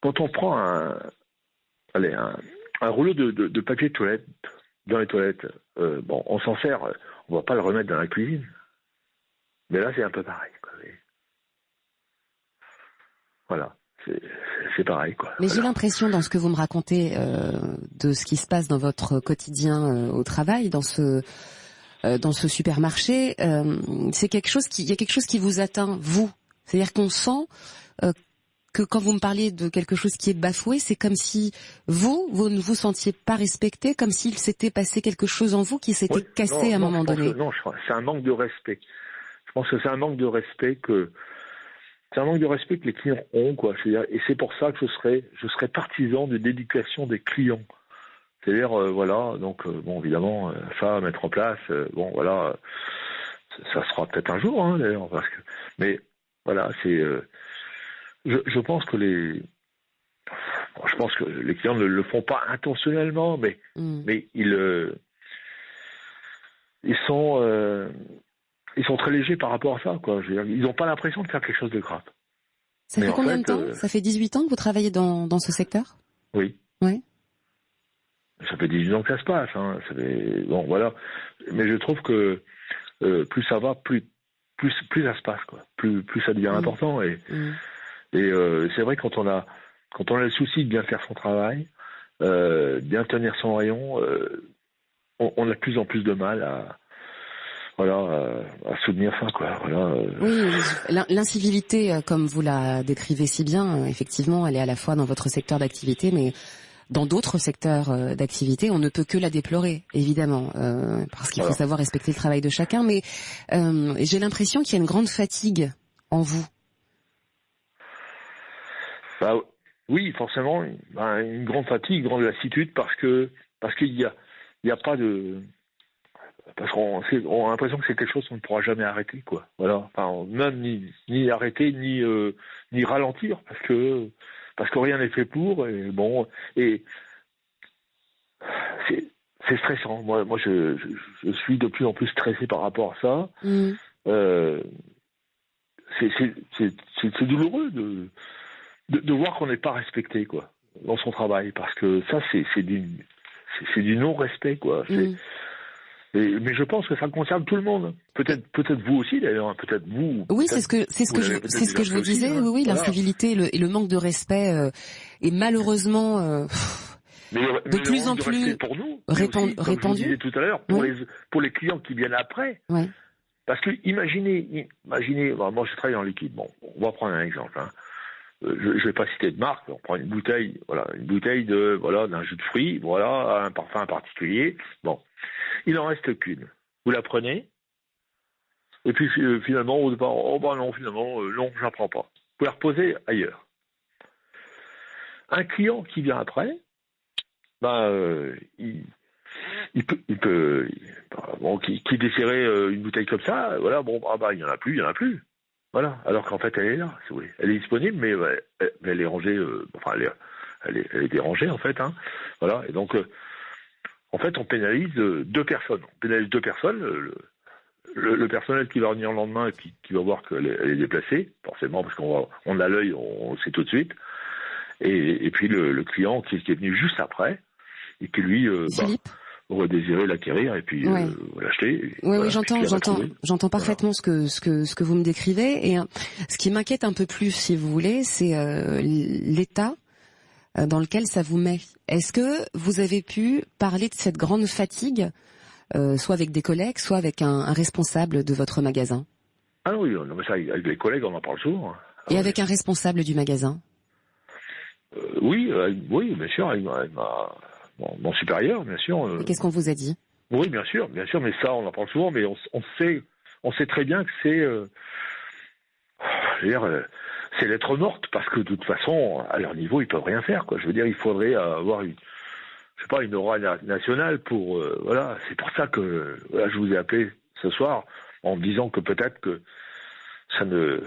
Quand on prend un rouleau de papier de toilette dans les toilettes, on s'en sert, on va pas le remettre dans la cuisine. Mais là, c'est un peu pareil, quoi. Voilà. C'est pareil, quoi. Mais j'ai l'impression, dans ce que vous me racontez, de ce qui se passe dans votre quotidien au travail, dans ce supermarché, il y a quelque chose qui vous atteint, vous. C'est-à-dire qu'on sent que quand vous me parliez de quelque chose qui est bafoué, c'est comme si vous ne vous sentiez pas respecté, comme s'il s'était passé quelque chose en vous qui s'était cassé à un moment donné. C'est un manque de respect. Je pense que c'est un manque de respect que les clients ont, quoi. Et c'est pour ça que je serais partisan de l'éducation des clients. C'est-à-dire, évidemment, ça à mettre en place, ça sera peut-être un jour, hein, d'ailleurs, mais voilà, c'est, je pense que les clients ne le font pas intentionnellement, mais ils sont très légers par rapport à ça, quoi. Je veux dire, ils n'ont pas l'impression de faire quelque chose de grave. Ça fait combien de temps ? Ça fait 18 ans que vous travaillez dans ce secteur ? Oui. Oui. Ça fait 18 ans que ça se passe, hein. Mais je trouve que plus ça va, plus ça se passe, quoi. Plus ça devient important. Et c'est vrai, quand on a le souci de bien faire son travail, bien tenir son rayon, on a de plus en plus de mal à soutenir ça, quoi. Oui, l'incivilité, comme vous la décrivez si bien, effectivement, elle est à la fois dans votre secteur d'activité, mais dans d'autres secteurs d'activité, on ne peut que la déplorer, évidemment, parce qu'il faut savoir respecter le travail de chacun. Mais j'ai l'impression qu'il y a une grande fatigue en vous. Oui, forcément, une grande fatigue, une grande lassitude, parce qu'il y a pas de... Parce qu'on a l'impression que c'est quelque chose qu'on ne pourra jamais arrêter, quoi. Voilà. Enfin, même ni arrêter, ni ralentir, parce que rien n'est fait pour. c'est stressant. Moi, je suis de plus en plus stressé par rapport à ça. C'est douloureux de voir qu'on n'est pas respecté, quoi, dans son travail, parce que ça, c'est du non-respect, quoi. Mais je pense que ça concerne tout le monde. Peut-être vous aussi, d'ailleurs. Peut-être vous. Oui, c'est ce que je vous disais. Hein. Oui, voilà. L'incivilité et le manque de respect est malheureusement de plus en plus pour nous, répandu. Comme je vous disais tout à l'heure, pour les clients qui viennent après. Ouais. Parce que imaginez, moi je travaille en liquide. Bon, on va prendre un exemple. Hein. Je vais pas citer de marque. On prend une bouteille d'un jus de fruits, un parfum particulier. Bon, il en reste qu'une. Vous la prenez, et puis finalement au départ, non, j'en prends pas. Vous la reposez ailleurs. Un client qui vient après, il peut qui désirait une bouteille comme ça, il y en a plus. Voilà, alors qu'en fait elle est là, oui. Elle est disponible, mais elle est rangée, elle est dérangée en fait, hein. Voilà, et donc en fait on pénalise deux personnes. Le personnel qui va venir le lendemain et qui va voir qu'elle est déplacée, forcément, parce qu'on a l'œil, on le sait tout de suite. Et puis le client qui est venu juste après et qui lui aurait désiré l'acquérir et puis l'acheter. Oui, j'entends parfaitement ce que vous me décrivez. Et ce qui m'inquiète un peu plus, si vous voulez, c'est l'état dans lequel ça vous met. Est-ce que vous avez pu parler de cette grande fatigue, soit avec des collègues, soit avec un responsable de votre magasin? Ah oui, non, mais ça, avec les collègues, on en parle souvent. Et avec un responsable du magasin? Oui, bien sûr, avec mon supérieur, bien sûr. Et qu'est-ce qu'on vous a dit? Oui, bien sûr, mais ça, on en parle souvent, mais on sait très bien que c'est lettre morte, parce que de toute façon, à leur niveau, ils peuvent rien faire, quoi. Je veux dire, il faudrait avoir une aura nationale pour, c'est pour ça que, je vous ai appelé ce soir, en me disant que peut-être que ça ne...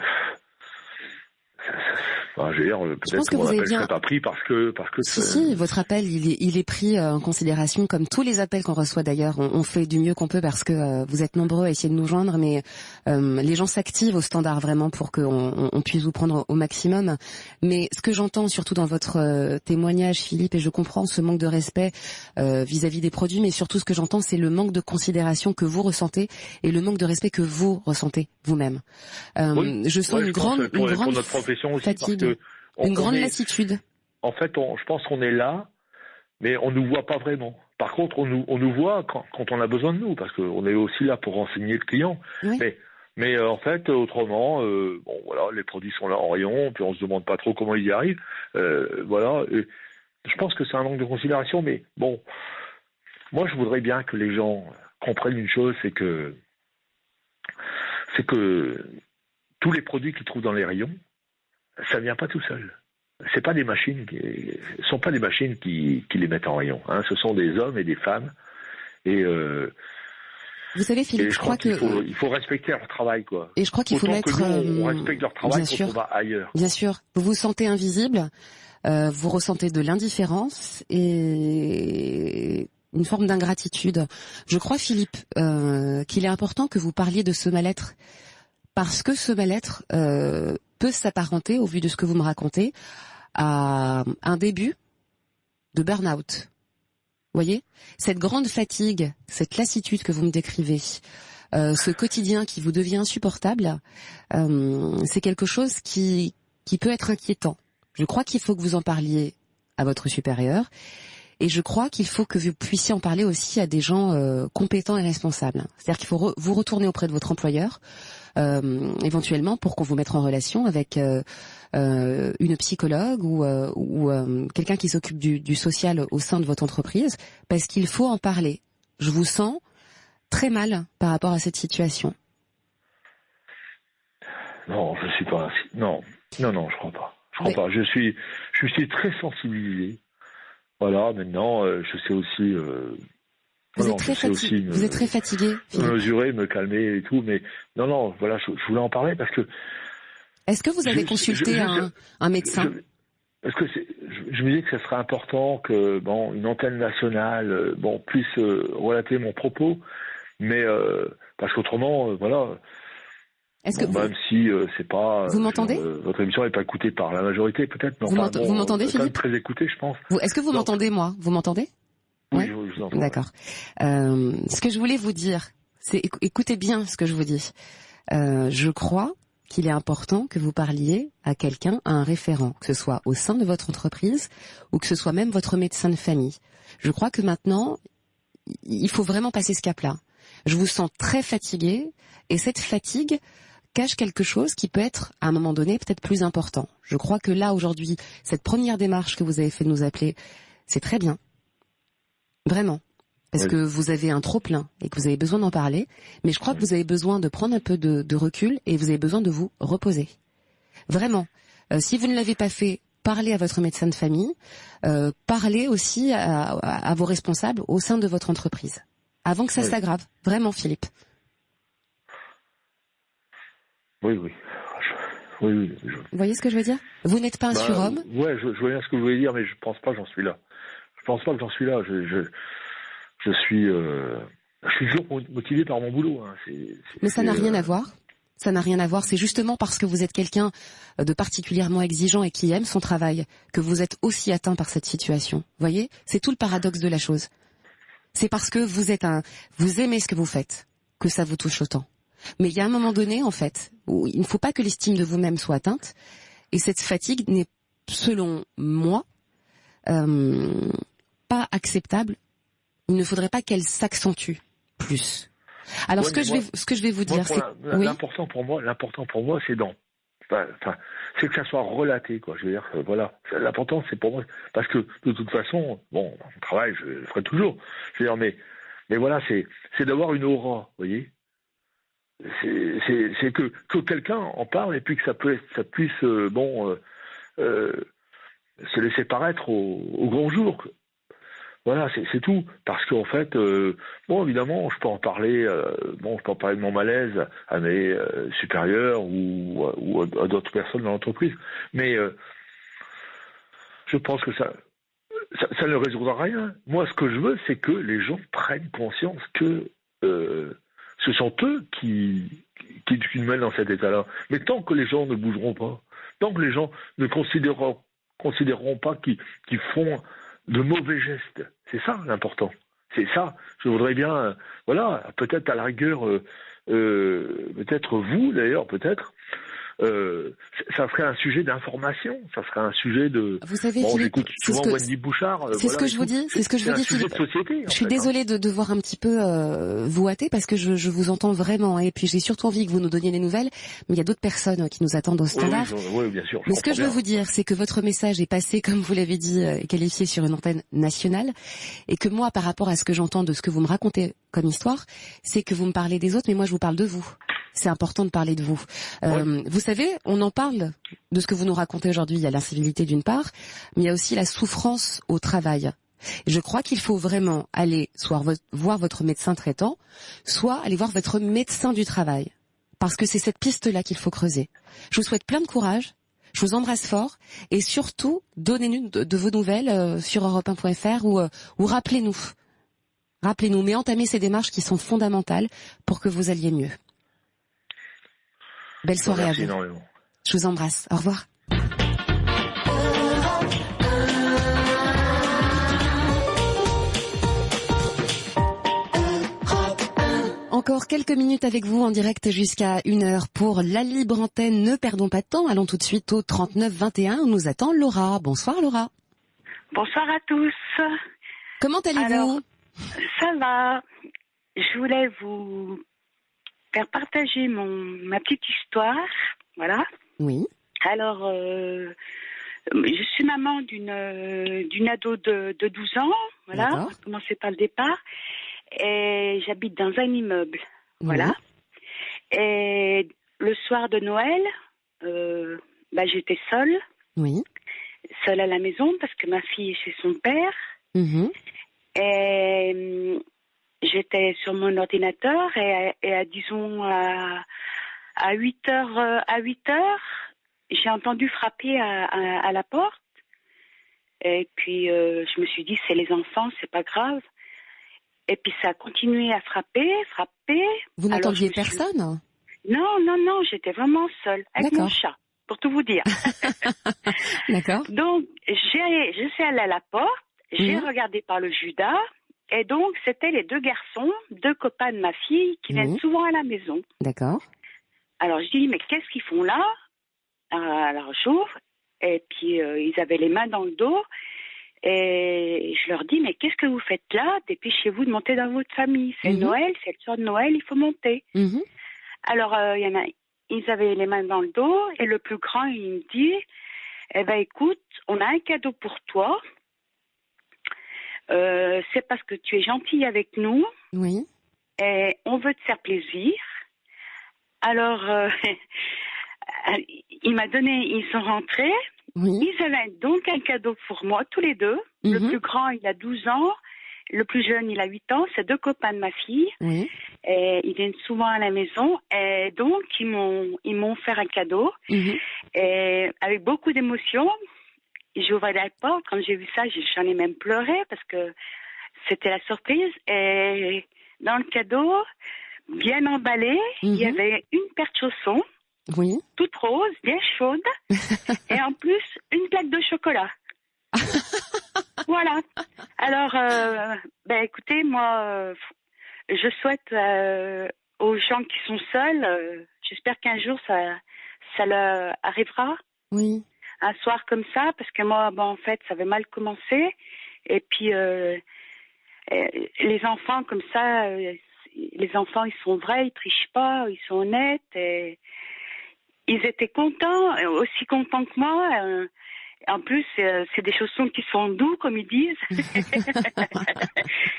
peut-être que mon appel serait pas pris parce que si, votre appel il est pris en considération, comme tous les appels qu'on reçoit d'ailleurs. On fait du mieux qu'on peut parce que vous êtes nombreux à essayer de nous joindre, mais les gens s'activent au standard vraiment pour qu'on puisse vous prendre au maximum. Mais ce que j'entends surtout dans votre témoignage, Philippe, et je comprends ce manque de respect vis-à-vis des produits, mais surtout ce que j'entends, c'est le manque de considération que vous ressentez et le manque de respect que vous ressentez vous-même. Je sens une grande fatigue, une grande lassitude. En fait, je pense qu'on est là, mais on nous voit pas vraiment. Par contre, on nous voit quand on a besoin de nous, parce qu'on est aussi là pour renseigner le client. Oui. Mais en fait, autrement, les produits sont là en rayon, puis on se demande pas trop comment ils y arrivent. Et je pense que c'est un manque de considération, mais bon, moi je voudrais bien que les gens comprennent une chose, c'est que tous les produits qu'ils trouvent dans les rayons, ça vient pas tout seul. Ce sont pas des machines qui les mettent en rayon. Hein. Ce sont des hommes et des femmes. Et vous savez, Philippe, je crois il faut respecter leur travail, quoi. Et je crois qu'il faut mettre. On respecte leur travail quand on va ailleurs. Bien sûr. Vous vous sentez invisible. Vous ressentez de l'indifférence et une forme d'ingratitude. Je crois, Philippe, qu'il est important que vous parliez de ce mal-être, parce que ce mal-être peut s'apparenter, au vu de ce que vous me racontez, à un début de burn-out. Vous voyez, cette grande fatigue, cette lassitude que vous me décrivez, ce quotidien qui vous devient insupportable, c'est quelque chose qui peut être inquiétant. Je crois qu'il faut que vous en parliez à votre supérieur, et je crois qu'il faut que vous puissiez en parler aussi à des gens compétents et responsables. C'est-à-dire qu'il faut vous retourner auprès de votre employeur, éventuellement pour qu'on vous mette en relation avec une psychologue ou quelqu'un qui s'occupe du social au sein de votre entreprise, parce qu'il faut en parler. Je vous sens très mal par rapport à cette situation. Non, je suis pas ainsi. Non, je crois pas. Je suis très sensibilisé. Voilà, maintenant, je sais aussi. Vous êtes très fatigué. Me mesurer, me calmer et tout, mais non, voilà, je voulais en parler parce que. Est-ce que vous avez consulté un médecin? parce que je me dis que ce serait important que une antenne nationale puisse relater mon propos, mais parce qu'autrement, voilà. Est-ce que même si c'est pas. Vous m'entendez? Votre émission n'est pas écoutée par la majorité, peut-être. Mais vous m'entendez, Philippe? Très écoutée, je pense. Est-ce que vous m'entendez, moi? Vous m'entendez? Oui, je vous entends. D'accord. Ce que je voulais vous dire, c'est écoutez bien ce que je vous dis. Je crois qu'il est important que vous parliez à quelqu'un, à un référent, que ce soit au sein de votre entreprise ou que ce soit même votre médecin de famille. Je crois que maintenant, il faut vraiment passer ce cap-là. Je vous sens très fatigué et cette fatigue cache quelque chose qui peut être, à un moment donné, peut-être plus important. Je crois que là, aujourd'hui, cette première démarche que vous avez fait de nous appeler, c'est très bien. Vraiment. Parce que vous avez un trop-plein et que vous avez besoin d'en parler. Mais je crois que vous avez besoin de prendre un peu de recul et vous avez besoin de vous reposer. Vraiment. Si vous ne l'avez pas fait, parlez à votre médecin de famille. Parlez aussi à vos responsables au sein de votre entreprise. Avant que ça s'aggrave. Vraiment, Philippe. Oui. Vous voyez ce que je veux dire? Vous n'êtes pas un surhomme. Ouais, je vois bien ce que vous voulez dire, mais je pense pas que j'en suis là. Je suis toujours motivé par mon boulot. Hein. Mais ça n'a rien à voir. Ça n'a rien à voir. C'est justement parce que vous êtes quelqu'un de particulièrement exigeant et qui aime son travail que vous êtes aussi atteint par cette situation. Vous voyez? C'est tout le paradoxe de la chose. C'est parce que vous aimez ce que vous faites que ça vous touche autant. Mais il y a un moment donné, en fait, où il ne faut pas que l'estime de vous-même soit atteinte. Et cette fatigue n'est, selon moi, pas acceptable. Il ne faudrait pas qu'elle s'accentue plus. Alors, ce que je vais vous dire, c'est l'important pour moi, c'est c'est que ça soit relaté, quoi. Je veux dire, voilà. L'important, c'est pour moi, parce que de toute façon, mon travail, je le ferai toujours. Je veux dire, mais voilà, c'est d'avoir une aura, vous voyez. C'est que quelqu'un en parle et puis que ça puisse se laisser paraître au grand jour. Voilà, c'est tout. Parce qu'en fait, évidemment, je peux en parler. Je peux en parler de mon malaise à mes supérieurs ou à d'autres personnes dans l'entreprise. Mais je pense que ça ne résoudra rien. Moi, ce que je veux, c'est que les gens prennent conscience que ce sont eux qui nous mènent dans cet état-là. Mais tant que les gens ne bougeront pas, tant que les gens ne considéreront pas qu'ils font de mauvais gestes, c'est ça l'important. C'est ça. Je voudrais bien, peut-être à la rigueur, peut-être vous d'ailleurs, ça serait un sujet d'information, ça serait un sujet de. Vous savez, Philippe, j'écoute souvent Wendy Bouchard. C'est ce que je vous dis. C'est ce que je vous dis, Philippe. De société, je suis désolée de devoir un petit peu vous hâter parce que je vous entends vraiment et puis j'ai surtout envie que vous nous donniez des nouvelles. Mais il y a d'autres personnes qui nous attendent au standard. Oui, bien sûr. Mais ce que je veux vous dire, c'est que votre message est passé, comme vous l'avez dit, qualifié sur une antenne nationale, et que moi, par rapport à ce que j'entends de ce que vous me racontez comme histoire, c'est que vous me parlez des autres, mais moi je vous parle de vous. C'est important de parler de vous. Vous savez, on en parle de ce que vous nous racontez aujourd'hui. Il y a l'incivilité d'une part, mais il y a aussi la souffrance au travail. Et je crois qu'il faut vraiment aller soit voir votre médecin traitant, soit aller voir votre médecin du travail. Parce que c'est cette piste-là qu'il faut creuser. Je vous souhaite plein de courage. Je vous embrasse fort. Et surtout, donnez-nous de vos nouvelles sur europe1.fr ou rappelez-nous. Rappelez-nous, mais entamez ces démarches qui sont fondamentales pour que vous alliez mieux. Belle soirée à vous. Énormément. Je vous embrasse. Au revoir. Encore quelques minutes avec vous en direct jusqu'à 1h pour la libre antenne. Ne perdons pas de temps. Allons tout de suite au 39 21 où nous attend Laura. Bonsoir Laura. Bonsoir à tous. Comment allez-vous? Alors, ça va. Je voulais vous faire partager ma petite histoire, voilà. Oui. Alors, je suis maman d'une ado de 12 ans, voilà. On va commencer par le départ. Et j'habite dans un immeuble, voilà. Et le soir de Noël, j'étais seule. Oui. Seule à la maison parce que ma fille est chez son père. Et j'étais sur mon ordinateur et disons à 8 heures, j'ai entendu frapper à la porte. Et puis, je me suis dit, c'est les enfants, c'est pas grave. Et puis, ça a continué à frapper. Vous n'entendiez personne? Non, j'étais vraiment seule, avec mon chat, pour tout vous dire. D'accord. Donc, je suis allée à la porte, j'ai regardé par le Judas, et donc, c'était les 2 garçons, 2 copains de ma fille, qui viennent souvent à la maison. D'accord. Alors, je dis, mais qu'est-ce qu'ils font là? Alors, j'ouvre, et puis, ils avaient les mains dans le dos, et je leur dis, mais qu'est-ce que vous faites là? Dépêchez-vous de monter dans votre famille. C'est Noël, c'est le soir de Noël, il faut monter. Alors, ils avaient les mains dans le dos, et le plus grand, il me dit, eh ben, écoute, on a un cadeau pour toi. C'est parce que tu es gentille avec nous. Oui. Et on veut te faire plaisir. Alors, ils sont rentrés. Oui. Ils avaient donc un cadeau pour moi, tous les 2. Le plus grand, il a 12 ans. Le plus jeune, il a 8 ans. C'est 2 copains de ma fille. Oui. Et ils viennent souvent à la maison. Et donc, ils m'ont offert un cadeau. Et avec beaucoup d'émotion, j'ai ouvert la porte. Quand j'ai vu ça, j'en ai même pleuré parce que c'était la surprise. Et dans le cadeau, bien emballé, il y avait une paire de chaussons. Oui. Toute rose, bien chaude. Et en plus, une plaque de chocolat. Voilà. Alors, écoutez, moi, je souhaite aux gens qui sont seuls, j'espère qu'un jour ça leur arrivera. Oui. Un soir comme ça, parce que moi, en fait, ça avait mal commencé. Et puis, les enfants comme ça, les enfants, ils sont vrais, ils trichent pas, ils sont honnêtes. Et ils étaient contents, aussi contents que moi. En plus, c'est des chaussons qui sont doux, comme ils disent.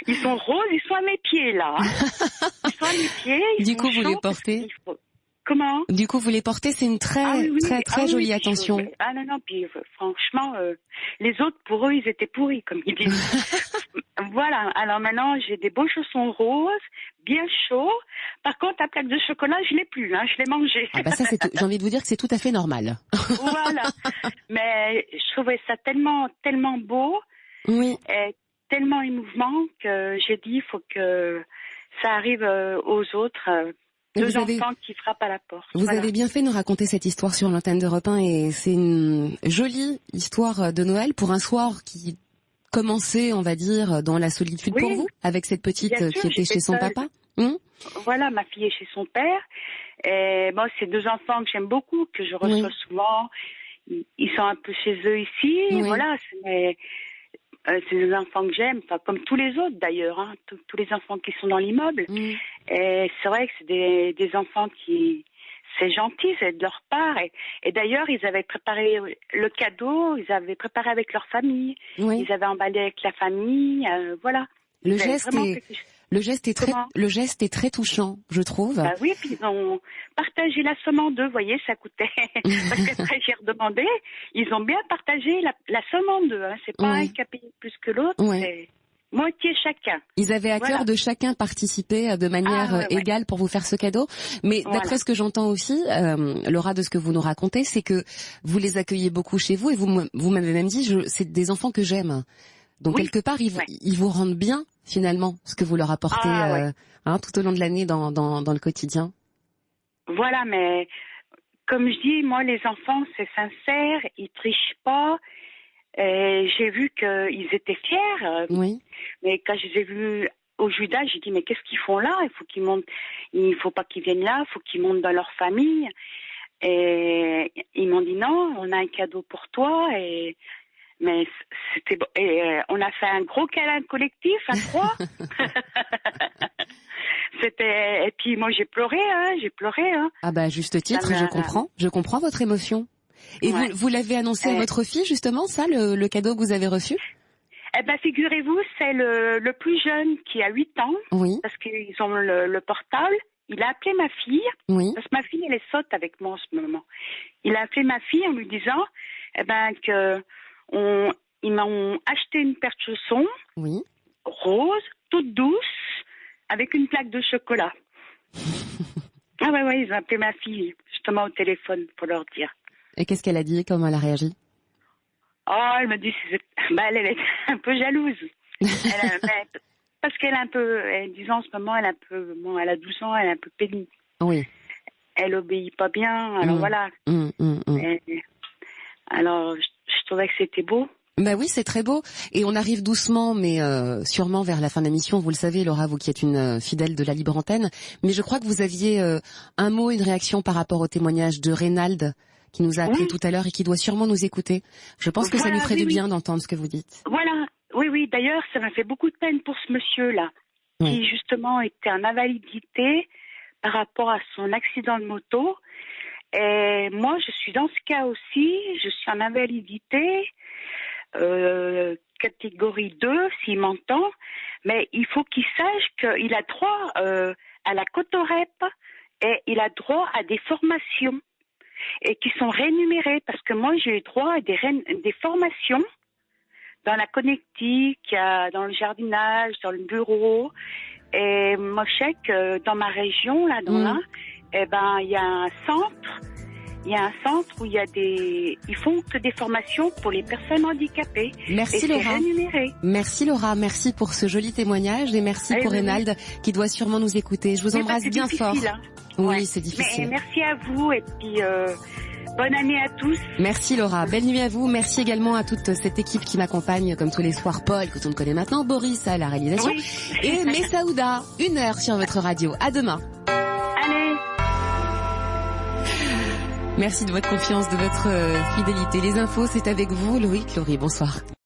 Ils sont roses, ils sont à mes pieds, là. Ils sont à mes pieds. Du coup, vous les portez? Comment? Du coup, vous les portez, c'est une très jolie attention. Ah non, puis franchement, les autres, pour eux, ils étaient pourris, comme ils disent. Voilà, alors maintenant, j'ai des beaux chaussons roses, bien chauds. Par contre, la plaque de chocolat, je l'ai plus, je l'ai mangée. Ah bah ça, j'ai envie de vous dire que c'est tout à fait normal. Voilà, mais je trouvais ça tellement, tellement beau, oui, et tellement émouvant que j'ai dit, il faut que ça arrive aux autres. 2 enfants qui frappent à la porte. Vous avez bien fait de nous raconter cette histoire sur l'antenne d'Europe 1 et c'est une jolie histoire de Noël pour un soir qui commençait, on va dire, dans la solitude pour vous, avec cette petite qui était chez son papa. Voilà, ma fille est chez son père. Et moi, c'est 2 enfants que j'aime beaucoup, que je reçois souvent. Ils sont un peu chez eux ici. Voilà, c'est des enfants que j'aime, comme tous les autres d'ailleurs, tous les enfants qui sont dans l'immeuble. Et c'est vrai que c'est des enfants qui, c'est gentil, c'est de leur part. Et d'ailleurs, ils avaient préparé le cadeau, ils avaient préparé avec leur famille, ils avaient emballé avec la famille, voilà. Le geste est très touchant, je trouve. Bah oui, puis ils ont partagé la somme en 2, vous voyez, ça coûtait. Parce que après, j'ai redemandé, ils ont bien partagé la somme en 2. C'est pas un qui a payé plus que l'autre, c'est moitié chacun. Ils avaient à cœur de chacun participer de manière égale pour vous faire ce cadeau. Mais d'après ce que j'entends aussi, Laura, de ce que vous nous racontez, c'est que vous les accueillez beaucoup chez vous et vous m'avez même dit, c'est des enfants que j'aime. Donc quelque part, ils vous rendent bien finalement ce que vous leur apportez tout au long de l'année dans le quotidien. Voilà, mais comme je dis, moi les enfants c'est sincère, ils trichent pas. J'ai vu qu'ils étaient fiers. Mais quand je les ai vus au Judas, j'ai dit mais qu'est-ce qu'ils font là? Il faut pas qu'ils viennent là, il faut qu'ils montent dans leur famille. Et ils m'ont dit non, on a un cadeau pour toi mais c'était bon. Et on a fait un gros câlin collectif à 3. Et puis moi j'ai pleuré. Ah bah à juste titre, je comprends votre émotion. Et vous l'avez annoncé à votre fille justement, ça, le cadeau que vous avez reçu? Eh ben figurez-vous, c'est le plus jeune qui a 8 ans, parce qu'ils ont le portable. Il a appelé ma fille, parce que ma fille elle est sotte avec moi en ce moment. Il a appelé ma fille en lui disant, ils m'ont acheté une paire de chaussons, rose, toute douce, avec une plaque de chocolat. Ils ont appelé ma fille justement au téléphone pour leur dire. Et qu'est-ce qu'elle a dit? Comment elle a réagi? Oh, elle me dit, elle est un peu jalouse. Parce qu'elle est un peu, disons en ce moment, elle a 12 ans, elle est un peu pénible. Oui. Elle obéit pas bien, alors voilà. Alors, je trouvais que c'était beau. Bah oui, c'est très beau. Et on arrive doucement, mais sûrement vers la fin de l'émission. Vous le savez, Laura, vous qui êtes une fidèle de la Libre Antenne. Mais je crois que vous aviez un mot, une réaction par rapport au témoignage de Reynald, qui nous a appelé tout à l'heure et qui doit sûrement nous écouter. Je pense que ça lui ferait du bien d'entendre ce que vous dites. Voilà. Oui. D'ailleurs, ça m'a fait beaucoup de peine pour ce monsieur-là, qui justement était en invalidité par rapport à son accident de moto. Et moi, je suis dans ce cas aussi. Je suis en invalidité. Catégorie 2, s'il m'entend, mais il faut qu'il sache qu'il a droit à la cotorep et il a droit à des formations et qui sont rémunérées, parce que moi j'ai eu droit à des formations dans la connectique, dans le jardinage, dans le bureau, et moi je sais que dans ma région, là, il y a un centre. Il y a un centre où ils font que des formations pour les personnes handicapées. Merci Laura. Rémunéré. Merci Laura, merci pour ce joli témoignage et merci pour Reynald qui doit sûrement nous écouter. Je vous embrasse bien fort. Hein. Oui, c'est difficile. Mais merci à vous et puis bonne année à tous. Merci Laura, belle nuit à vous. Merci également à toute cette équipe qui m'accompagne comme tous les soirs. Paul, que on connaît maintenant, Boris à la réalisation et Messaouda, 1 heure sur votre radio. À demain. Merci de votre confiance, de votre fidélité. Les infos, c'est avec vous, Loïc Laurie. Bonsoir.